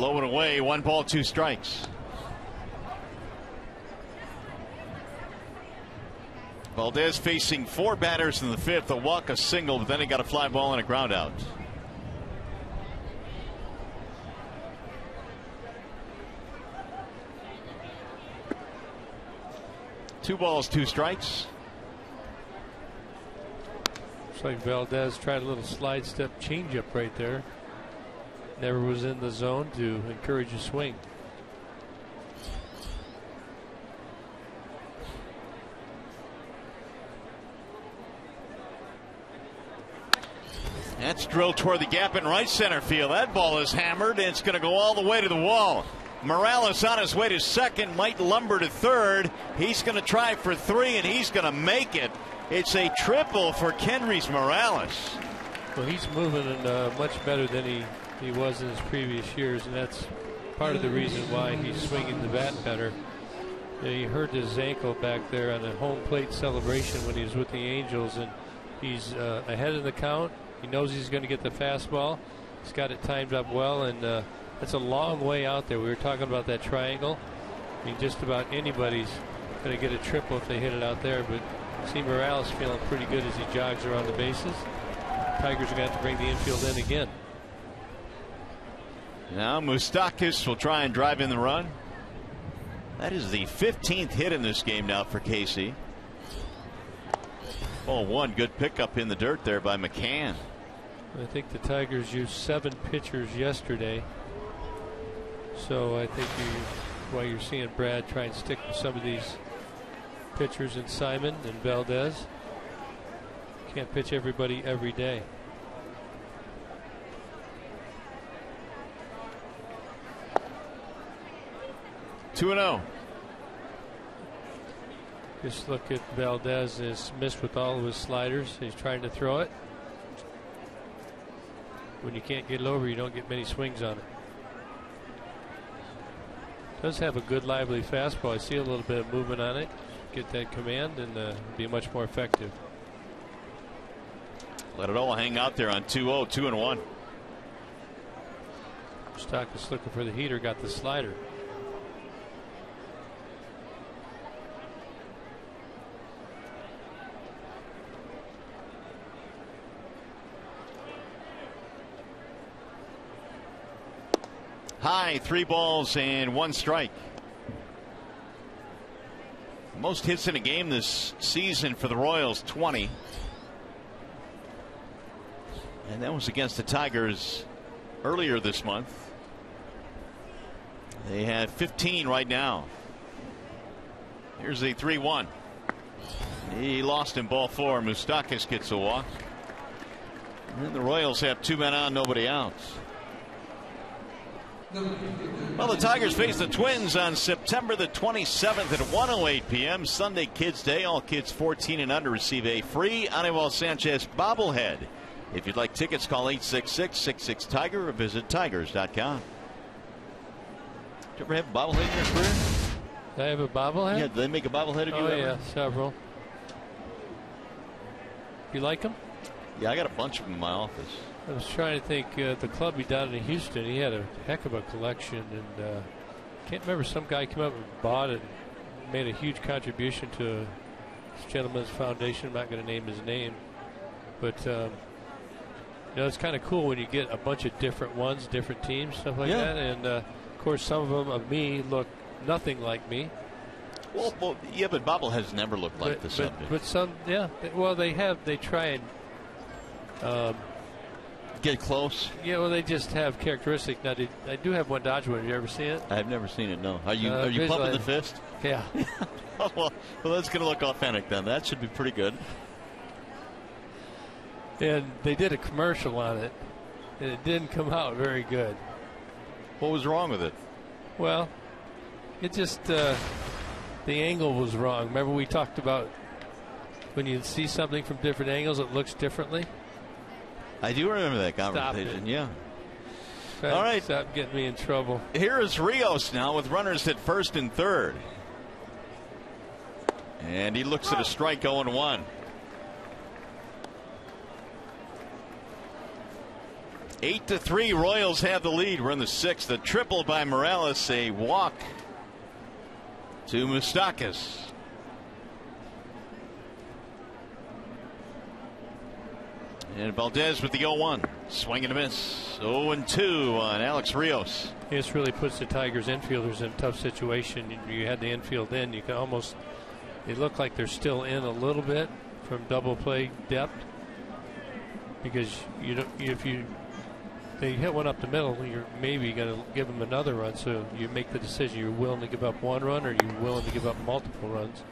low and away. 1 ball, 2 strikes. Valdez facing 4 batters in the 5th. A walk, a single, but then he got a fly ball and a ground out. Two balls, 2 strikes. Looks like Valdez tried a little slide step changeup right there. Never was in the zone to encourage a swing. That's drilled toward the gap in right center field. That ball is hammered, and it's going to go all the way to the wall. Morales on his way to second, might lumber to third. He's going to try for 3, and he's going to make it. It's a triple for Kendrys Morales. Well, he's moving much better than he was in his previous years, and that's part of the reason why he's swinging the bat better. You know, he hurt his ankle back there on a home plate celebration when he was with the Angels, and he's ahead of the count. He knows he's going to get the fastball. He's got it timed up well, and that's a long way out there. We were talking about that triangle. I mean, just about anybody's going to get a triple if they hit it out there, but see Morales feeling pretty good as he jogs around the bases. Tigers are going to have to bring the infield in again. Now Moustakas will try and drive in the run. That is the 15th hit in this game now for KC. Ball 1, good pickup in the dirt there by McCann. I think the Tigers used 7 pitchers yesterday, so I think why you're seeing Brad try and stick with some of these pitchers in Simon and Valdez. Can't pitch everybody every day. Two and 0. Just look at Valdez has missed with all of his sliders. He's trying to throw it. When you can't get it over, you don't get many swings on it. Does have a good lively fastball. I see a little bit of movement on it. Get that command and be much more effective. Let it all hang out there on 2-0, 2-1. Stock is looking for the heater, got the slider. High, 3 balls and 1 strike. Most hits in a game this season for the Royals, 20. And that was against the Tigers earlier this month. They had 15 right now. Here's the 3-1. He lost in ball 4. Moustakas gets a walk. And the Royals have 2 men on, nobody out. Well, the Tigers face the Twins on September the 27th at 1:08 p.m. Sunday Kids Day. All kids 14 and under receive a free Aníbal Sanchez bobblehead. If you'd like tickets, call 866-66-TIGER or visit tigers.com. Did you ever have a bobblehead in your career? Did I have a bobblehead? Yeah, did they make a bobblehead of you? Oh, yeah, several. You like them? Yeah, I got a bunch of them in my office. I was trying to think, the club he down in Houston, he had a heck of a collection, and can't remember, some guy came up and bought it, made a huge contribution to this gentleman's foundation. I'm not going to name his name, but you know, it's kind of cool when you get a bunch of different ones, different teams, stuff like that, and of course some of them of me look nothing like me. Well, yeah, but bobbleheads never look like the subject. But some, yeah, well, they try and get close. Yeah, well, they just have characteristics. Now, I do have one Dodger one. Have you ever seen it? I've never seen it. No. Are you pumping the fist? Yeah. well, that's going to look authentic then. That should be pretty good. And they did a commercial on it, and it didn't come out very good. What was wrong with it? Well, it just the angle was wrong. Remember we talked about when you see something from different angles, it looks differently. I do remember that conversation. Yeah. All right. Stop getting me in trouble. Here is Rios now with runners at first and third. And he looks at a strike, 0-1. 8-3, Royals have the lead. We're in the 6th. A triple by Morales, a walk to Moustakas. And Valdez with the 0-1. Swing and a miss. 0-2 on Alex Rios. This really puts the Tigers infielders in a tough situation. You had the infield in. You can almost, they look like they're still in a little bit from double play depth, because you don't, if they hit one up the middle, you're maybe going to give them another run. So you make the decision: you're willing to give up one run, or you're willing to give up multiple runs.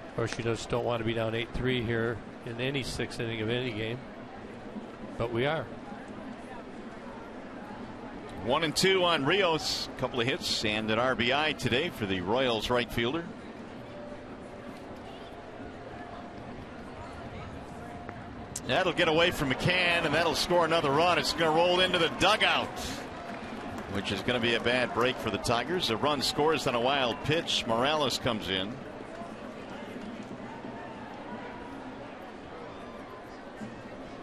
Of course, you just don't want to be down 8-3 here in any 6th inning of any game, but we are. 1-2 on Rios. A couple of hits and an RBI today for the Royals right fielder. That'll get away from McCann, and that'll score another run. It's going to roll into the dugout, which is going to be a bad break for the Tigers. A run scores on a wild pitch. Morales comes in.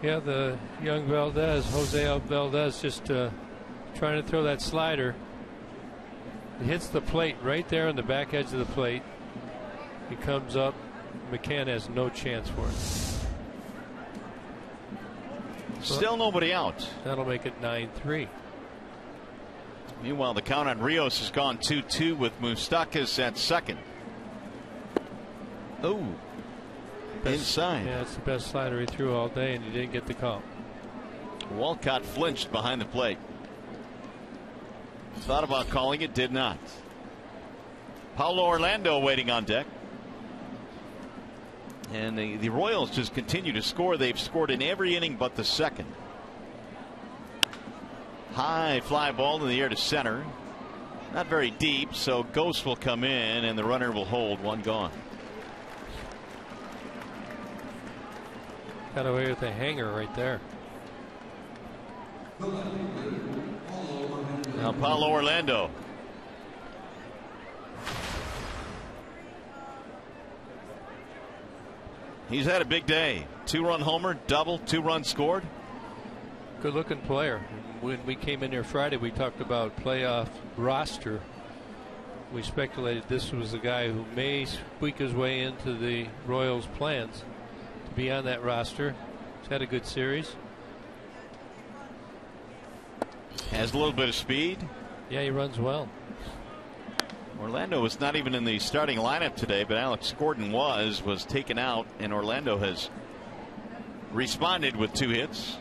Yeah, the young Jose Valdez, just trying to throw that slider. It hits the plate right there on the back edge of the plate. He comes up. McCann has no chance for it. Still nobody out. That'll make it 9-3. Meanwhile, the count on Rios has gone 2-2 with Moustakas at second. Oh, inside. Yeah, it's the best slider he threw all day, and he didn't get the call. Walcott flinched behind the plate. Thought about calling it, did not. Paulo Orlando waiting on deck. And the Royals just continue to score. They've scored in every inning but the second. High fly ball in the air to center. Not very deep, so Ghost will come in and the runner will hold. One gone. Got away with a hanger right there. Now Paulo Orlando. He's had a big day. 2-run homer, double, 2 runs scored. Good looking player. When we came in here Friday, we talked about playoff roster. We speculated this was the guy who may squeak his way into the Royals' plans to be on that roster. He's had a good series. Has a little bit of speed. Yeah, he runs well. Orlando was not even in the starting lineup today, but Alex Gordon was taken out, and Orlando has responded with 2 hits.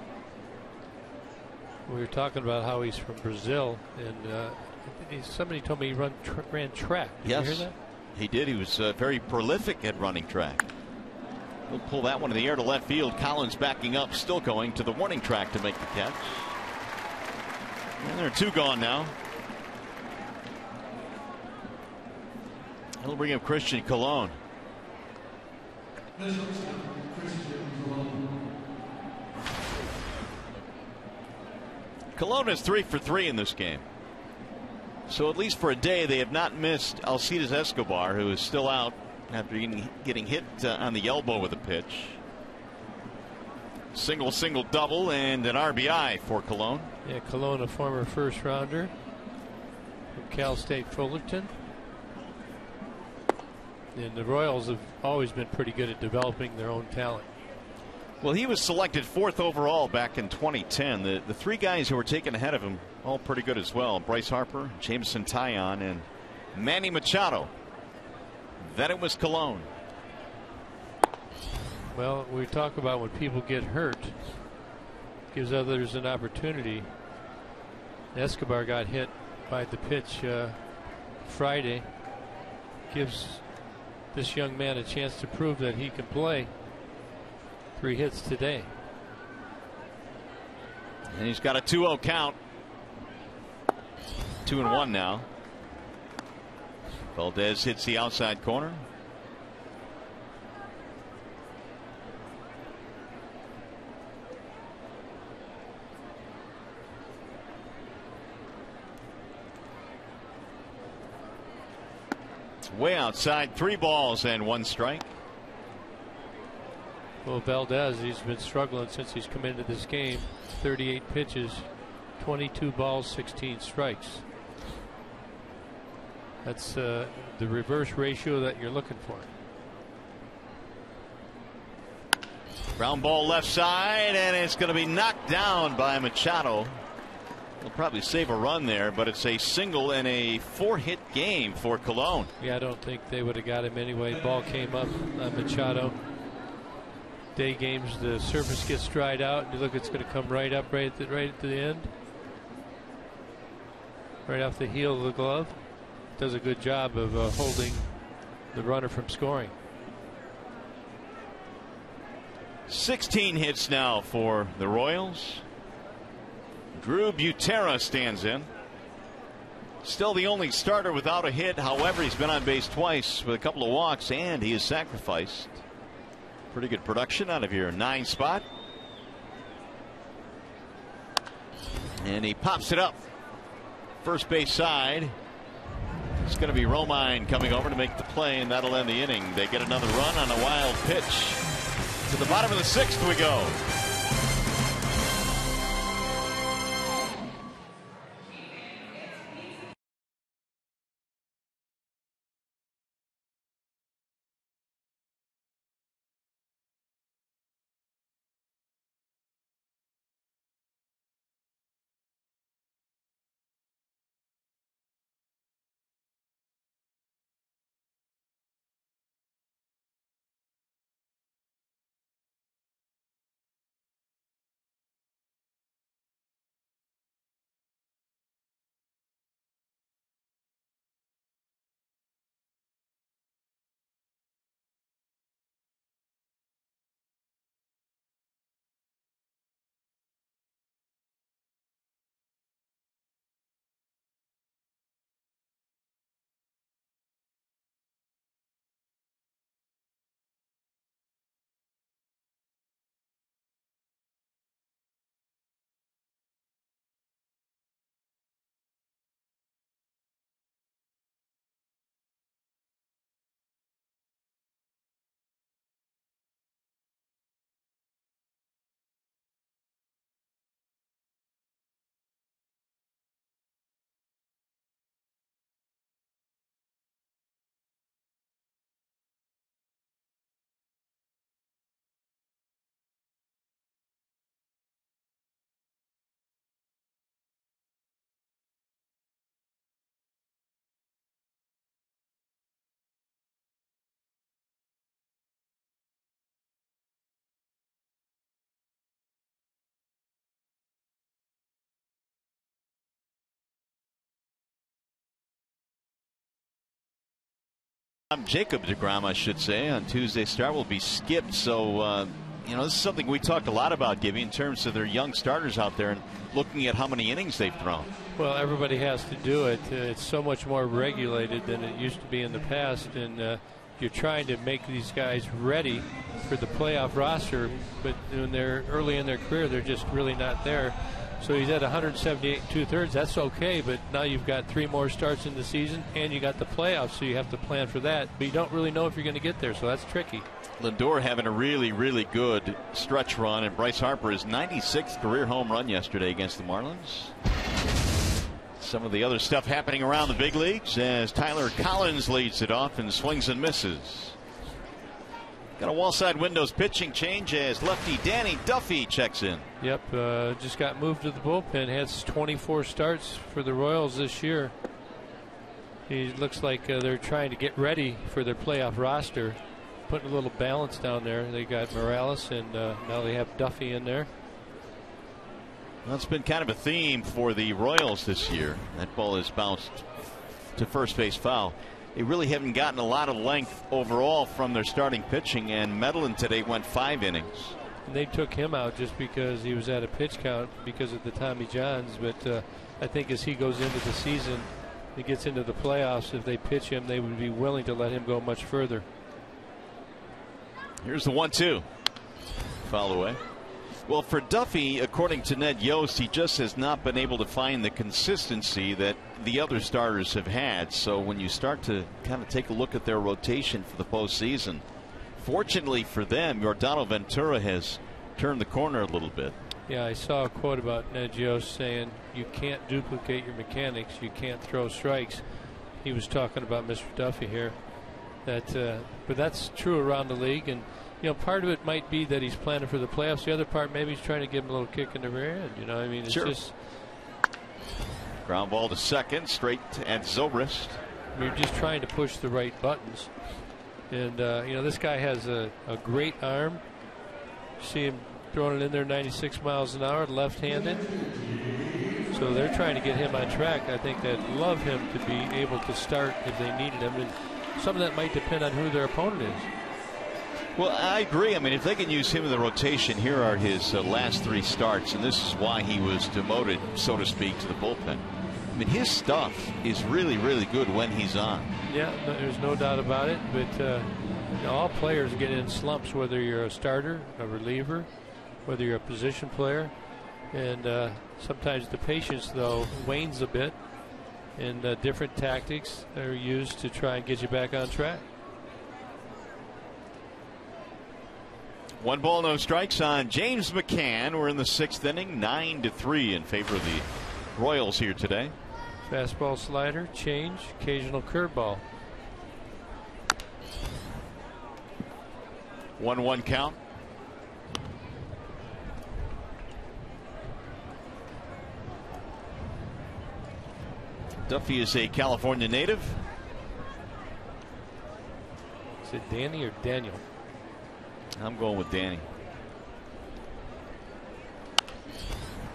We were talking about how he's from Brazil, and somebody told me he ran track. Did you hear that? He did. He was very prolific at running track. He'll pull that one in the air to left field. Collins backing up, still going to the warning track to make the catch. And there are 2 gone now. He'll bring up Christian Colon. Colon is 3 for 3 in this game. So at least for a day, they have not missed Alcides Escobar, who is still out after getting hit on the elbow with a pitch. Single, double, and an RBI for Colon. Yeah, Colon, a former first rounder from Cal State Fullerton. And the Royals have always been pretty good at developing their own talent. Well, he was selected 4th overall back in 2010. The 3 guys who were taken ahead of him, all pretty good as well. Bryce Harper, Jameson Taillon, and Manny Machado. Then it was Colon. Well, we talk about when people get hurt, gives others an opportunity. Escobar got hit by the pitch Friday. Gives this young man a chance to prove that he can play. 3 hits today. And he's got a 2-0 count. 2-1 now. Valdez hits the outside corner. Way outside, 3 balls and 1 strike. Well, Valdez, he's been struggling since he's come into this game. 38 pitches, 22 balls, 16 strikes. That's the reverse ratio that you're looking for. Ground ball left side, and it's going to be knocked down by Machado. He'll probably save a run there, but it's a single in a 4-hit game for Cologne. Yeah, I don't think they would have got him anyway. Ball came up on Machado. Day games, the surface gets dried out, and you look, it's going to come right up right at the end. Right off the heel of the glove. Does a good job of holding the runner from scoring. 16 hits now for the Royals. Drew Butera stands in. Still the only starter without a hit. However, he's been on base twice with a couple of walks, and he is sacrificed. Pretty good production out of your 9 spot. And he pops it up. First base side. It's going to be Romine coming over to make the play, and that'll end the inning. They get another run on a wild pitch. To the bottom of the 6th we go. Jacob deGrom, I should say, on Tuesday's start will be skipped. So, you know, this is something we talked a lot about, Gibby, in terms of their young starters out there and looking at how many innings they've thrown. Well, everybody has to do it. It's so much more regulated than it used to be in the past, and you're trying to make these guys ready for the playoff roster, but when they're early in their career, they're just really not there. So he's at 178 2/3. That's okay, but now you've got 3 more starts in the season, and you got the playoffs, so you have to plan for that. But you don't really know if you're going to get there, so that's tricky. Lindor having a really, really good stretch run, and Bryce Harper his 96th career home run yesterday against the Marlins. Some of the other stuff happening around the big leagues as Tyler Collins leads it off and swings and misses. Got a wall side windows pitching change as lefty Danny Duffy checks in. Yep, just got moved to the bullpen. Has 24 starts for the Royals this year. He looks like they're trying to get ready for their playoff roster, putting a little balance down there. They got Morales, and now they have Duffy in there. Well, it's been kind of a theme for the Royals this year. That ball is bounced to first base foul. They really haven't gotten a lot of length overall from their starting pitching, and Medellin today went 5 innings. And they took him out just because he was at a pitch count because of the Tommy Johns. But I think as he goes into the season, he gets into the playoffs, if they pitch him, they would be willing to let him go much further. Here's the 1-2. Foul away. Well, for Duffy, according to Ned Yost, he just has not been able to find the consistency that the other starters have had. So when you start to kind of take a look at their rotation for the postseason, fortunately for them, Yordano Ventura has turned the corner a little bit. Yeah, I saw a quote about Negios saying you can't duplicate your mechanics, you can't throw strikes. He was talking about Mr. Duffy here. But that's true around the league, and part of it might be that he's planning for the playoffs. The other part, maybe he's trying to give him a little kick in the rear end. I mean, it's sure. just ground ball to second, straight at Zobrist. You're just trying to push the right buttons, and this guy has a great arm. See him throwing it in there 96 miles an hour, left-handed. So they're trying to get him on track. I think they'd love him to be able to start if they needed him, and some of that might depend on who their opponent is. Well, I agree. I mean, if they can use him in the rotation, here are his last 3 starts, and this is why he was demoted, so to speak, to the bullpen. I mean, his stuff is really, really good when he's on. Yeah, there's no doubt about it. But all players get in slumps, whether you're a starter, a reliever, whether you're a position player. And sometimes the patience, though, wanes a bit, and different tactics are used to try and get you back on track. 1 ball, no strikes on James McCann. We're in the 6th inning, 9-3 in favor of the Royals here today. Fastball, slider, change, occasional curveball. 1-1 count. Duffy is a California native. Is it Danny or Daniel? I'm going with Danny.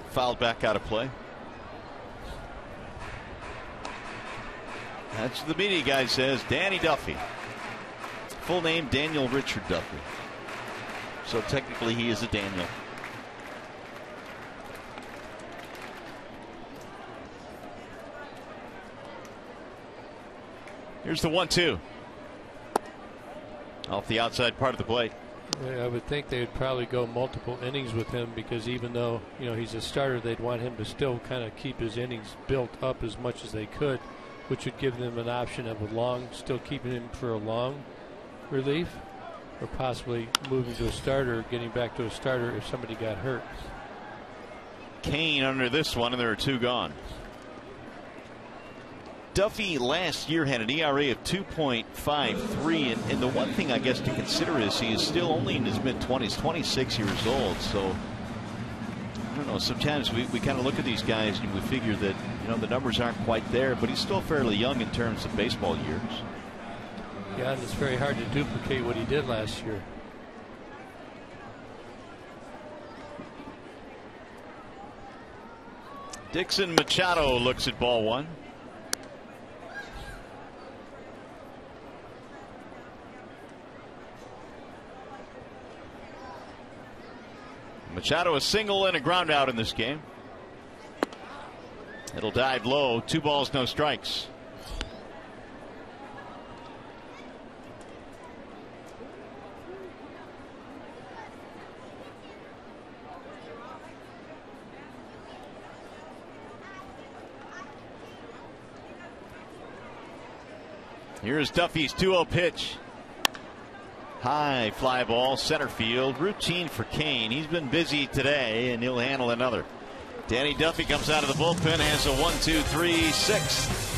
Fouled back out of play. That's what the media guy says. Danny Duffy. Full name Daniel Richard Duffy. So technically he is a Daniel. Here's the 1-2. Off the outside part of the plate. I would think they would probably go multiple innings with him, because even though he's a starter, they'd want him to still kind of keep his innings built up as much as they could, which would give them an option of still keeping him for a long relief, or possibly moving to a starter, getting back to a starter if somebody got hurt. Kane under this one, and there are 2 gone. Duffy last year had an ERA of 2.53, and the one thing I guess to consider is he is still only in his mid-20s, 26 years old. So I don't know, sometimes we kind of look at these guys and we figure that the numbers aren't quite there, but he's still fairly young in terms of baseball years. Yeah, and it's very hard to duplicate what he did last year. Dixon Machado looks at ball 1. Machado a single and a ground out in this game. It'll dive low. 2 balls, no strikes. Here's Duffy's 2-0 pitch. High fly ball, center field. Routine for Kane. He's been busy today, and he'll handle another. Danny Duffy comes out of the bullpen, has a 1-2-3-6.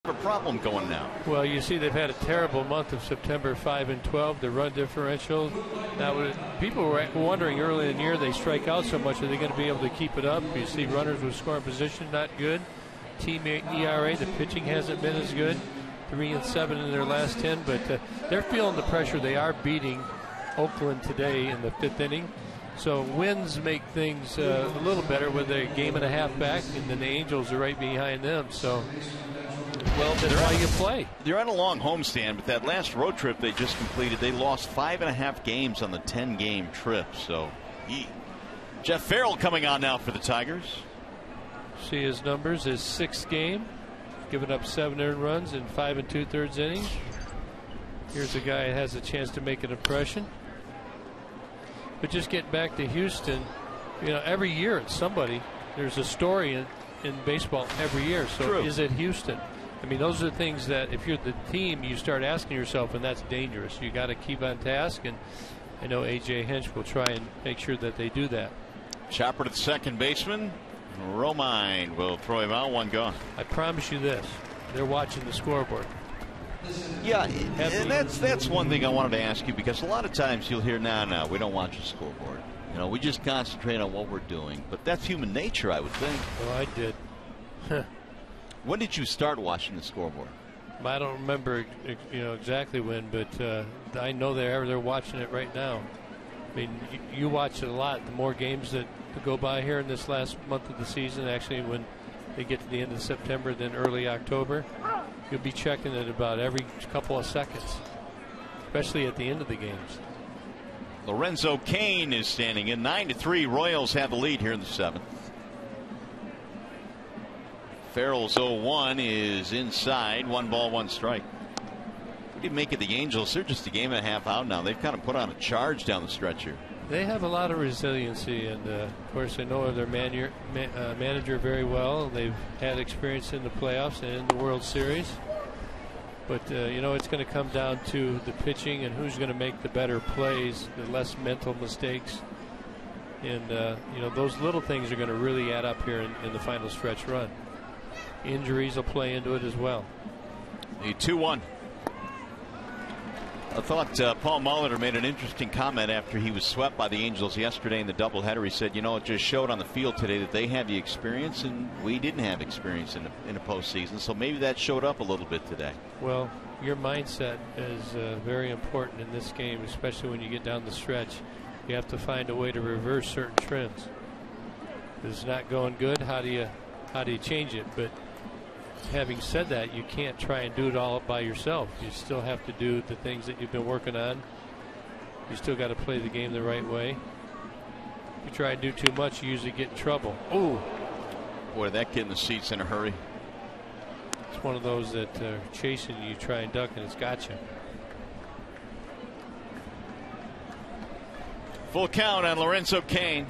a problem going now. Well, you see, they've had a terrible month of September, 5-12. The run differential. Now, people were wondering early in the year, they strike out so much, are they going to be able to keep it up? You see, runners with scoring position not good. Team ERA, the pitching hasn't been as good. 3-7 in their last 10, but they're feeling the pressure. They are beating Oakland today in the 5th inning. So wins make things a little better with a game and a half back, and then the Angels are right behind them. So, well, that's how you play. They're on a long homestand, but that last road trip they just completed, they lost 5.5 games on the 10-game trip. So, Jeff Farrell coming on now for the Tigers. See his numbers, his 6th game, giving up 7 earned runs in 5 2/3 innings. Here's a guy that has a chance to make an impression. But just getting back to Houston, you know, every year it's somebody. There's a story in baseball every year. So True. Is it Houston? I mean, those are the things that if you're the team, you start asking yourself, and that's dangerous. You got to keep on task, and I know A.J. Hinch will try and make sure that they do that. Chopper to the second baseman. Romine will throw him out. One gone. I promise you this: they're watching the scoreboard. Yeah, and that's one thing I wanted to ask you, because a lot of times you'll hear, no, we don't watch the scoreboard. You know, we just concentrate on what we're doing. But that's human nature, I would think. Well, I did. When did you start watching the scoreboard? I don't remember, you know, exactly when, but I know they're watching it right now. I mean, you watch it a lot. The more games that go by here in this last month of the season, actually, when they get to the end of September, then early October, you'll be checking it about every couple of seconds, especially at the end of the games. Lorenzo Cain is standing in. 9-3. Royals have the lead here in the 7th. Farrell's 0-1 is inside. 1 ball, 1 strike. What do you make of the Angels? They're just a game and a half out now. They've kind of put on a charge down the stretch here. They have a lot of resiliency, and of course, they know their manager very well. They've had experience in the playoffs and in the World Series. But, you know, it's going to come down to the pitching and who's going to make the better plays, the less mental mistakes. And, you know, those little things are going to really add up here in the final stretch run. Injuries will play into it as well. The 2-1. I thought Paul Molitor made an interesting comment after he was swept by the Angels yesterday in the doubleheader. He said, you know, it just showed on the field today that they have the experience and we didn't have experience in a postseason. So maybe that showed up a little bit today. Well, your mindset is very important in this game, especially when you get down the stretch. You have to find a way to reverse certain trends. If it's not going good, how do you change it? But having said that, you can't try and do it all by yourself. You still have to do the things that you've been working on. You still got to play the game the right way. If you try and do too much, you usually get in trouble. Oh, boy, that get in the seats in a hurry. It's one of those that chasing you, try and duck, and it's got you. Full count on Lorenzo Cain.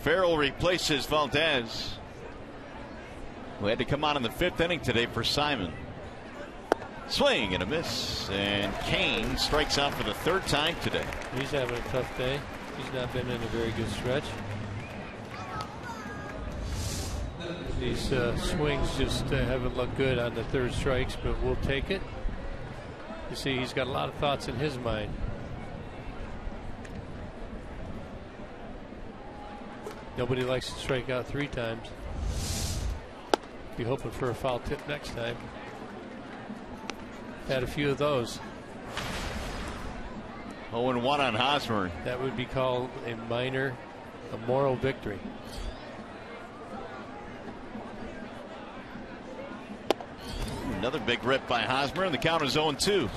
Farrell replaces Valdez, who had to come on in the 5th inning today for Simon. Swing and a miss, and Cain strikes out for the 3rd time today. He's having a tough day. He's not been in a very good stretch. These swings just haven't looked good on the 3rd strikes, but we'll take it. You see, he's got a lot of thoughts in his mind. Nobody likes to strike out 3 times. Be hoping for a foul tip next time. Had a few of those. 0-1 on Hosmer. That would be called a moral victory. Another big rip by Hosmer, and the count is 0-2.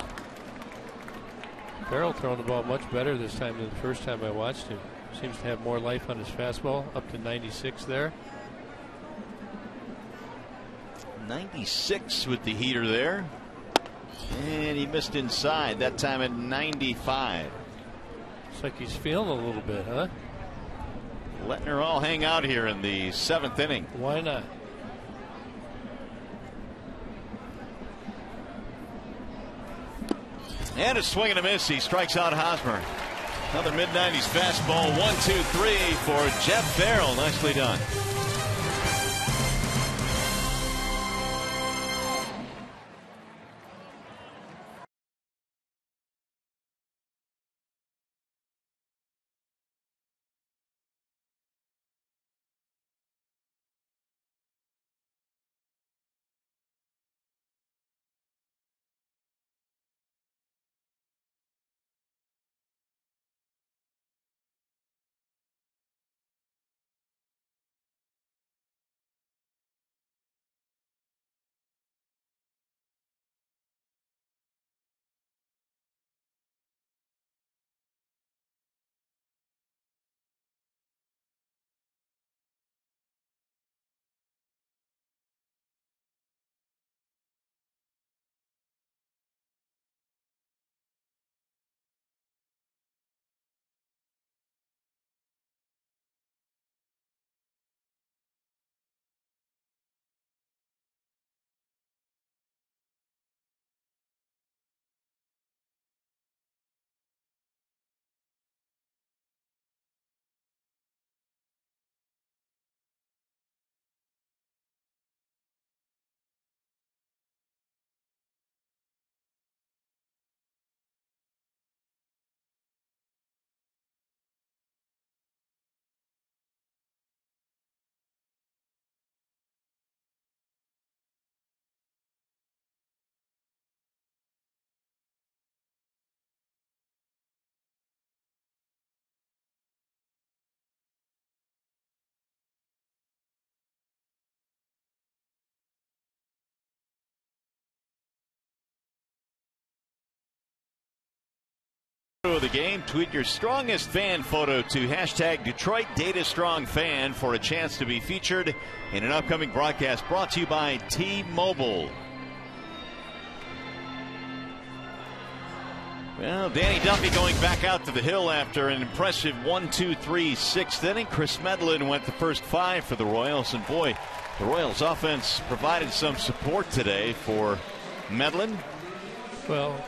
Farrell throwing the ball much better this time than the first time I watched him. Seems to have more life on his fastball, up to 96 there. 96 with the heater there. And he missed inside, that time at 95. Looks like he's feeling a little bit, huh? Letting her all hang out here in the 7th inning. Why not? And a swing and a miss. He strikes out Hosmer. Another mid-90s fastball. 1-2-3 for Jeff Farrell. Nicely done. Of the game, tweet your strongest fan photo to hashtag Detroit Data Strong Fan for a chance to be featured in an upcoming broadcast brought to you by T-Mobile. Well, Danny Duffy going back out to the hill after an impressive 1-2-3 sixth inning. Chris Medlin went the first 5 for the Royals, and boy, the Royals offense provided some support today for Medlin. Well,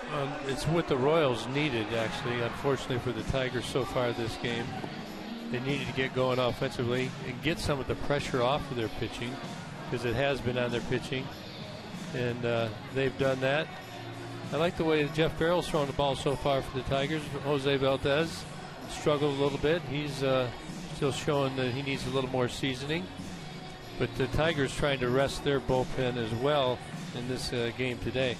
it's what the Royals needed, actually. Unfortunately for the Tigers so far this game, they needed to get going offensively and get some of the pressure off of their pitching, because it has been on their pitching, and they've done that. I like the way Jeff Farrell's thrown the ball so far for the Tigers. Jose Valdez struggled a little bit. He's still showing that he needs a little more seasoning, but the Tigers trying to rest their bullpen as well in this game today.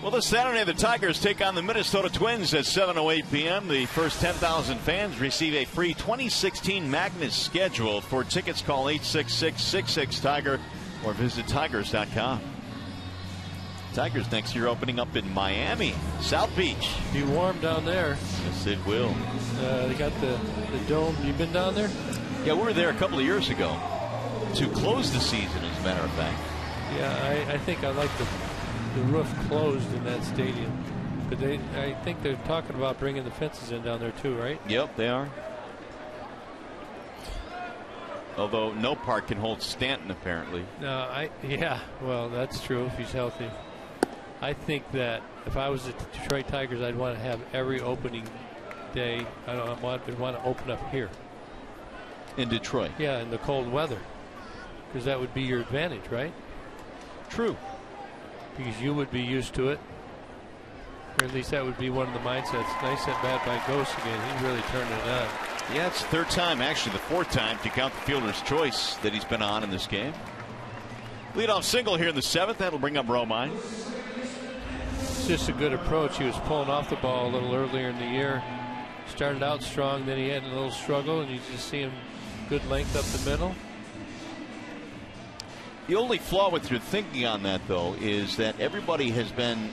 Well, this Saturday, the Tigers take on the Minnesota Twins at 7:08 p.m. The first 10,000 fans receive a free 2016 Magnus schedule. For tickets, call 866-66-TIGER or visit tigers.com. Tigers next year opening up in Miami, South Beach. Be warm down there. Yes, it will. They got the dome. You been down there? Yeah, we were there a couple of years ago to close the season, as a matter of fact. Yeah, I think I like the roof closed in that stadium, but I think they're talking about bringing the fences in down there too, right? Yep, they are. Although no park can hold Stanton, apparently. Yeah, well, that's true if he's healthy. I think that if I was the Detroit Tigers, I'd want to have every opening day. I'd want to open up here in Detroit. Yeah, in the cold weather, because that would be your advantage, right? True. Because you would be used to it, or at least that would be one of the mindsets. Nice at bat by Ghost again. He really turned it on. Yeah, it's the third time, actually the fourth time, to count the fielder's choice that he's been on in this game. Leadoff single here in the 7th. That'll bring up Romine. It's just a good approach. He was pulling off the ball a little earlier in the year. Started out strong, then he had a little struggle, and you just see him good length up the middle. The only flaw with your thinking on that, though, is that everybody has been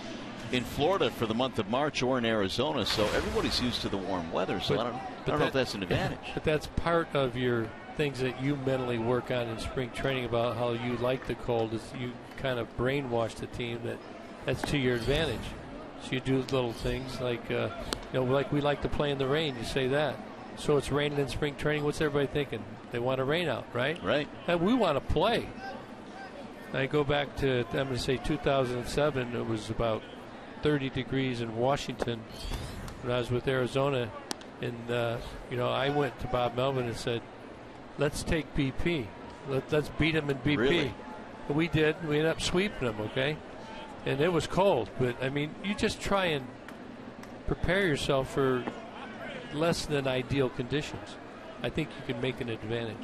in Florida for the month of March or in Arizona, so everybody's used to the warm weather. So I don't know if that's an advantage. But that's part of your things that you mentally work on in spring training about how you like the cold. Is you kind of brainwash the team that's to your advantage. So you do little things like, like we like to play in the rain. You say that. So it's raining in spring training. What's everybody thinking? They want a rain out, right? Right. And we want to play. I go back to, I'm going to say 2007. It was about 30 degrees in Washington when I was with Arizona. And, I went to Bob Melvin and said, let's take BP. Let's beat them in BP. Really? And we did. We ended up sweeping them, okay? And it was cold. But, I mean, you just try and prepare yourself for less than ideal conditions. I think you can make an advantage.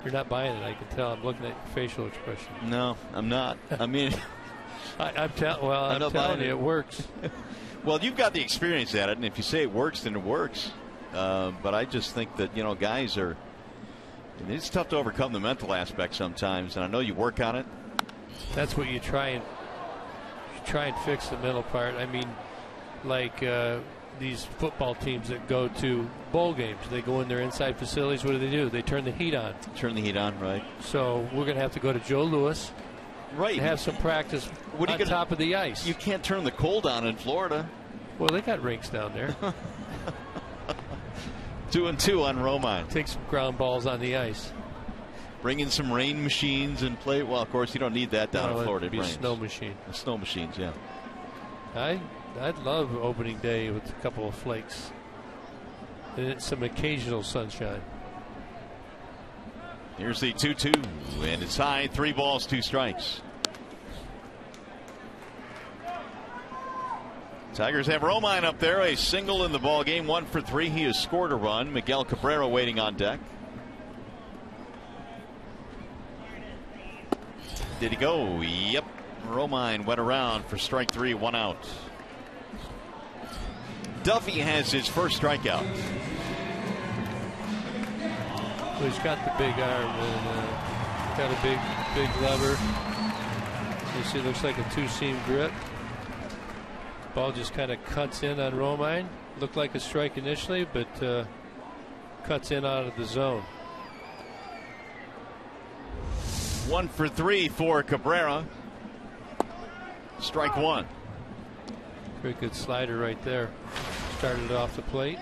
You're not buying it, I can tell. I'm looking at your facial expression. No, I'm not. I mean, I'm telling you, it works. Well, you've got the experience at it, and if you say it works, then it works. But I just think that, guys are, it's tough to overcome the mental aspect sometimes, and I know you work on it. That's what you try and fix the mental part. I mean, like these football teams that go to bowl games, they go in their inside facilities. What do? They turn the heat on. Turn the heat on, right. So we're going to have to go to Joe Louis. Right. And have some practice on top of the ice. You can't turn the cold on in Florida. Well, they got rinks down there. 2-2 on Romine. Take some ground balls on the ice. Bring in some rain machines and play. Well, of course, you don't need that down in Florida. It'd be a snow machine. The snow machines, yeah. I'd love opening day with a couple of flakes and some occasional sunshine. Here's the 2-2, and it's high. 3 balls, 2 strikes. Tigers have Romine up there, a single in the ball game, 1 for 3. He has scored a run. Miguel Cabrera waiting on deck. Did he go? Yep. Romine went around for strike 3, 1 out. Duffy has his first strikeout. Well, he's got the big arm and got a big lever. You see, it looks like a 2-seam grip. Ball just kind of cuts in on Romine. Looked like a strike initially, but cuts in out of the zone. 1 for 3 for Cabrera. Strike one. Very good slider right there. Started it off the plate.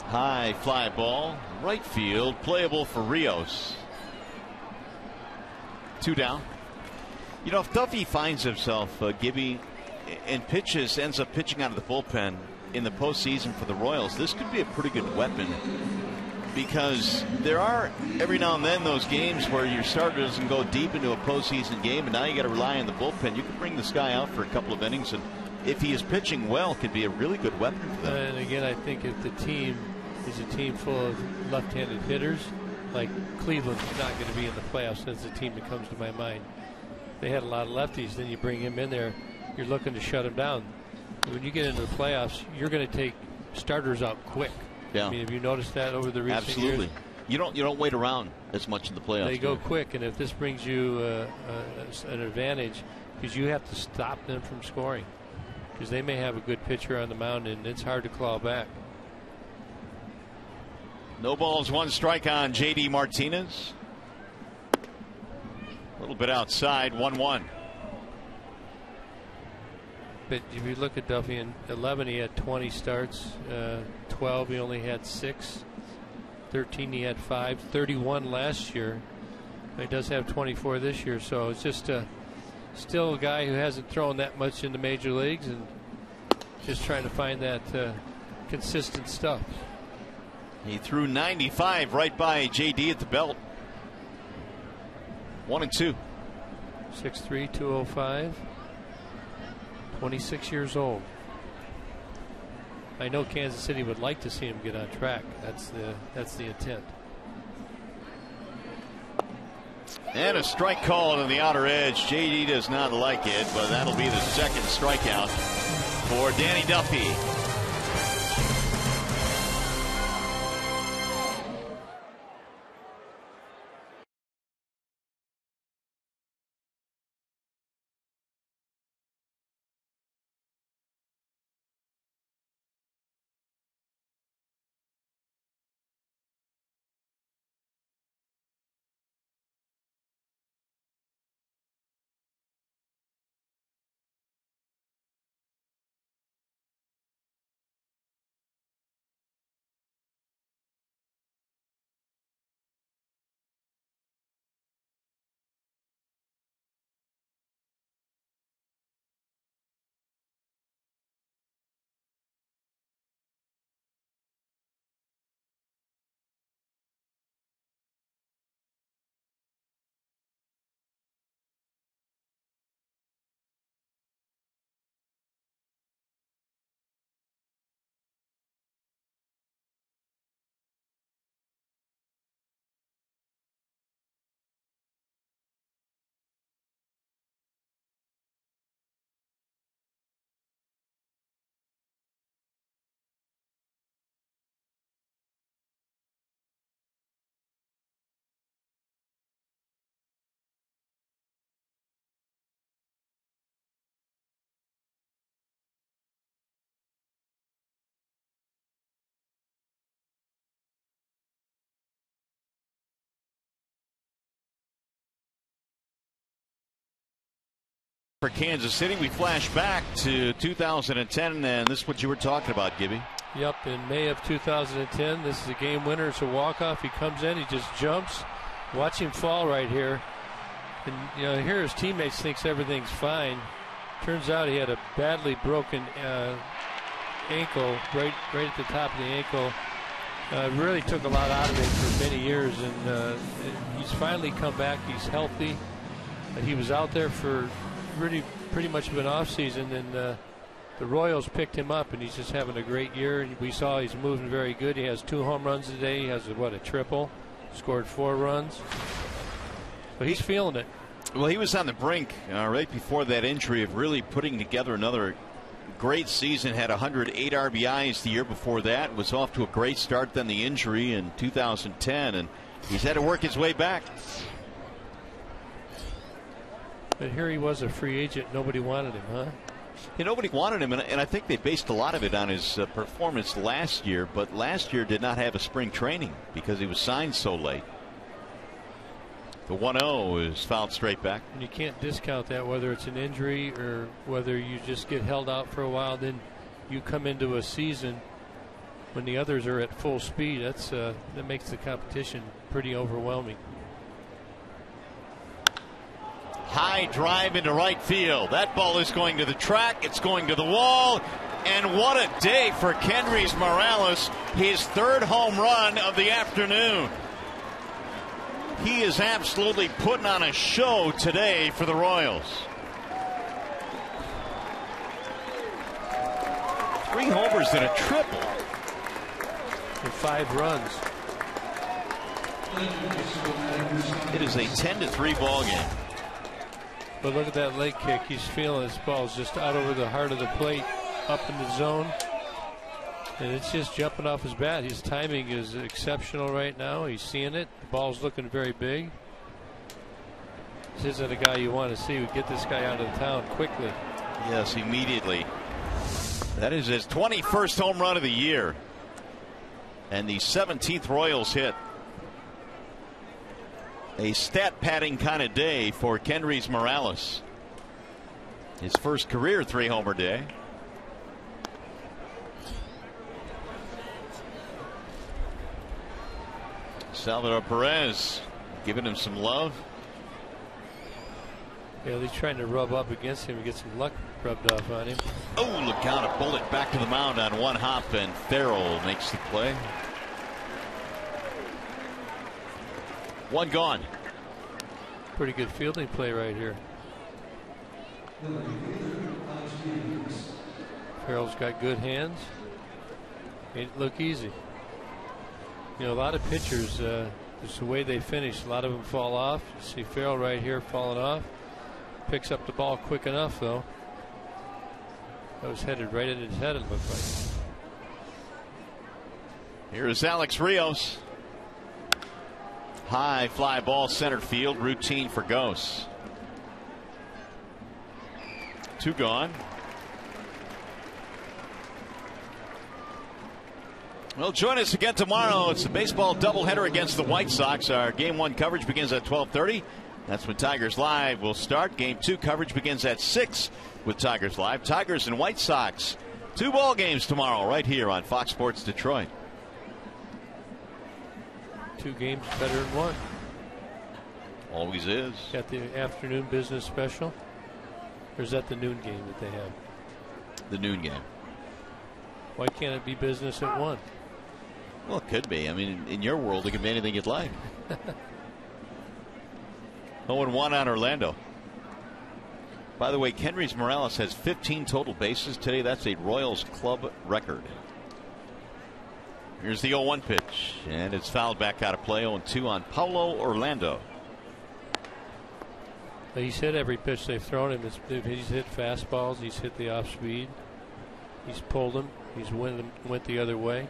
High fly ball, right field, playable for Rios. 2 down. You know, if Duffy finds himself, Gibby, and ends up pitching out of the bullpen in the postseason for the Royals, this could be a pretty good weapon, because there are every now and then those games where your starter doesn't go deep into a postseason game, and now you got to rely on the bullpen. You can bring this guy out for a couple of innings, and if he is pitching well, could be a really good weapon for them. And again, I think if the team is a team full of left-handed hitters, like Cleveland's not going to be in the playoffs. That's the team that comes to my mind. They had a lot of lefties. Then you bring him in there, you're looking to shut him down. When you get into the playoffs, you're going to take starters out quick. Yeah. I mean, have you noticed that over the recent Absolutely. years? You don't wait around as much in the playoffs. They go quick, and if this brings you an advantage, because you have to stop them from scoring, because they may have a good pitcher on the mound, and it's hard to claw back. No balls, 1 strike on J.D. Martinez. A little bit outside, 1-1. But if you look at Duffy, in 11 he had 20 starts, 12 he only had 6, 13 he had 5, 31 last year. He does have 24 this year, so it's just still a guy who hasn't thrown that much in the major leagues, and just trying to find that consistent stuff. He threw 95 right by J.D. at the belt. 1-2. 6'3", 205. 26 years old. I know Kansas City would like to see him get on track. That's the intent. And a strike call to the outer edge. J.D. does not like it, but that'll be the second strikeout for Danny Duffy. For Kansas City, we flash back to 2010, and this is what you were talking about, Gibby. Yep, in May of 2010, this is a game winner. It's a walk-off. He comes in, he just jumps. Watch him fall right here. And, you know, here his teammates thinks everything's fine. Turns out he had a badly broken ankle right at the top of the ankle. Really took a lot out of it for many years, and he's finally come back. He's healthy. He was out there for pretty much of an off season, and the Royals picked him up, and he's just having a great year. And we saw he's moving very good. He has 2 home runs today. He has a triple. Scored 4 runs. But he's feeling it. Well, he was on the brink right before that injury of really putting together another great season, had 108 RBIs the year before that, was off to a great start, then the injury in 2010, and he's had to work his way back. But here he was, a free agent. Nobody wanted him, huh? Yeah, nobody wanted him, and I think they based a lot of it on his performance last year, but last year did not have a spring training because he was signed so late. The 1-0 is fouled straight back. And you can't discount that, whether it's an injury or whether you just get held out for a while. Then you come into a season when the others are at full speed. That makes the competition pretty overwhelming. High drive into right field. That ball is going to the track. It's going to the wall. And what a day for Kendrys Morales. His third home run of the afternoon. He is absolutely putting on a show today for the Royals. 3 homers and a triple. And 5 runs. It is a 10-3 ball game. But look at that leg kick. He's feeling his ball's just out over the heart of the plate, up in the zone. And it's just jumping off his bat. His timing is exceptional right now. He's seeing it. The ball's looking very big. This isn't a guy you want to see. We get this guy out of town quickly. Yes, immediately. That is his 21st home run of the year. And the 17th Royals hit. A stat padding kind of day for Kendrys Morales. His first career 3-homer day. Salvador Perez giving him some love. Yeah, he's trying to rub up against him and get some luck rubbed off on him. Oh, look out, a bullet back to the mound on one hop, and Farrell makes the play. 1 gone. Pretty good fielding play right here. Farrell's got good hands. Made it look easy. You know, a lot of pitchers, just the way they finish, a lot of them fall off. You see Farrell right here falling off. Picks up the ball quick enough, though. That was headed right in his head, it looked like. Here's Alex Rios. High fly ball center field, routine for Ghosts. 2 gone. Well, join us again tomorrow. It's the baseball doubleheader against the White Sox. Our Game 1 coverage begins at 12:30. That's when Tigers Live will start. Game 2 coverage begins at 6 with Tigers Live. Tigers and White Sox. 2 ball games tomorrow right here on Fox Sports Detroit. 2 games better than 1. Always is. Got the afternoon business special. Or is that the noon game that they have? The noon game. Why can't it be business at 1? Well, it could be. I mean, in your world, it could be anything you'd like. 0-1 on Orlando. By the way, Kendrys Morales has 15 total bases today. That's a Royals club record. Here's the 0-1 pitch, and it's fouled back out of play. 0-2 on Paulo Orlando. He's hit every pitch they've thrown him. He's hit fastballs. He's hit the off speed. He's pulled them. He's went the other way.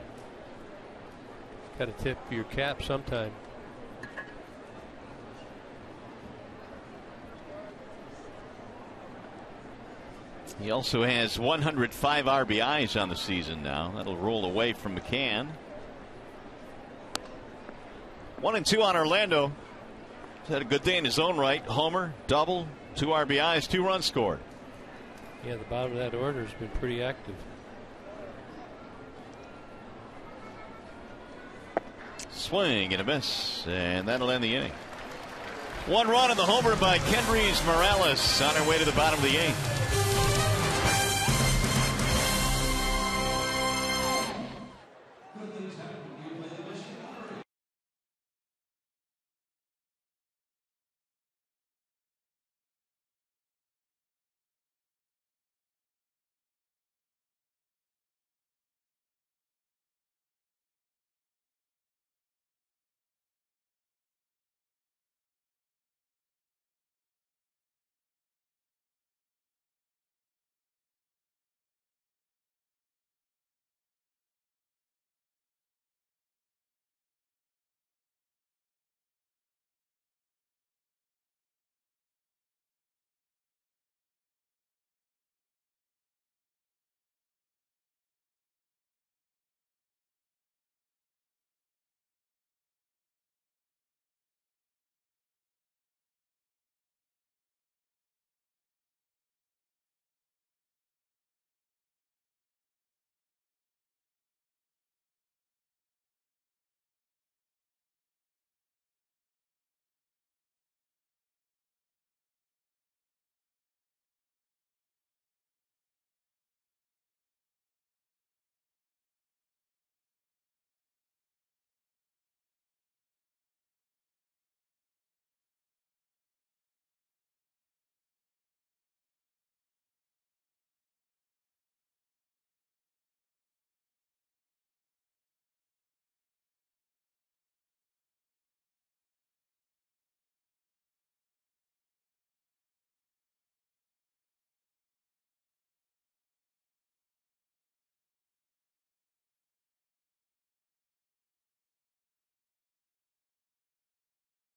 Got to tip your cap sometime. He also has 105 RBIs on the season now. That'll roll away from McCann. 1-2 on Orlando. He's had a good day in his own right. Homer, double, 2 RBIs, 2 runs scored. Yeah, the bottom of that order has been pretty active. Swing and a miss, and that'll end the inning. 1 run in the homer by Kendrys Morales on our way to the bottom of the 8th.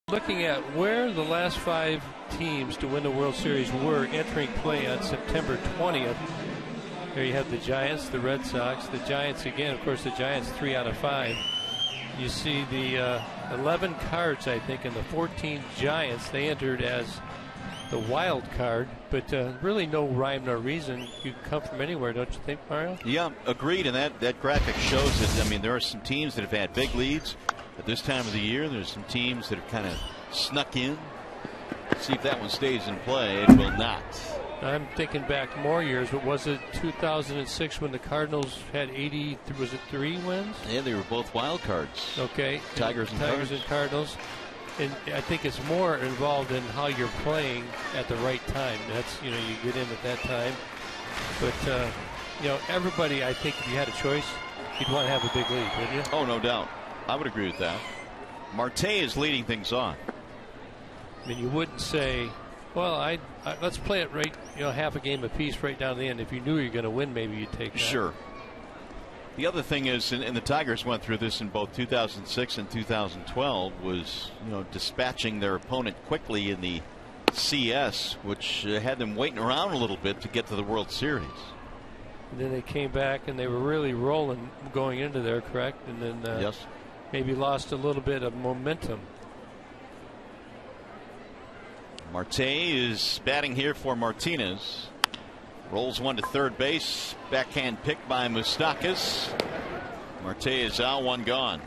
Looking at where the last 5 teams to win the World Series were entering play on September 20th. There you have the Giants, the Red Sox, the Giants again. Of course, the Giants 3 out of 5. You see the 11 Cards, I think, and the 14 Giants. They entered as the wild card, but really no rhyme nor reason. You can come from anywhere, don't you think, Mario? Yeah, agreed. And that graphic shows it. I mean, there are some teams that have had big leads at this time of the year. There's some teams that have kind of snuck in. See if that one stays in play. It will not. I'm thinking back more years, but was it 2006 when the Cardinals had 80? Was it 3 wins? Yeah, they were both wild cards. Okay, Tigers and Cardinals. And I think it's more involved in how you're playing at the right time. That's, you get in at that time. But everybody, I think, if you had a choice, you'd want to have a big lead, wouldn't you? Oh, no doubt. I would agree with that. Marte is leading things on. I mean, you wouldn't say, well, let's play it right, half a game apiece right down to the end. If you knew you were going to win, maybe you'd take that. Sure. The other thing is, and the Tigers went through this in both 2006 and 2012, was dispatching their opponent quickly in the CS, which had them waiting around a little bit to get to the World Series. And then they came back and they were really rolling going into there, correct? And then yes, maybe lost a little bit of momentum. Marte is batting here for Martinez. Rolls one to third base. Backhand pick by Moustakas. Marte is out, one gone.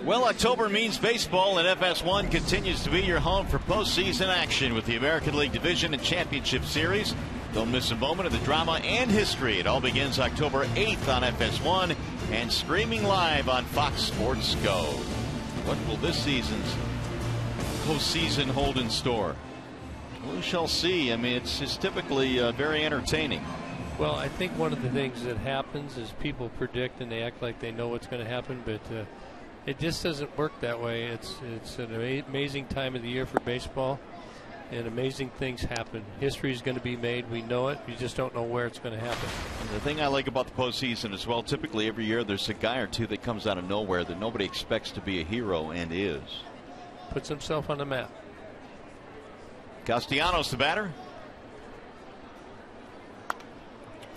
Well, October means baseball, and FS1 continues to be your home for postseason action with the American League Division and Championship Series. Don't miss a moment of the drama and history. It all begins October 8th on FS1 and streaming live on Fox Sports Go. What will this season's postseason hold in store? We shall see. I mean, it's typically very entertaining. Well, I think one of the things that happens is people predict and they act like they know what's going to happen, but it just doesn't work that way. It's an amazing time of the year for baseball, and amazing things happen. History is going to be made. We know it. You just don't know where it's going to happen. And the thing I like about the postseason as well, typically every year there's a guy or two that comes out of nowhere that nobody expects to be a hero and is. Puts himself on the map. Castellanos the batter.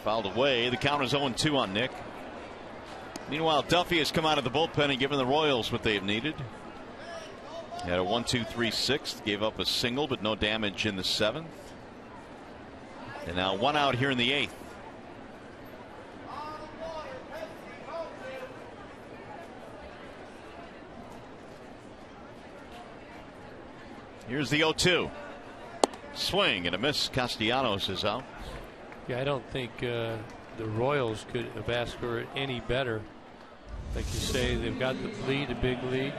Fouled away. The count is 0-2 on Nick. Meanwhile, Duffy has come out of the bullpen and given the Royals what they've needed. He had a 1-2-3 6th. Gave up a single, but no damage in the 7th. And now 1 out here in the 8th. Here's the 0-2. Swing and a miss. Castellanos is out. Yeah, I don't think the Royals could have asked for it any better. Like you say, they've got the lead, a big lead.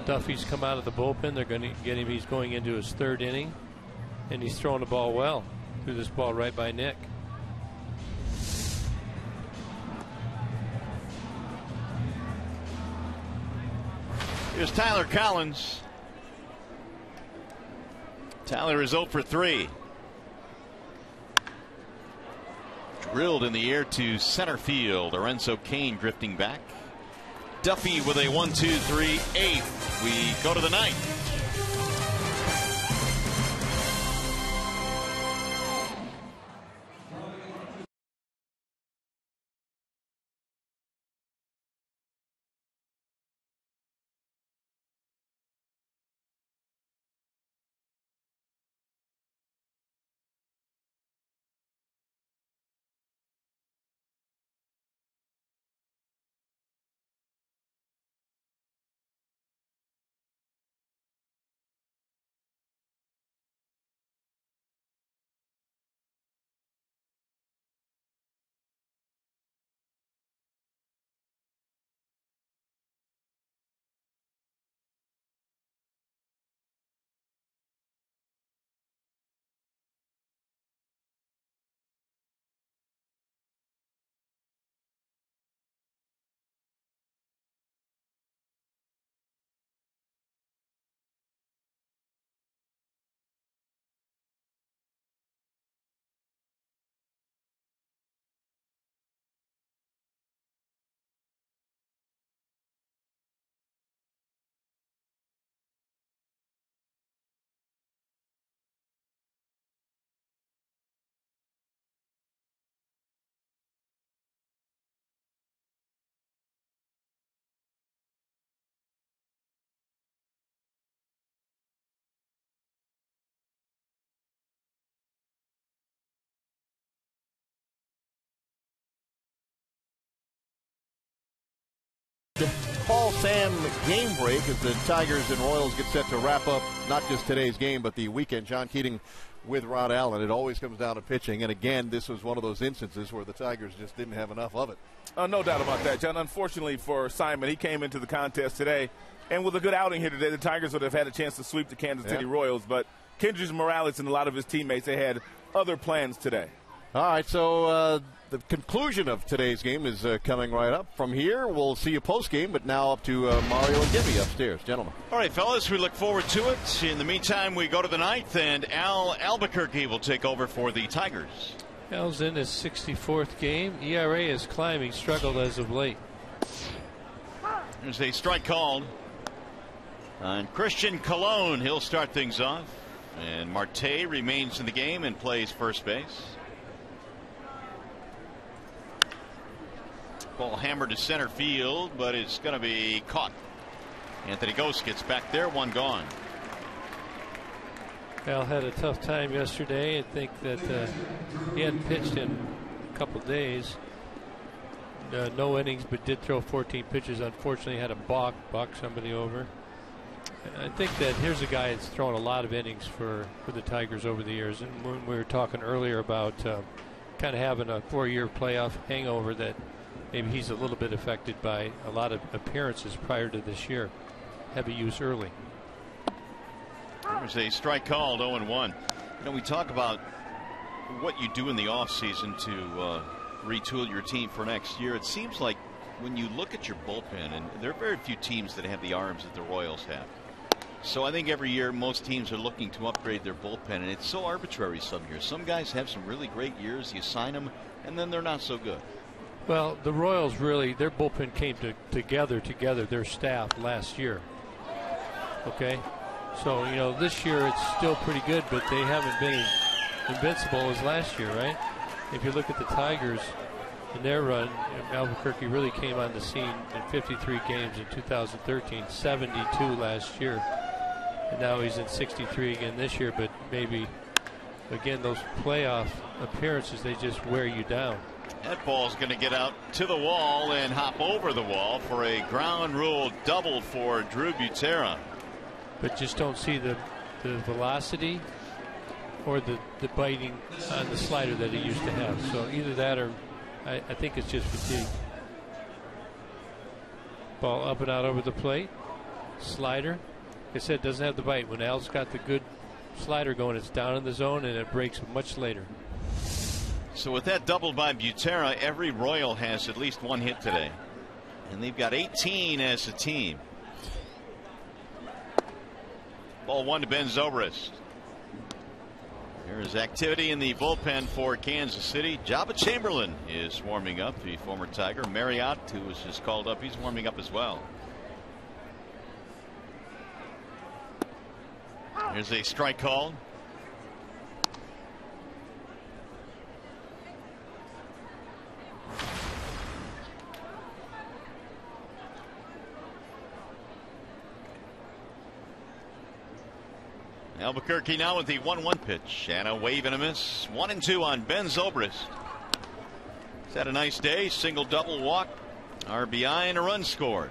Duffy's come out of the bullpen. They're going to get him. He's going into his 3rd inning, and he's throwing the ball well. Threw this ball right by Nick. Here's Tyler Collins. Tyler is 0 for 3. Drilled in the air to center field. Lorenzo Cain drifting back. Duffy with a 1-2-3 8th. We go to the 9th. Paul Sam game break as the Tigers and Royals get set to wrap up not just today's game but the weekend. John Keating with Rod Allen. It always comes down to pitching, and again, this was one of those instances where the Tigers just didn't have enough of it. No doubt about that, John. Unfortunately for Simon, he came into the contest today, and with a good outing here today, the Tigers would have had a chance to sweep the Kansas City Royals, but Kendrys Morales and a lot of his teammates, they had other plans today. All right, so the conclusion of today's game is coming right up. From here, we'll see a post-game, but now up to Mario and Gibby upstairs. Gentlemen. All right, fellas, we look forward to it. In the meantime, we go to the ninth, and Al Albuquerque will take over for the Tigers. Al's in his 64th game. ERA is climbing, struggled as of late. There's a strike called on Christian Colon. He'll start things off. And Marte remains in the game and plays first base. Ball hammered to center field, but it's going to be caught. Anthony Gose gets back there, one gone. Al had a tough time yesterday. I think that he hadn't pitched in a couple days. No innings, but did throw 14 pitches. Unfortunately, had a balk somebody over. I think that here's a guy that's thrown a lot of innings for the Tigers over the years. And when we were talking earlier about kind of having a 4-year playoff hangover, that maybe he's a little bit affected by a lot of appearances prior to this year. Heavy use early. There's a strike called, 0-1. You know, we talk about what you do in the offseason to retool your team for next year. It seems like when you look at your bullpen, and there are very few teams that have the arms that the Royals have. So I think every year most teams are looking to upgrade their bullpen, and it's so arbitrary some years. Some guys have some really great years. You sign them, and then they're not so good. Well, the Royals really, their bullpen came together, their staff last year. Okay? So, you know, this year it's still pretty good, but they haven't been as invincible as last year, right? If you look at the Tigers in their run, Albuquerque really came on the scene in 53 games in 2013, 72 last year. And now he's in 63 again this year, but maybe, again, those playoff appearances, they just wear you down. That ball's going to get out to the wall and hop over the wall for a ground rule double for Drew Butera. But just don't see the velocity or the biting on the slider that he used to have. So either that or I think it's just fatigue. Ball up and out over the plate. Slider. Like I said, doesn't have the bite. When Al's got the good slider going, it's down in the zone and it breaks much later. So with that double by Butera, every Royal has at least one hit today. And they've got 18 as a team. Ball one to Ben Zobrist. There's activity in the bullpen for Kansas City. Jabba Chamberlain is warming up, the former Tiger. Marriott, who was just called up, he's warming up as well. There's a strike called. Albuquerque now with the 1-1 pitch and a wave and a miss. 1-2 on Ben Zobrist. He's had a nice day. Single, double, walk, RBI, and a run scored.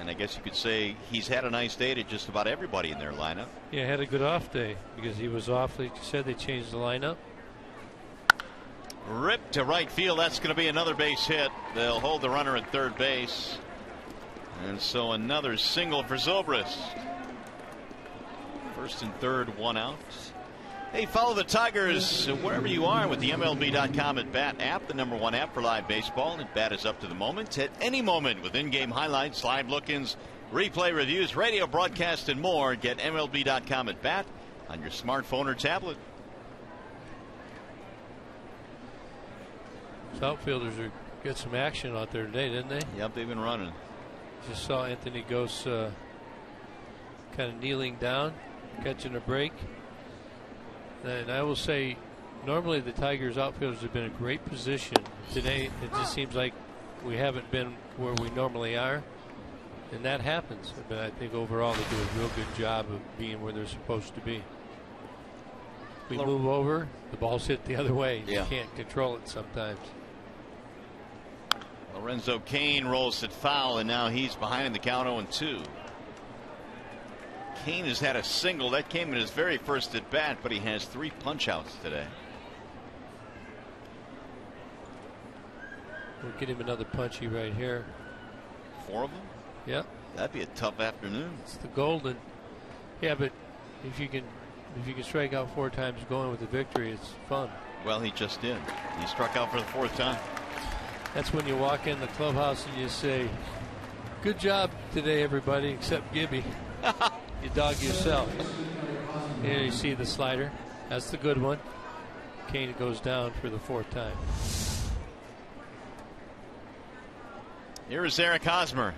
And I guess you could say he's had a nice day to just about everybody in their lineup. Yeah, had a good off day because he was off. Like you said, they changed the lineup. Ripped to right field. That's going to be another base hit. They'll hold the runner at third base. And so another single for Zobrist. First and third, one out. Hey, follow the Tigers wherever you are with the MLB.com at Bat app, the #1 app for live baseball. And Bat is up to the moment at any moment with in-game highlights, live look-ins, replay reviews, radio broadcast, and more. Get MLB.com at Bat on your smartphone or tablet. Those outfielders get some action out there today, didn't they? Yep, they've been running. Just saw Anthony Gose kind of kneeling down, catching a break. And I will say, normally the Tigers outfielders have been in a great position. Today, it just seems like we haven't been where we normally are. And that happens. But I think overall they do a real good job of being where they're supposed to be. We move over, the ball's hit the other way. You can't control it sometimes. A Lorenzo Cain rolls it foul, and now he's behind in the count 0-2. Cain has had a single that came in his very first at bat, but he has 3 punch outs today. We'll get him another punchy right here. 4 of them? Yep. That'd be a tough afternoon. It's the golden. Yeah, but if you can strike out 4 times going with the victory, it's fun. Well, he just did. He struck out for the 4th time. That's when you walk in the clubhouse and you say, "Good job today, everybody, except Gibby." You dog yourself. Here you see the slider. That's the good one. Cain goes down for the 4th time. Here is Eric Hosmer.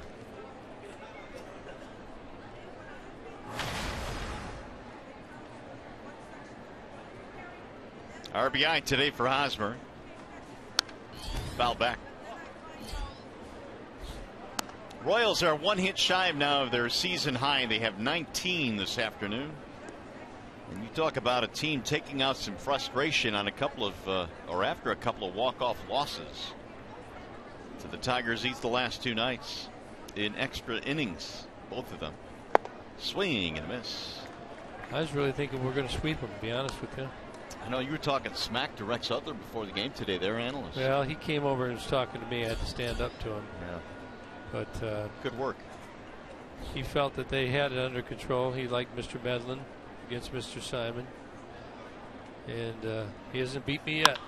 RBI today for Hosmer. Foul back. Royals are 1 hit shy now of their season high. They have 19 this afternoon. And you talk about a team taking out some frustration on a couple of or after a couple of walk-off losses. So the Tigers eat the last 2 nights in extra innings, both of them. Swing and a miss. I was really thinking we're going to sweep them, to be honest with you. I know you were talking smack to Rex Hudler before the game today. Their analyst. Well, he came over and was talking to me. I had to stand up to him. Yeah. But good work. He felt that they had it under control. He liked Mr. Medlin against Mr. Simon. And he hasn't beat me yet.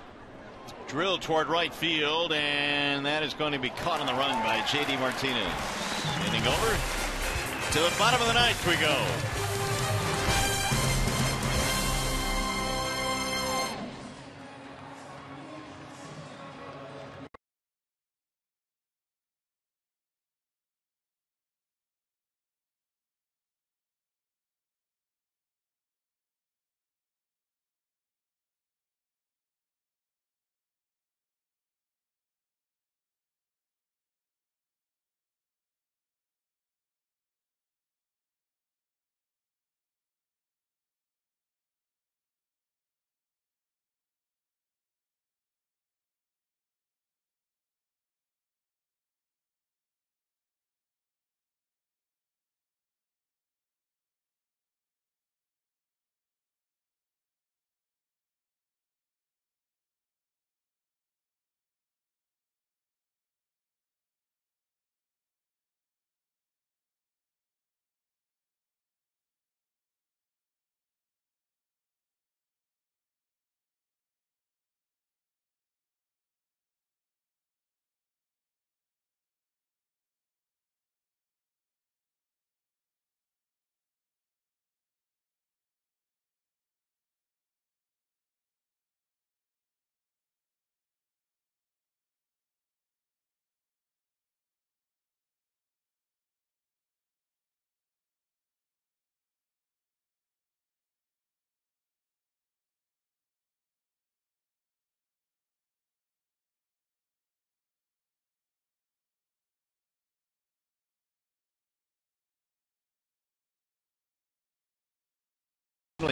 Drilled toward right field, and that is going to be caught on the run by J.D. Martinez. Inning over. To the bottom of the 9th we go.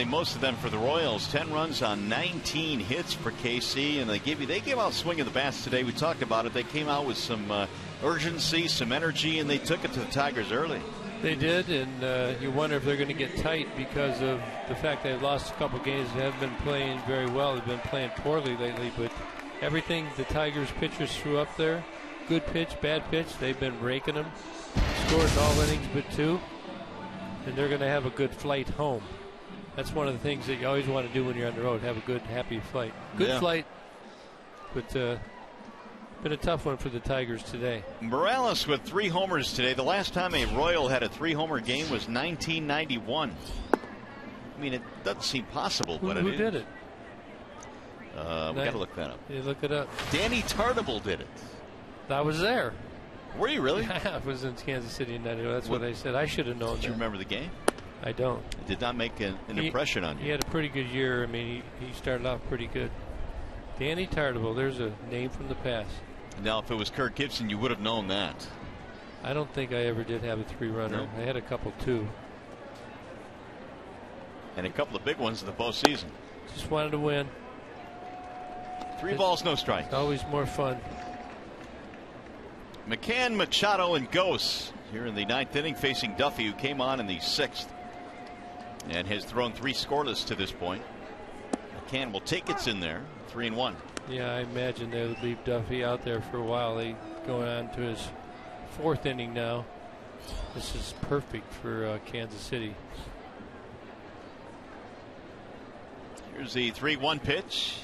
Most of them for the Royals. 10 runs on 19 hits for KC, and they gave out swinging the bats today. We talked about it. They came out with some urgency, some energy, and they took it to the Tigers early. They did, and you wonder if they're going to get tight because of the fact they've lost a couple games. They haven't been playing very well. They've been playing poorly lately, but everything the Tigers pitchers threw up there, good pitch, bad pitch, they've been raking them. Scored in all innings but 2, and they're going to have a good flight home. That's one of the things that you always want to do when you're on the road, have a good, happy flight. Good flight, but been a tough one for the Tigers today. Morales with 3 homers today. The last time a Royal had a 3-homer game was 1991. I mean, it doesn't seem possible, but Who did it? We got to look that up. You look it up. Danny Tartable did it. I was there. Were you really? I was in Kansas City in 91. That's what I said. I should have known. Do you remember the game? I don't. It did not make an impression on you. He had a pretty good year. I mean, he started off pretty good. Danny Tartable, there's a name from the past. Now, if it was Kirk Gibson, you would have known that. I don't think I ever did have a 3-runner. No. I had a couple, too. And a couple of big ones in the postseason. Just wanted to win. 3 balls, no strikes. Always more fun. McCann, Machado, and Gose here in the 9th inning, facing Duffy, who came on in the 6th and has thrown 3 scoreless to this point. McCann will take it in there, 3-1. Yeah, I imagine they'll leave Duffy out there for a while. They going on to his 4th inning now. This is perfect for Kansas City. Here's the 3-1 pitch,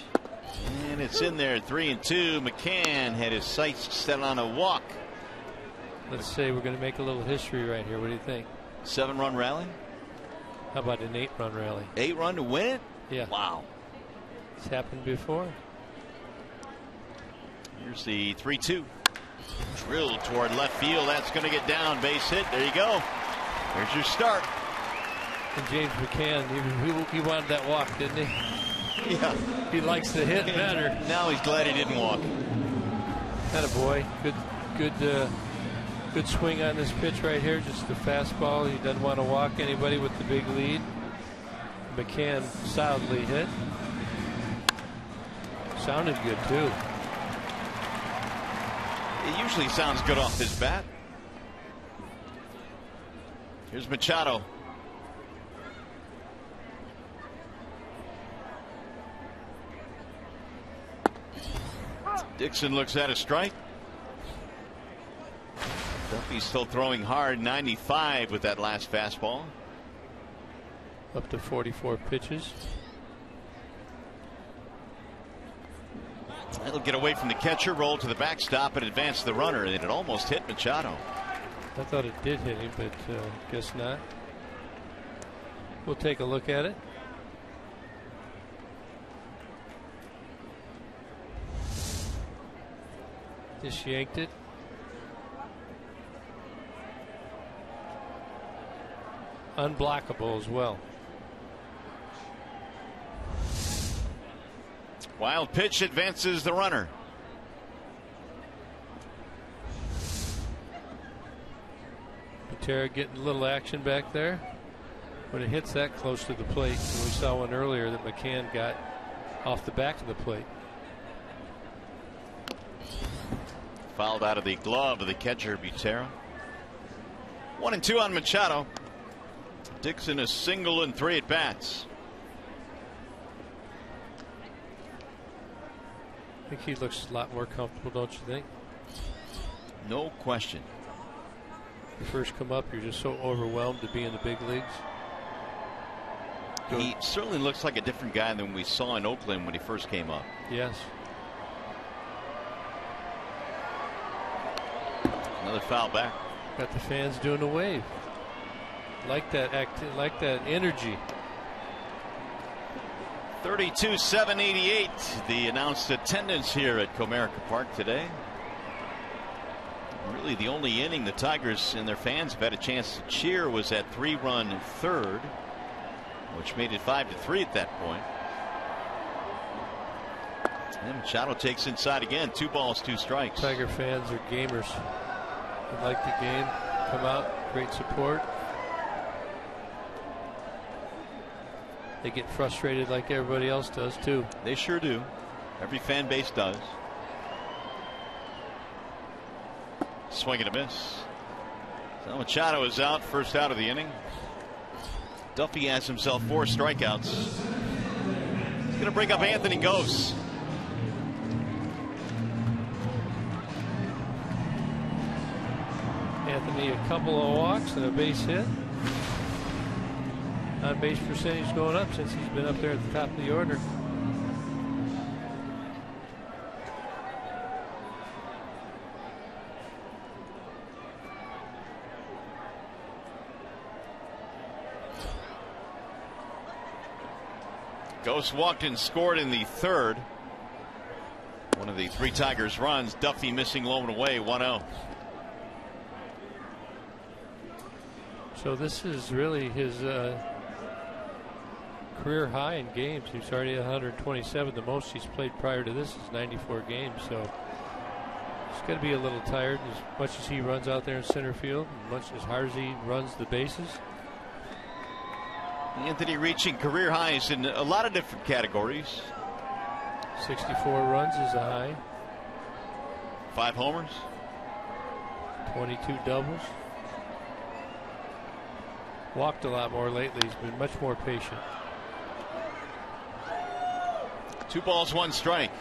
and it's in there, 3-2. McCann had his sights set on a walk. Let's say we're going to make a little history right here. What do you think? 7-run rally? How about an 8-run rally? 8-run to win it? Yeah. Wow. It's happened before. Here's the 3-2. Drilled toward left field. That's going to get down. Base hit. There you go. There's your start. And James McCann, he wanted that walk, didn't he? Yeah. He likes the hit better. Now he's glad he didn't walk. Attaboy. Good swing on this pitch right here. Just the fastball. He doesn't want to walk anybody with the big lead. McCann solidly hit. Sounded good too. It usually sounds good off his bat. Here's Machado. Dixon looks at a strike. Duffy's still throwing hard, 95 with that last fastball. Up to 44 pitches. That'll get away from the catcher, roll to the backstop, and advance the runner. And it almost hit Machado. I thought it did hit him, but guess not. We'll take a look at it. Just yanked it. Unblockable as well. Wild pitch advances the runner. Patera getting a little action back there. When it hits that close to the plate, and we saw one earlier that McCann got off the back of the plate. Fouled out of the glove of the catcher, Butera. 1-2 on Machado. Dixon a single and 3 at bats. I think he looks a lot more comfortable, don't you think? No question. You first come up, you're just so overwhelmed to be in the big leagues. He certainly looks like a different guy than we saw in Oakland when he first came up. Yes. Another foul back. Got the fans doing a wave. Like that energy. 32,788 the announced attendance here at Comerica Park today. Really the only inning the Tigers and their fans have had a chance to cheer was that 3-run third, which made it 5-3 at that point. And Machado takes inside again. 2 balls, 2 strikes. Tiger fans are gamers. They like the game. Come out, great support. They get frustrated like everybody else does too. They sure do. Every fan base does. Swing and a miss. So Machado is out, first out of the inning. Duffy has himself 4 strikeouts. He's going to bring up Anthony Gose. Anthony, a couple of walks and a base hit. On base percentage going up since he's been up there at the top of the order. Gose walked and scored in the 3rd. One of the 3 Tigers runs. Duffy missing low and away, 1-0. So this is really his career high in games. He's already at 127. The most he's played prior to this is 94 games. So he's got to be a little tired as much as he runs out there in center field, as much as hard as he runs the bases. Anthony reaching career highs in a lot of different categories. 64 runs is a high. 5 homers. 22 doubles. Walked a lot more lately. He's been much more patient. 2 balls, 1 strike.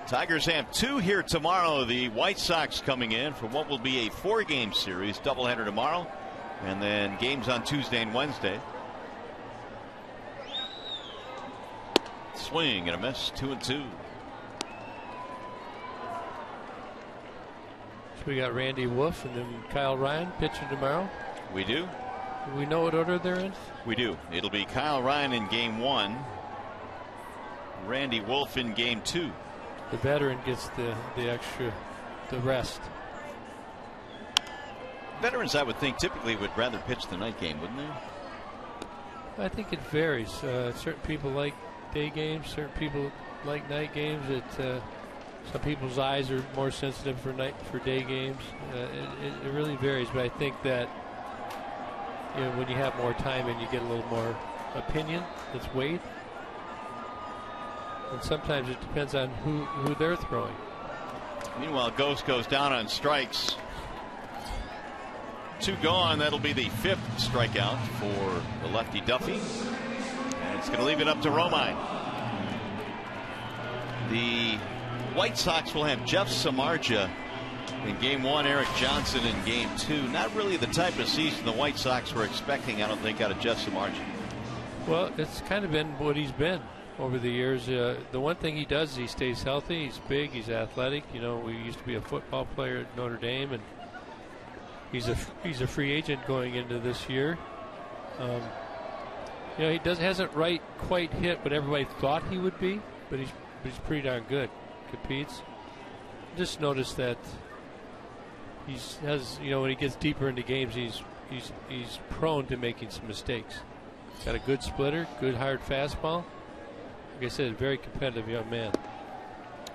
Tigers have 2 here tomorrow. The White Sox coming in for what will be a 4-game series, doubleheader tomorrow, and then games on Tuesday and Wednesday. Swing and a miss, 2-2. So we got Randy Wolf and then Kyle Ryan pitching tomorrow. We do. Do we know what order they're in? We do. It'll be Kyle Ryan in game 1, Randy Wolf in game 2. The veteran gets the rest. Veterans, I would think, typically would rather pitch the night game, wouldn't they? I think it varies. Certain people like day games. Certain people like night games. Some people's eyes are more sensitive for day games. It really varies. But I think that when you have more time and you get a little more opinion that's weighed. And sometimes it depends on who they're throwing. Meanwhile, Ghost goes down on strikes. 2 gone. That'll be the 5th strikeout for the lefty Duffy. And it's going to leave it up to Romine. The White Sox will have Jeff Samardzija in game 1, Eric Johnson in game 2. Not really the type of season the White Sox were expecting, I don't think, out of Jeff Samardzija. Well, it's kind of been what he's been over the years. The one thing he does is he stays healthy. He's big. He's athletic. We used to be a football player at Notre Dame, and he's a free agent going into this year. He hasn't quite hit what everybody thought he would be, but he's pretty darn good. Competes. Just notice that when he gets deeper into games, he's prone to making some mistakes. Got a good splitter, good hard fastball. Like I said, a very competitive young man.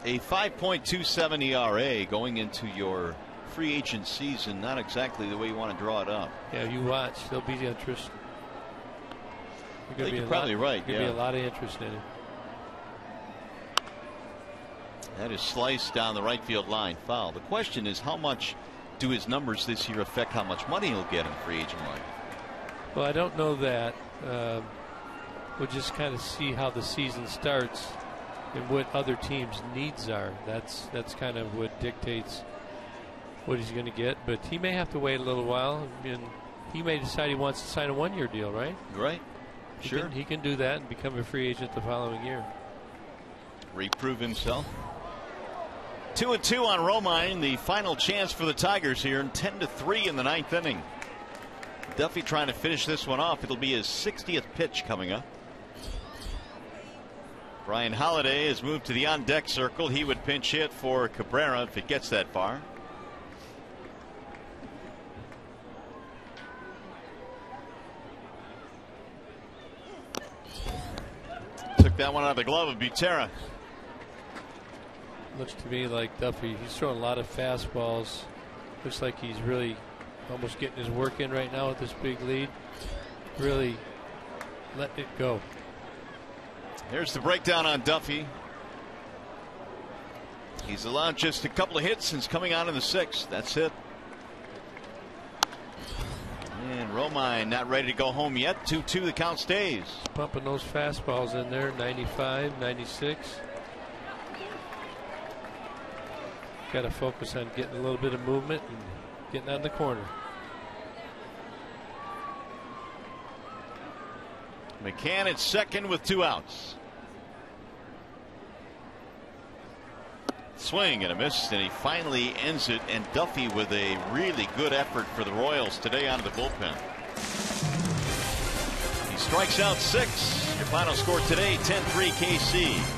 A 5.27 ERA going into your free agent season. Not exactly the way you want to draw it up. Yeah, you watch. There'll be interest. You're probably right. There'll be a lot of interest in it. That is sliced down the right field line, foul. The question is, how much do his numbers this year affect how much money he'll get in free agent market? Well, I don't know that. We'll just kind of see how the season starts and what other teams' needs are. That's kind of what dictates what he's going to get. But he may have to wait a little while, and he may decide he wants to sign a 1-year deal, right? Right. Sure. He can do that and become a free agent the following year. Reprove himself. 2-2 on Romine. The final chance for the Tigers here, and 10-3 in the 9th inning. Duffy trying to finish this one off. It'll be his 60th pitch coming up. Brian Holiday has moved to the on-deck circle. He would pinch hit for Cabrera if it gets that far. Took that one out of the glove of Butera. Looks to me like Duffy, he's throwing a lot of fastballs. Looks like he's really almost getting his work in right now with this big lead. Really letting it go. Here's the breakdown on Duffy. He's allowed just a couple of hits since coming on in the 6th. That's it. And Romine not ready to go home yet. 2-2, the count stays. Pumping those fastballs in there, 95, 96. Got to focus on getting a little bit of movement and getting out of the corner. McCann at second with 2 outs. Swing and a miss, and he finally ends it. And Duffy with a really good effort for the Royals today out of the bullpen. He strikes out 6. Your final score today, 10-3 KC.